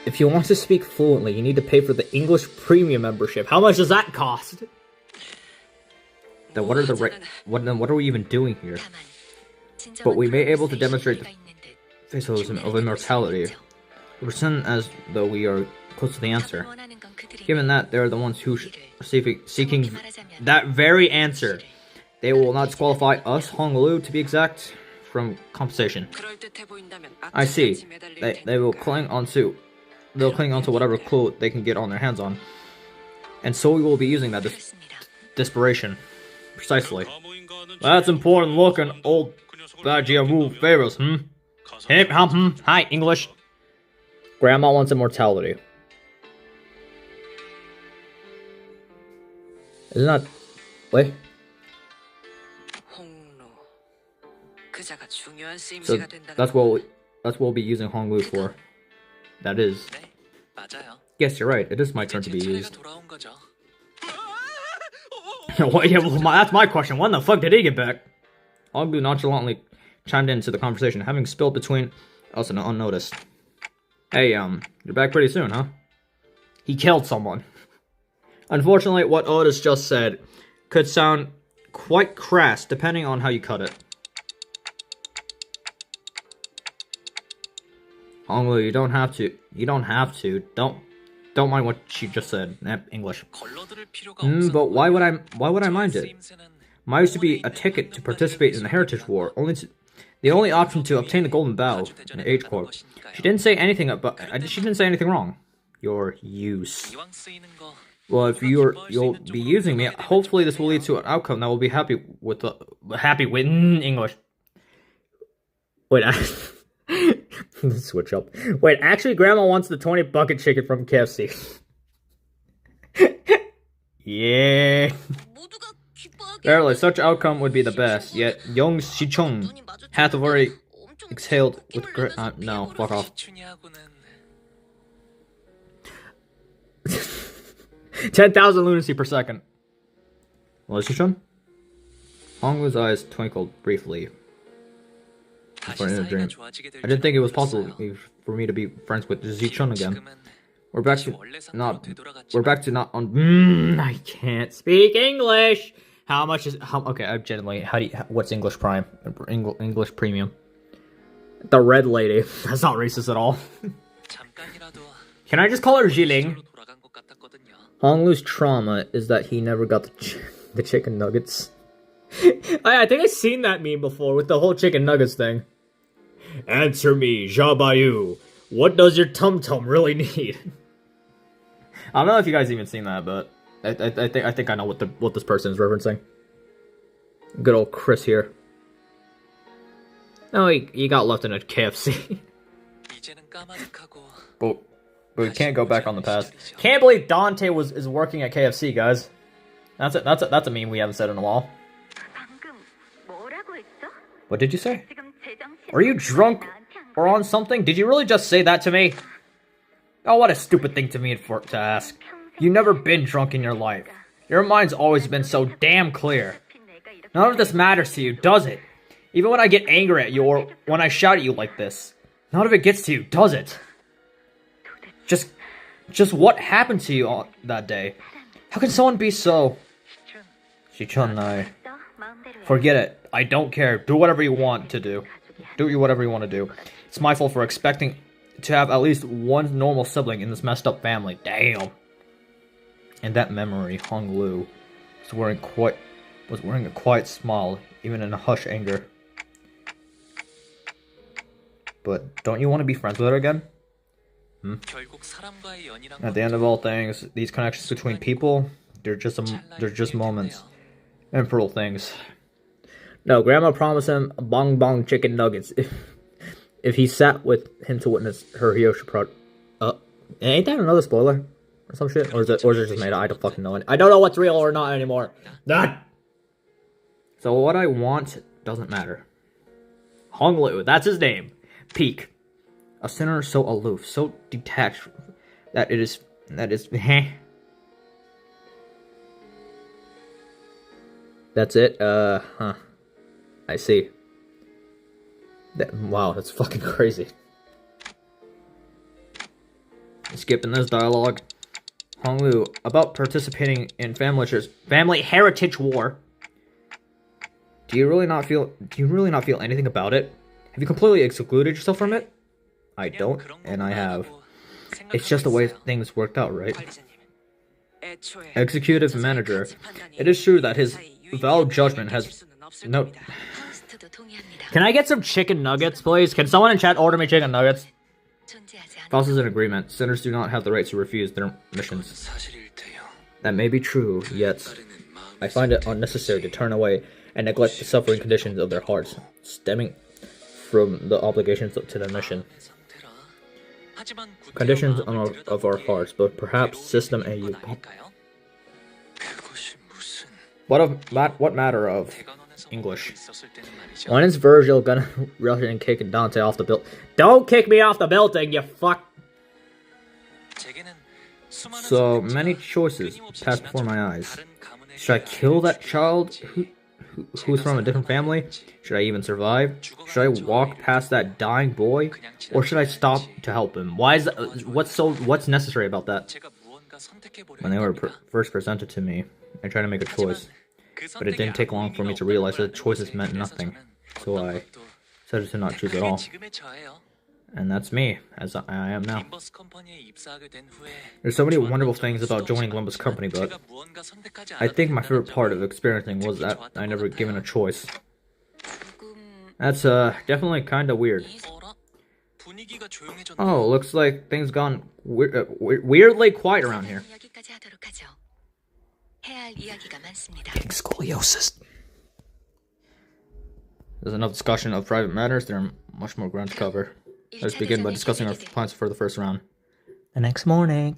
If you want to speak fluently, you need to pay for the English Premium membership. How much does that cost? Then what are we even doing here? But we may be able to demonstrate the fatalism of immortality. We pretend as though we are close to the answer. Given that they're the ones who are seeking that very answer, they will not disqualify us, Hongyuan, to be exact, from compensation. I see. They will cling onto whatever clue they can get on their hands on, and so we will be using that desperation. Precisely. That's important looking, old Bajiamu favors, Hi, English. Grandma wants immortality. Isn't that... Wait. So that's what we'll be using Hongyuan for. That is. Yes, you're right. It is my turn to be used. Well, yeah, well, that's my question. When the fuck did he get back? Hongyuan nonchalantly chimed into the conversation, having spilled between us and unnoticed. Hey, you're back pretty soon, huh? He killed someone. Unfortunately, what Otis just said could sound quite crass, depending on how you cut it. Honglu, you don't have to. You don't have to. Don't mind what she just said. English. But why would I mind it? Mine used to be a ticket to participate in the Heritage War. The only option to obtain the Golden Bough in the Age Corps. She didn't say anything about. She didn't say anything wrong. Your use. Well, if you'll be using me, hopefully this will lead to an outcome that will be happy with English. Wait, let's switch up. Wait, actually, Grandma wants the 20 bucket chicken from KFC. Yeah. Verily, such outcome would be the best. Yet young Shichung hath already exhaled with no, fuck off. 10,000 lunacy per second. Well, is Shichun? Honglu's eyes twinkled briefly. For an inner dream. I didn't think it was possible for me to be friends with Zichun again. We're back to not on. I can't speak English. How much is okay? I'm genuinely. What's English Prime? English Premium. The red lady. That's not racist at all. Can I just call her Jiling? Honglu's trauma is that he never got the chicken nuggets. I think I've seen that meme before with the whole chicken nuggets thing. Answer me, Jabayu. What does your tum-tum really need? I don't know if you guys even seen that, but I think I know what this person is referencing. Good old Chris here. Oh, he got left in a KFC. but we can't go back on the past. Can't believe Dante is working at KFC, guys. That's a meme we haven't said in a while. What did you say? Are you drunk or on something? Did you really just say that to me? Oh, what a stupid thing to ask. You've never been drunk in your life. Your mind's always been so damn clear. None of this matters to you, does it? Even when I get angry at you or when I shout at you like this, none of it gets to you, does it? Just what happened to you on that day? How can someone be so... Shichun, forget it. I don't care. Do whatever you want to do. Do whatever you want to do. It's my fault for expecting to have at least one normal sibling in this messed up family. Damn. In that memory, Honglu was wearing a quiet smile, even in a hushed anger. But don't you want to be friends with her again? At the end of all things, these connections between people, they're just moments. Temporal things. No, Grandma promised him bong bong chicken nuggets if he sat with him to witness her Hyoshi project. Ain't that another spoiler or some shit? Or is it just made up? I don't fucking know. I don't know what's real or not anymore. That. So what I want doesn't matter. Honglu, that's his name. Peak. A sinner so aloof, so detached that is That's it? Huh. I see. Wow, that's fucking crazy. Skipping this dialogue. Honglu, about participating in family heritage war. Do you really not feel anything about it? Have you completely excluded yourself from it? I don't, and I have. It's just the way things worked out, right? Executive manager. It is true that his valid judgment has no... Can I get some chicken nuggets, please? Can someone in chat order me chicken nuggets? Faust is in agreement. Sinners do not have the right to refuse their missions. That may be true, yet I find it unnecessary to turn away and neglect the suffering conditions of their hearts, stemming from the obligations to their mission. Conditions of our hearts, but perhaps system and you. What matter of English? When is Virgil gonna rush and kick Dante off the building? Don't kick me off the building, you fuck! So many choices pass before my eyes. Should I kill that child who's from a different family? Should I even survive? Should I walk past that dying boy? Or should I stop to help him? Why is that, what's necessary about that? When they were first presented to me, I tried to make a choice. But it didn't take long for me to realize that choices meant nothing. So I decided to not choose at all. And that's me, as I am now. 림버스 컴퍼니에 입사하게 된 후에 There's so many wonderful things about joining Limbu's company, but 제가 무언가 선택하지 I think my 않아도 favorite part of 된다는 experiencing was that I never given a choice. 조금 That's definitely kind of weird. 어라? 분위기가 조용해졌네. Oh, looks like things gone weirdly quiet around here. 이야기까지 하도록 하죠. 해야 할 이야기가 많습니다. Scoliosis. There's enough discussion of private matters. There are much more ground to cover. Let's begin by discussing our plans for the first round. The next morning.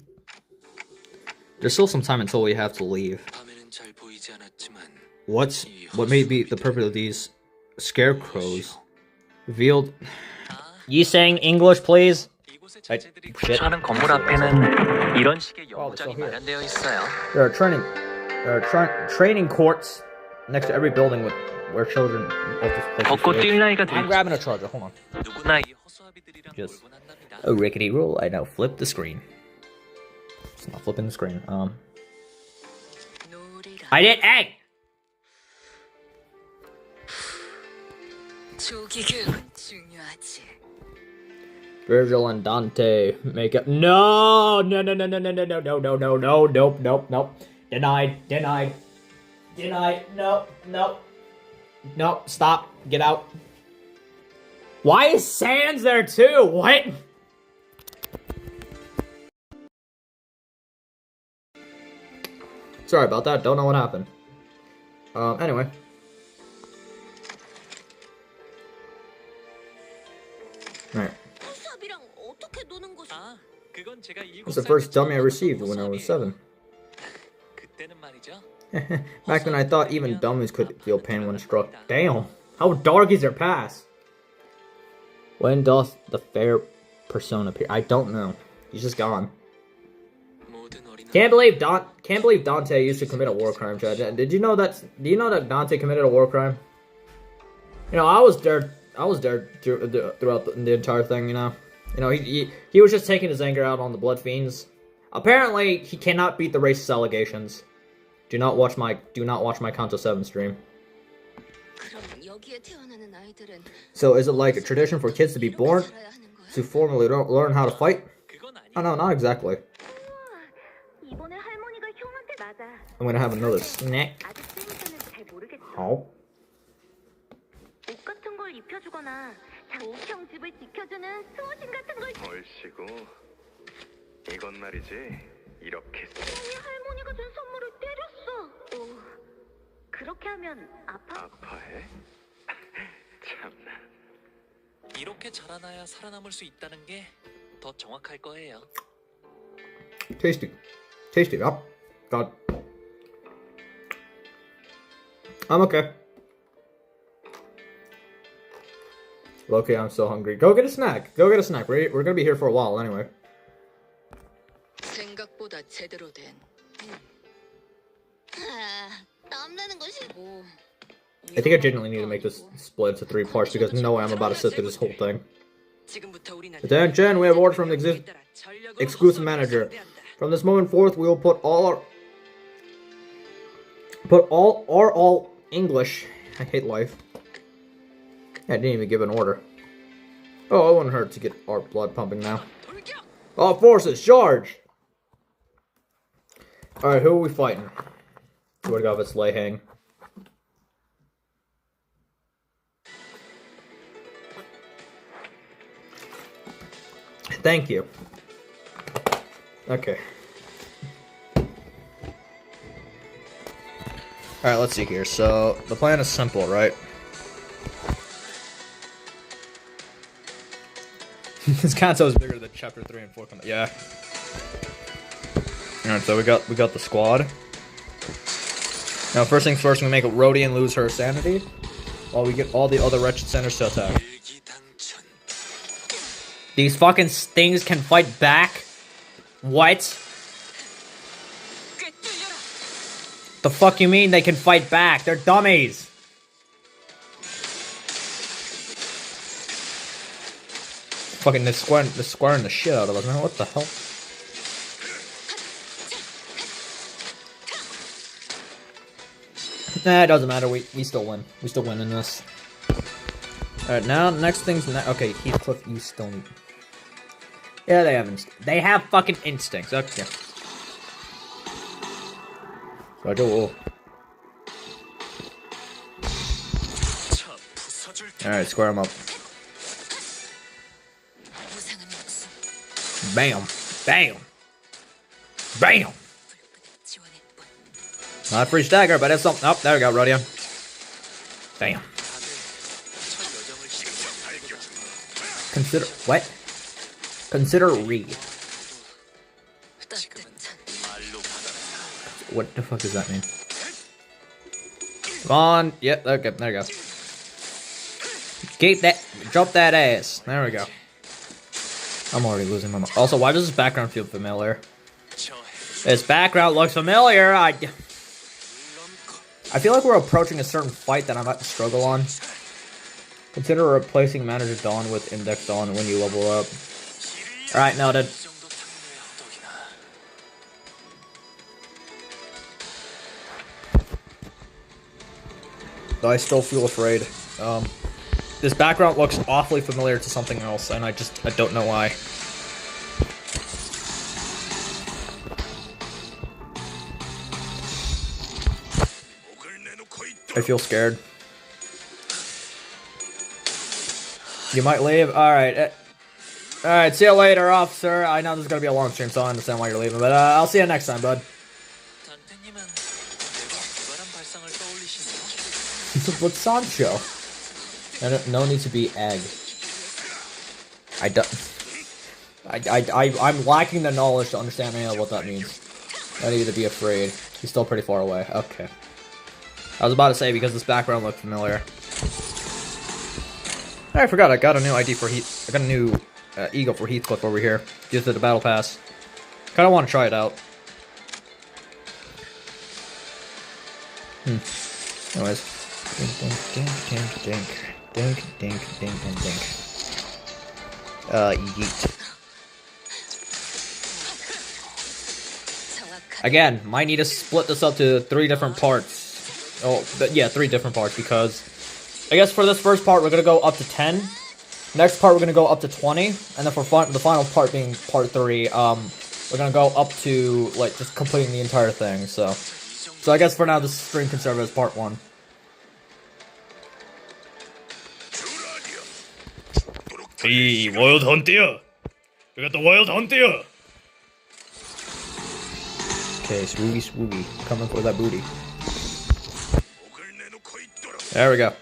There's still some time until we have to leave. 밤에는 잘 보이지 않았지만 What may be the purpose of these scarecrows? Revealed. You saying English, please? 이곳의 I- 자재들이 shit. 사는 건물 앞에는 이런 식의 Oh, 연구장이 it's all here. 마련되어 있어요. There are training courts next to every building where children of this place. 걷고 뛸 나이가 I'm 되지. grabbing a charger. Hold on. 누구나 이 허수아비들이랑 Just- 놀곤 한답니다. A rickety rule. I now flip the screen. It's not flipping the screen. 놀이라. I did. Hey. 조기금 중요하지. Virgil and Dante make up. No, no, no, no, no, no, no, no, no, no, no, no, nope, nope, nope. Denied, denied, denied. Nope, nope, nope. Stop. Get out. Why is Sans there too? What? Sorry about that. Don't know what happened. Anyway. Alright. 허수아비랑 어떻게 노는 거지? 아, 그건 제가 It's the first dummy I received when I was 7. 그때는 말이죠. Back then I thought even dummies could feel pain when struck. Damn! How dark is your past? When doth the fair person appear? I don't know. He's just gone. 모든 어린아이 Can't believe Dante used to commit a war crime, Chad. Do you know that Dante committed a war crime? You know, I was there throughout the entire thing, you know. He was just taking his anger out on the Blood Fiends. Apparently, he cannot beat the racist allegations. Do not watch my Kanto 7 stream. 그럼 여기에 태어나는 아이들은 So is it like a tradition for kids to be born 살아야 하는 거야? to formally learn how to fight? 그건 아니에요. Oh no, not exactly. 이번에 할머니가 형한테 맞아. I'm gonna have another snack. 아직 쓰니까는 잘 모르겠어. Oh. 옷 같은 걸 입혀주거나 형 집을 지켜주는 수호신 같은 걸. 얼씨구 이건 말이지 이렇게 형이 할머니가 준 선물을 때렸어. 그렇게 하면 아파? 아파해? 참나 이렇게 자라나야 살아남을 수 있다는 게 더 정확할 거예요. Tasty. Tasty. Oh, God. I'm okay. Loki, I'm so hungry. Go get a snack. Go get a snack. We're gonna be here for a while anyway. 생각보다 제대로 된. 땀나는 거 싫고. I think I genuinely need to make this split into 3 parts because no way I'm about to sit through this whole thing. 지금부터 우리는 Attention, we have orders from the exclusive manager. From this moment forth, we will put all English. I hate life. I didn't even give an order. Oh, it wouldn't hurt to get our blood pumping now. All forces, charge! Alright, who are we fighting? Swear to God, if it's Lei Hang. Thank you. Okay. Alright, let's see here. So, the plan is simple, right? This Kanto is bigger than chapter 3 and 4 yeah. Alright, so we got the squad. Now, first things first, we make Rodian lose her sanity, while we get all the other wretched centers to attack. 일기당천. These fucking things can fight back? What? The fuck you mean they can fight back? They're dummies! Fucking they're squaring the shit out of us, man. What the hell? Nah, it doesn't matter. We still win. We still win in this. Alright, now, next thing's... okay, Heathcliff, you still need... Yeah, they have fucking instincts. Okay. Alright, square them up. Bam. Bam. Bam. Not a free stagger, but it's something. Oh, there we go, Rodeo. Bam. Consider. What? Consider read. What the fuck does that mean? Come on. Yep, okay, there you go. Keep that. Drop that ass. There we go. I'm already losing my mind. Also, why does this background feel familiar? This background looks familiar. I feel like we're approaching a certain fight that I might struggle on. Consider replacing Manager Dawn with Index Dawn when you level up. Alright, noted. Though I still feel afraid. This background looks awfully familiar to something else, and I don't know why. I feel scared. You might leave? Alright. Alright, see you later, officer. I know this is gonna be a long stream, so I understand why you're leaving, but I'll see you next time, bud. But Sancho. No need to be egg. I'm lacking the knowledge to understand what that means. I need to be afraid. He's still pretty far away. Okay. I was about to say because this background looked familiar. I forgot I got a new ID for Heath. I got a new eagle for Heathcliff over here. Just at the battle pass. Kind of want to try it out. Anyways. Dink, dink, dink, dink, dink, dink, dink, and dink. Yeet. Again, might need to split this up to 3 different parts. Oh, yeah, 3 different parts, because I guess for this first part, we're going to go up to 10. Next part, we're going to go up to 20. And then for the final part being part 3, we're going to go up to, like, just completing the entire thing, so I guess for now, this stream can serve as part 1. Hey, Wild Hunter! We got the Wild Hunter! Okay, swoogie, coming for that booty. There we go.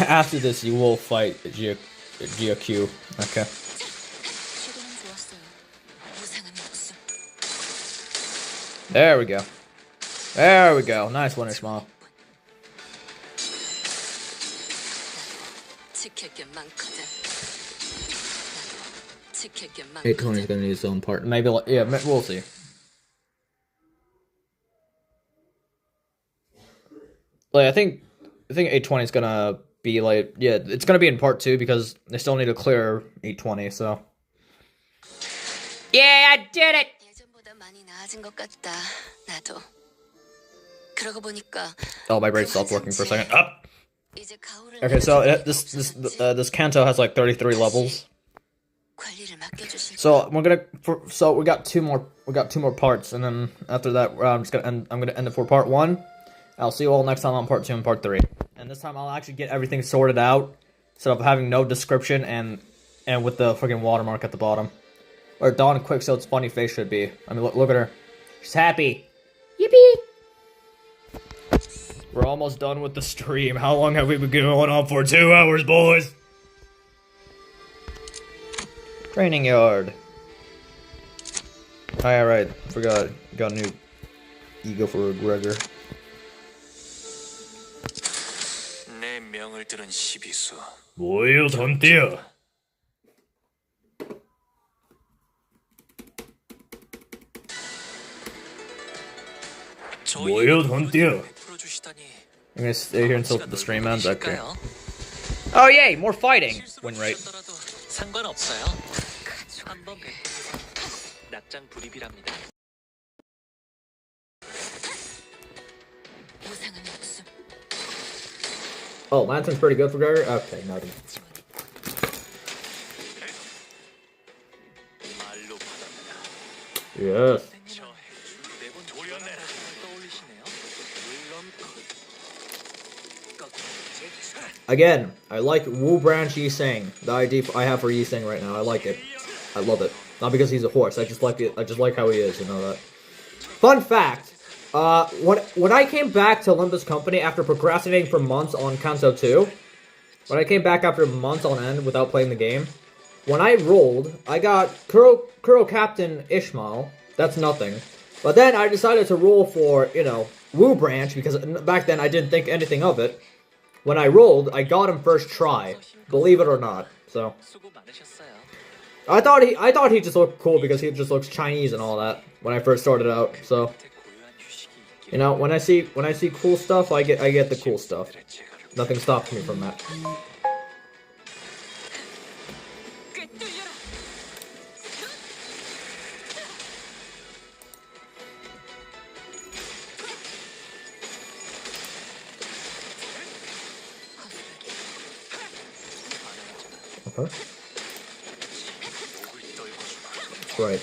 After this, you will fight GQ. Okay. There we go. There we go. Nice winner, Small. 820 is gonna need its own part. Maybe, yeah, we'll see. Like, I think 820 is gonna be like, yeah, it's gonna be in part 2 because they still need to clear 820. So, yeah, I did it. Oh, my brain stopped working for a second. Up. Okay, so this Kanto has like 33 levels. So we're gonna we got two more parts, and then after that I'm gonna end it for part 1. I'll see you all next time on part 2 and part 3. And this time I'll actually get everything sorted out instead of having no description and with the freaking watermark at the bottom. Or Dawn Quicksilver's funny face should be. I mean, look at her. She's happy. Yippee! We're almost done with the stream. How long have we been going on for? 2 hours, boys! Training yard. Alright, forgot. Got a new ego for Gregor. 내 명을 들은 시비수. Wild Hunter! Wild Hunter! I'm gonna stay here until the stream ends. Okay. Oh yay, more fighting. Win rate. 상관없어요. 한번 뵙고 낙장 불입이랍니다. 무상은 없어. Oh, Lantern's pretty good for Gary? Okay, nothing. Yes. Again, I like Wu Branch Yi Sang. The ID I have for Yi Sang right now. I like it. I love it. Not because he's a horse. I just like it. I just like how he is. You know that. Fun fact. When I came back to Limbu Company after procrastinating for months on Kanto 2, when I came back after months on end without playing the game, when I rolled, I got Kuro Captain Ishmael. That's nothing. But then I decided to roll for, you know, Wu Branch, because back then I didn't think anything of it. When I rolled, I got him first try. Believe it or not. So I thought he just looked cool because he just looks Chinese and all that when I first started out. So you know, when I see cool stuff, I get the cool stuff. Nothing stops me from that. Okay. Right,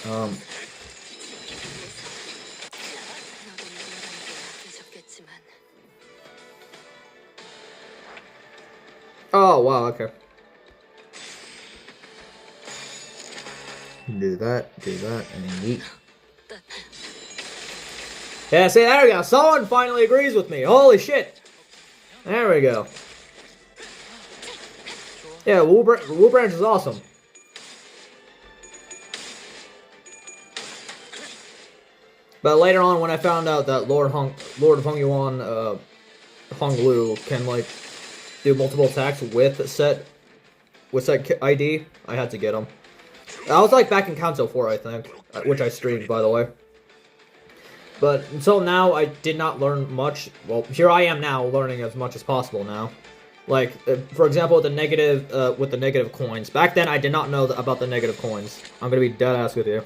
oh, wow, okay. Do that, and yeet. Yeah, see, there we go. Someone finally agrees with me. Holy shit. There we go. Yeah, Wu Branch is awesome. But later on, when I found out that Lord Hongyuan, Honglu can, like, do multiple attacks with set ID, I had to get him. I was, like, back in Kanto 4, I think, which I streamed, by the way. But until now, I did not learn much. Well, here I am now, learning as much as possible now. Like, for example, with the negative coins. Back then, I did not know about the negative coins. I'm gonna be dead ass with you.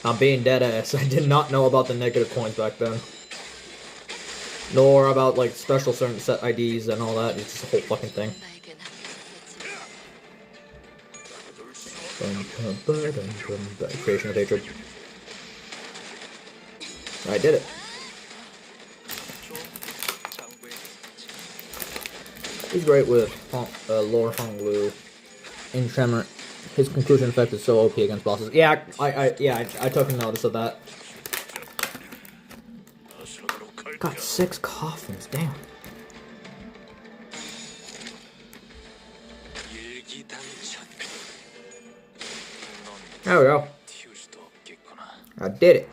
I'm being dead ass. I did not know about the negative coins back then. Nor about, like, special certain set IDs and all that. It's just a whole fucking thing. Creation of hatred. I did it. He's great with Lord Honglu. Enchantment. His conclusion effect is so OP against bosses. Yeah, I took notice of that. Got 6 coffins, damn. There we go. I did it.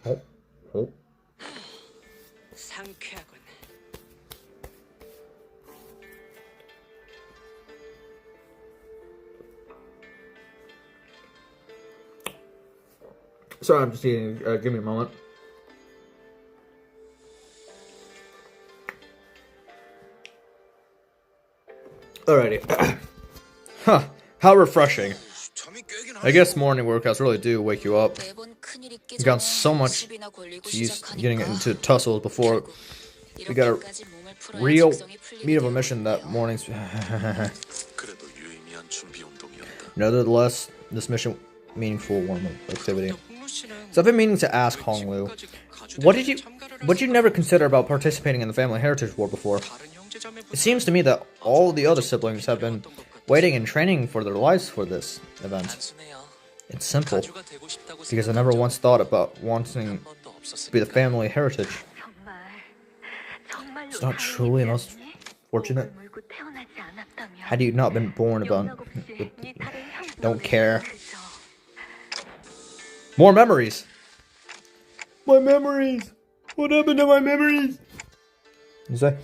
Oh. Sorry, I'm just eating. Give me a moment. Alrighty. Huh. How refreshing. I guess morning workouts really do wake you up. You got so much getting into tussles before you got a real meat of a mission that morning's. Nevertheless, this mission meaningful warm-up activity. So I've been meaning to ask Honglu, what did you never consider about participating in the Family Heritage War before? It seems to me that all the other siblings have been waiting and training for their lives for this event. It's simple, because I never once thought about wanting to be the family heritage. It's not truly most fortunate. Had you not been born about don't care. More memories! My memories! What happened to my memories? You say?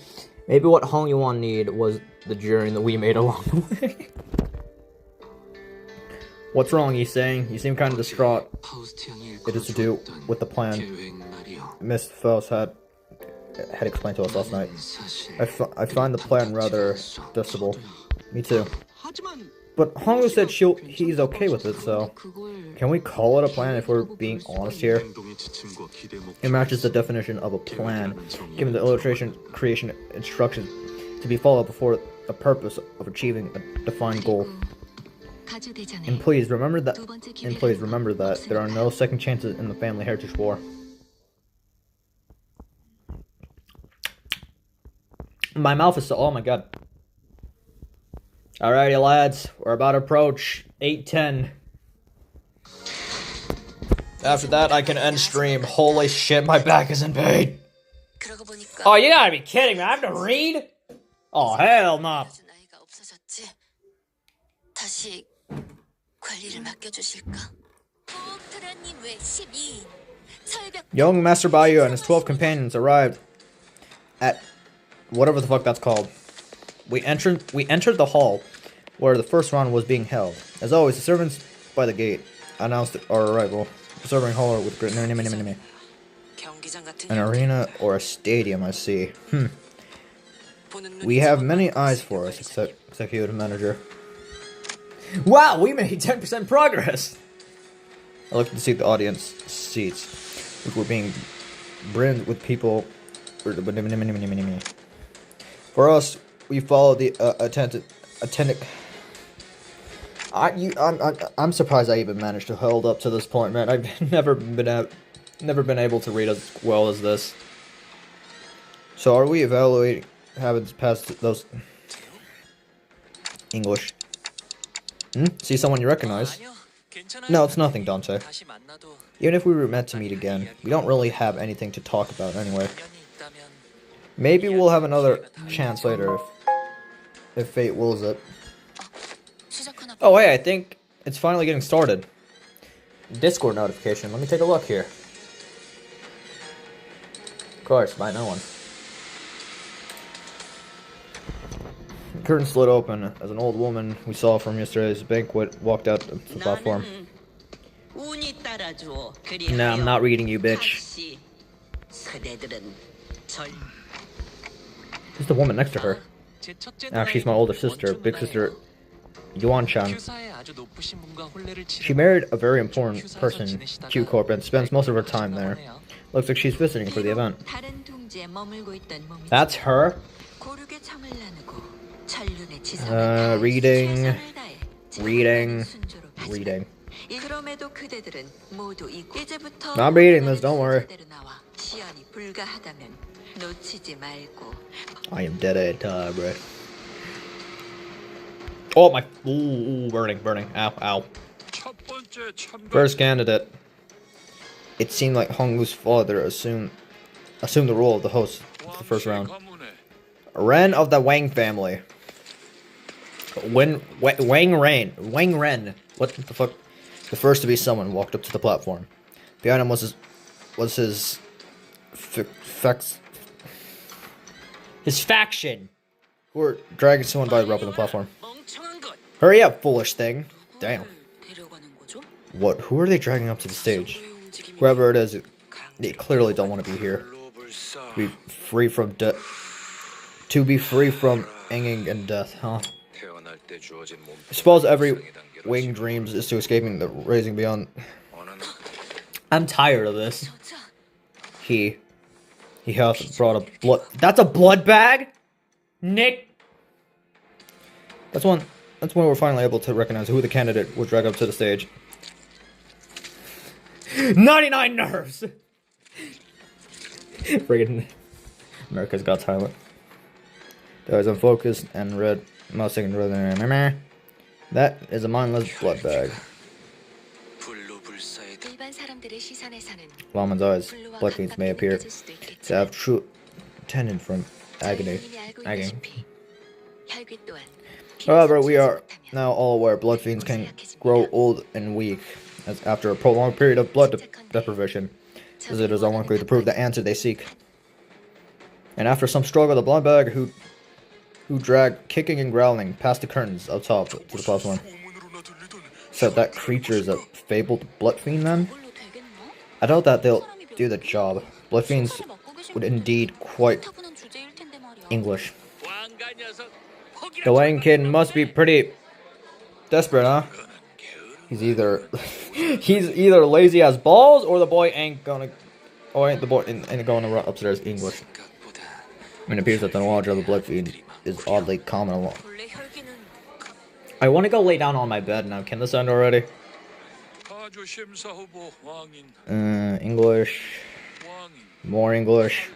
Maybe what Hongyuan need was the journey that we made along the way. What's wrong, he's saying? You seem kind of distraught. It is to do with the plan Miss Faust had explained to us last night. I find the plan rather detestable. Me too. But Honglu said he's okay with it, so can we call it a plan if we're being honest here? It matches the definition of a plan, given the illustration creation instructions to be followed before the purpose of achieving a defined goal. And please remember that there are no second chances in the family heritage war. My mouth is so, oh my god. Alrighty lads, we're about to approach 8:10. After that I can end stream. Holy shit, my back is in pain. Oh, you gotta be kidding me, I have to read? Oh, hell no. Young Master Bayu and his 12 companions arrived at whatever the fuck that's called. We entered the hall where the first round was being held. As always, the servants by the gate announced our arrival, serving hall with great an arena or a stadium, I see. We have many eyes for us, executive manager. Wow, we made 10% progress! I looked to see the audience seats, which were being brimmed with people. For us, we followed the attendant. I'm surprised I even managed to hold up to this point, man. I've never been able to read as well as this. So, are we evaluating habits past those English? See someone you recognize? No, it's nothing, Dante. Even if we were meant to meet again, we don't really have anything to talk about anyway. Maybe we'll have another chance later if fate wills it. Oh hey, I think it's finally getting started. Discord notification, let me take a look here. Of course, by no one. The curtain slid open as an old woman we saw from yesterday's banquet walked out to the platform. Nah, I'm not reading you, bitch. Who's the woman next to her? Ah, she's my older sister, big sister Yuan-chan. She married a very important person, Q-Corp, and spends most of her time there. Looks like she's visiting for the event. That's her? Reading. I'm reading this, don't worry. I am dead at time, bro. Oh my, ooh, burning, ow. First candidate. It seemed like Honglu's father assumed the role of the host of the first round. Ren of the Wang family. Wang Ren. What the fuck? The first to be summoned walked up to the platform. Behind him was his faction, who were dragging someone by the rope on the platform. Hurry up, foolish thing! Damn. What? Who are they dragging up to the stage? Whoever it is, they clearly don't want to be here. To be free from hanging and death, huh? I suppose every wing dreams is to escaping the raising beyond. I'm tired of this. He has brought a blood. That's a blood bag, Nick. That's when we're finally able to recognize who the candidate would drag up to the stage. 99 nerves. Friggin' America's Got Talent. That is unfocused and red. Mousing and red. That is a mindless blood bag. Lama's eyes, blood fiends may appear to have true tendon from agony. However, we are now all aware blood fiends can grow old and weak as after a prolonged period of blood deprivation, as it is unlikely to prove the answer they seek. And after some struggle, the blood bag who dragged, kicking and growling, past the curtains up top to the platform. So that creature is a fabled blood fiend then? I doubt that they'll do the job. Blood fiends would indeed quite English. The Wang kid must be pretty Desperate, huh? He's either lazy as balls, or the boy ain't gonna, or ain't the boy ain't going to run upstairs English. I mean, it appears that the knowledge of the blood feed is oddly common along. I want to go lay down on my bed now. Can this end already? English. More English.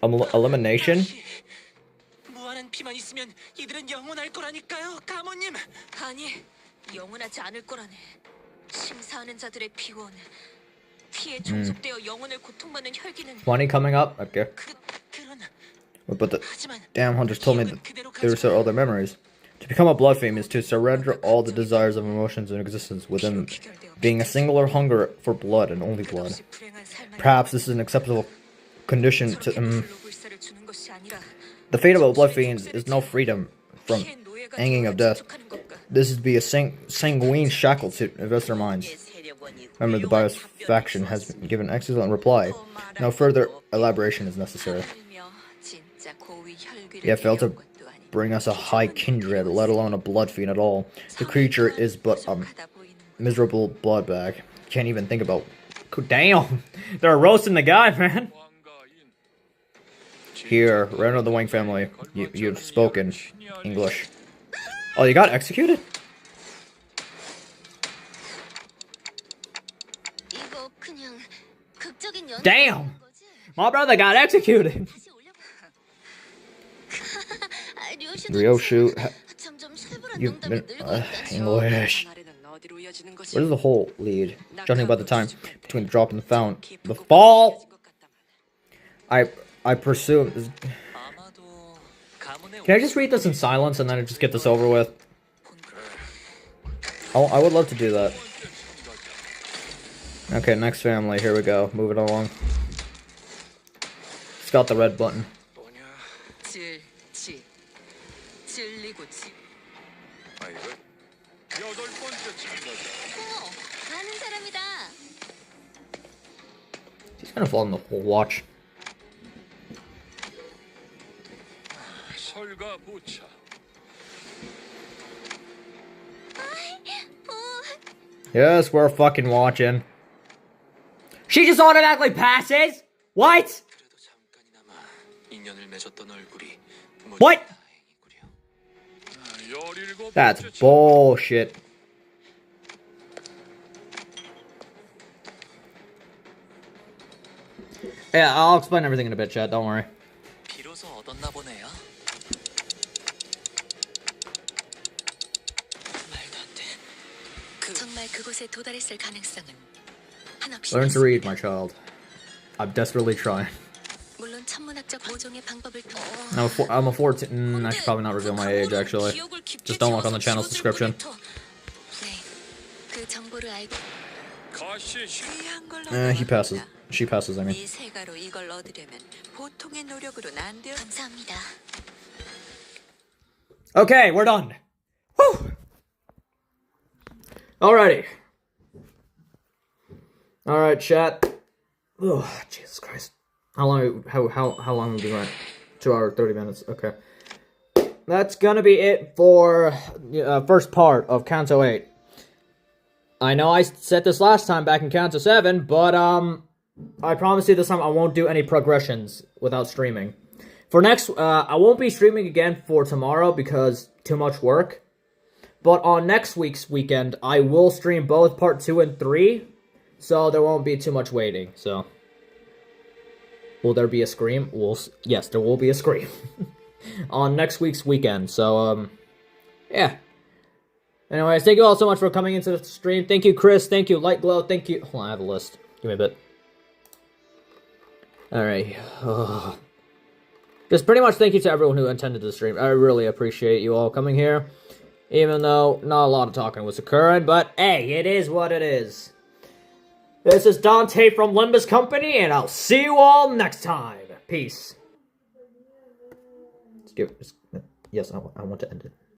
Elimination? 무한한 피만 있으면 이들은 영원할 거라니까요, 가모님. 아니, 영원하지 않을 거라네. 심사하는 자들의 피원. 피에 종속되어 영혼을 고통받는 혈기는 20 coming up? Okay. But the damn hunters told me that they restore all their memories. To become a blood fiend is to surrender all the desires of emotions in existence within being a singular hunger for blood and only blood. Perhaps this is an acceptable condition to... The fate of a blood fiend is no freedom from hanging of death. This is to be a sanguine shackle to invest their minds. Remember, the bias faction has given excellent reply. No further elaboration is necessary. Yet failed to bring us a high kindred, let alone a blood fiend at all. The creature is but a miserable blood bag. Can't even think about... Damn! They're roasting the guy, man! Here, Ren of the Wang family, you've spoken English. Oh, you got executed? Damn! My brother got executed! Ryoshu, you've been... English. What is the whole lead? Judging by the time between the drop and the found... The fall! I presume... Can I just read this in silence and then just get this over with? Oh, I would love to do that. Okay, next family, here we go. Moving along. It's got the red button. He's gonna fall in the whole watch. Yes, we're fucking watching. She just automatically passes? What? What? That's bullshit. Yeah, I'll explain everything in a bit, Chad. Don't worry. Learn to read, my child. I'm desperately trying. I'm a 14. I should probably not reveal my age, actually. Just don't look on the channel's description. He passes. She passes, I mean. Okay, we're done. Whew. Alrighty. Alright, chat. Oh, Jesus Christ. How long have we been going? 2 hours, 30 minutes. Okay. That's gonna be it for first part of Kanto 8. I know I said this last time back in Kanto 7, but I promise you this time I won't do any progressions without streaming. For next, I won't be streaming again for tomorrow because too much work. But on next week's weekend, I will stream both part 2 and 3. So there won't be too much waiting, so. Will there be a scream? Yes, there will be a scream. On next week's weekend, so, yeah. Anyways, thank you all so much for coming into the stream. Thank you, Chris. Thank you, Light Glow. Thank you. Hold on, I have a list. Give me a bit. Alright. Just pretty much thank you to everyone who attended the stream. I really appreciate you all coming here. Even though not a lot of talking was occurring, but hey, it is what it is. This is Dante from Limbu Company, and I'll see you all next time. Peace. Yes, I want to end it.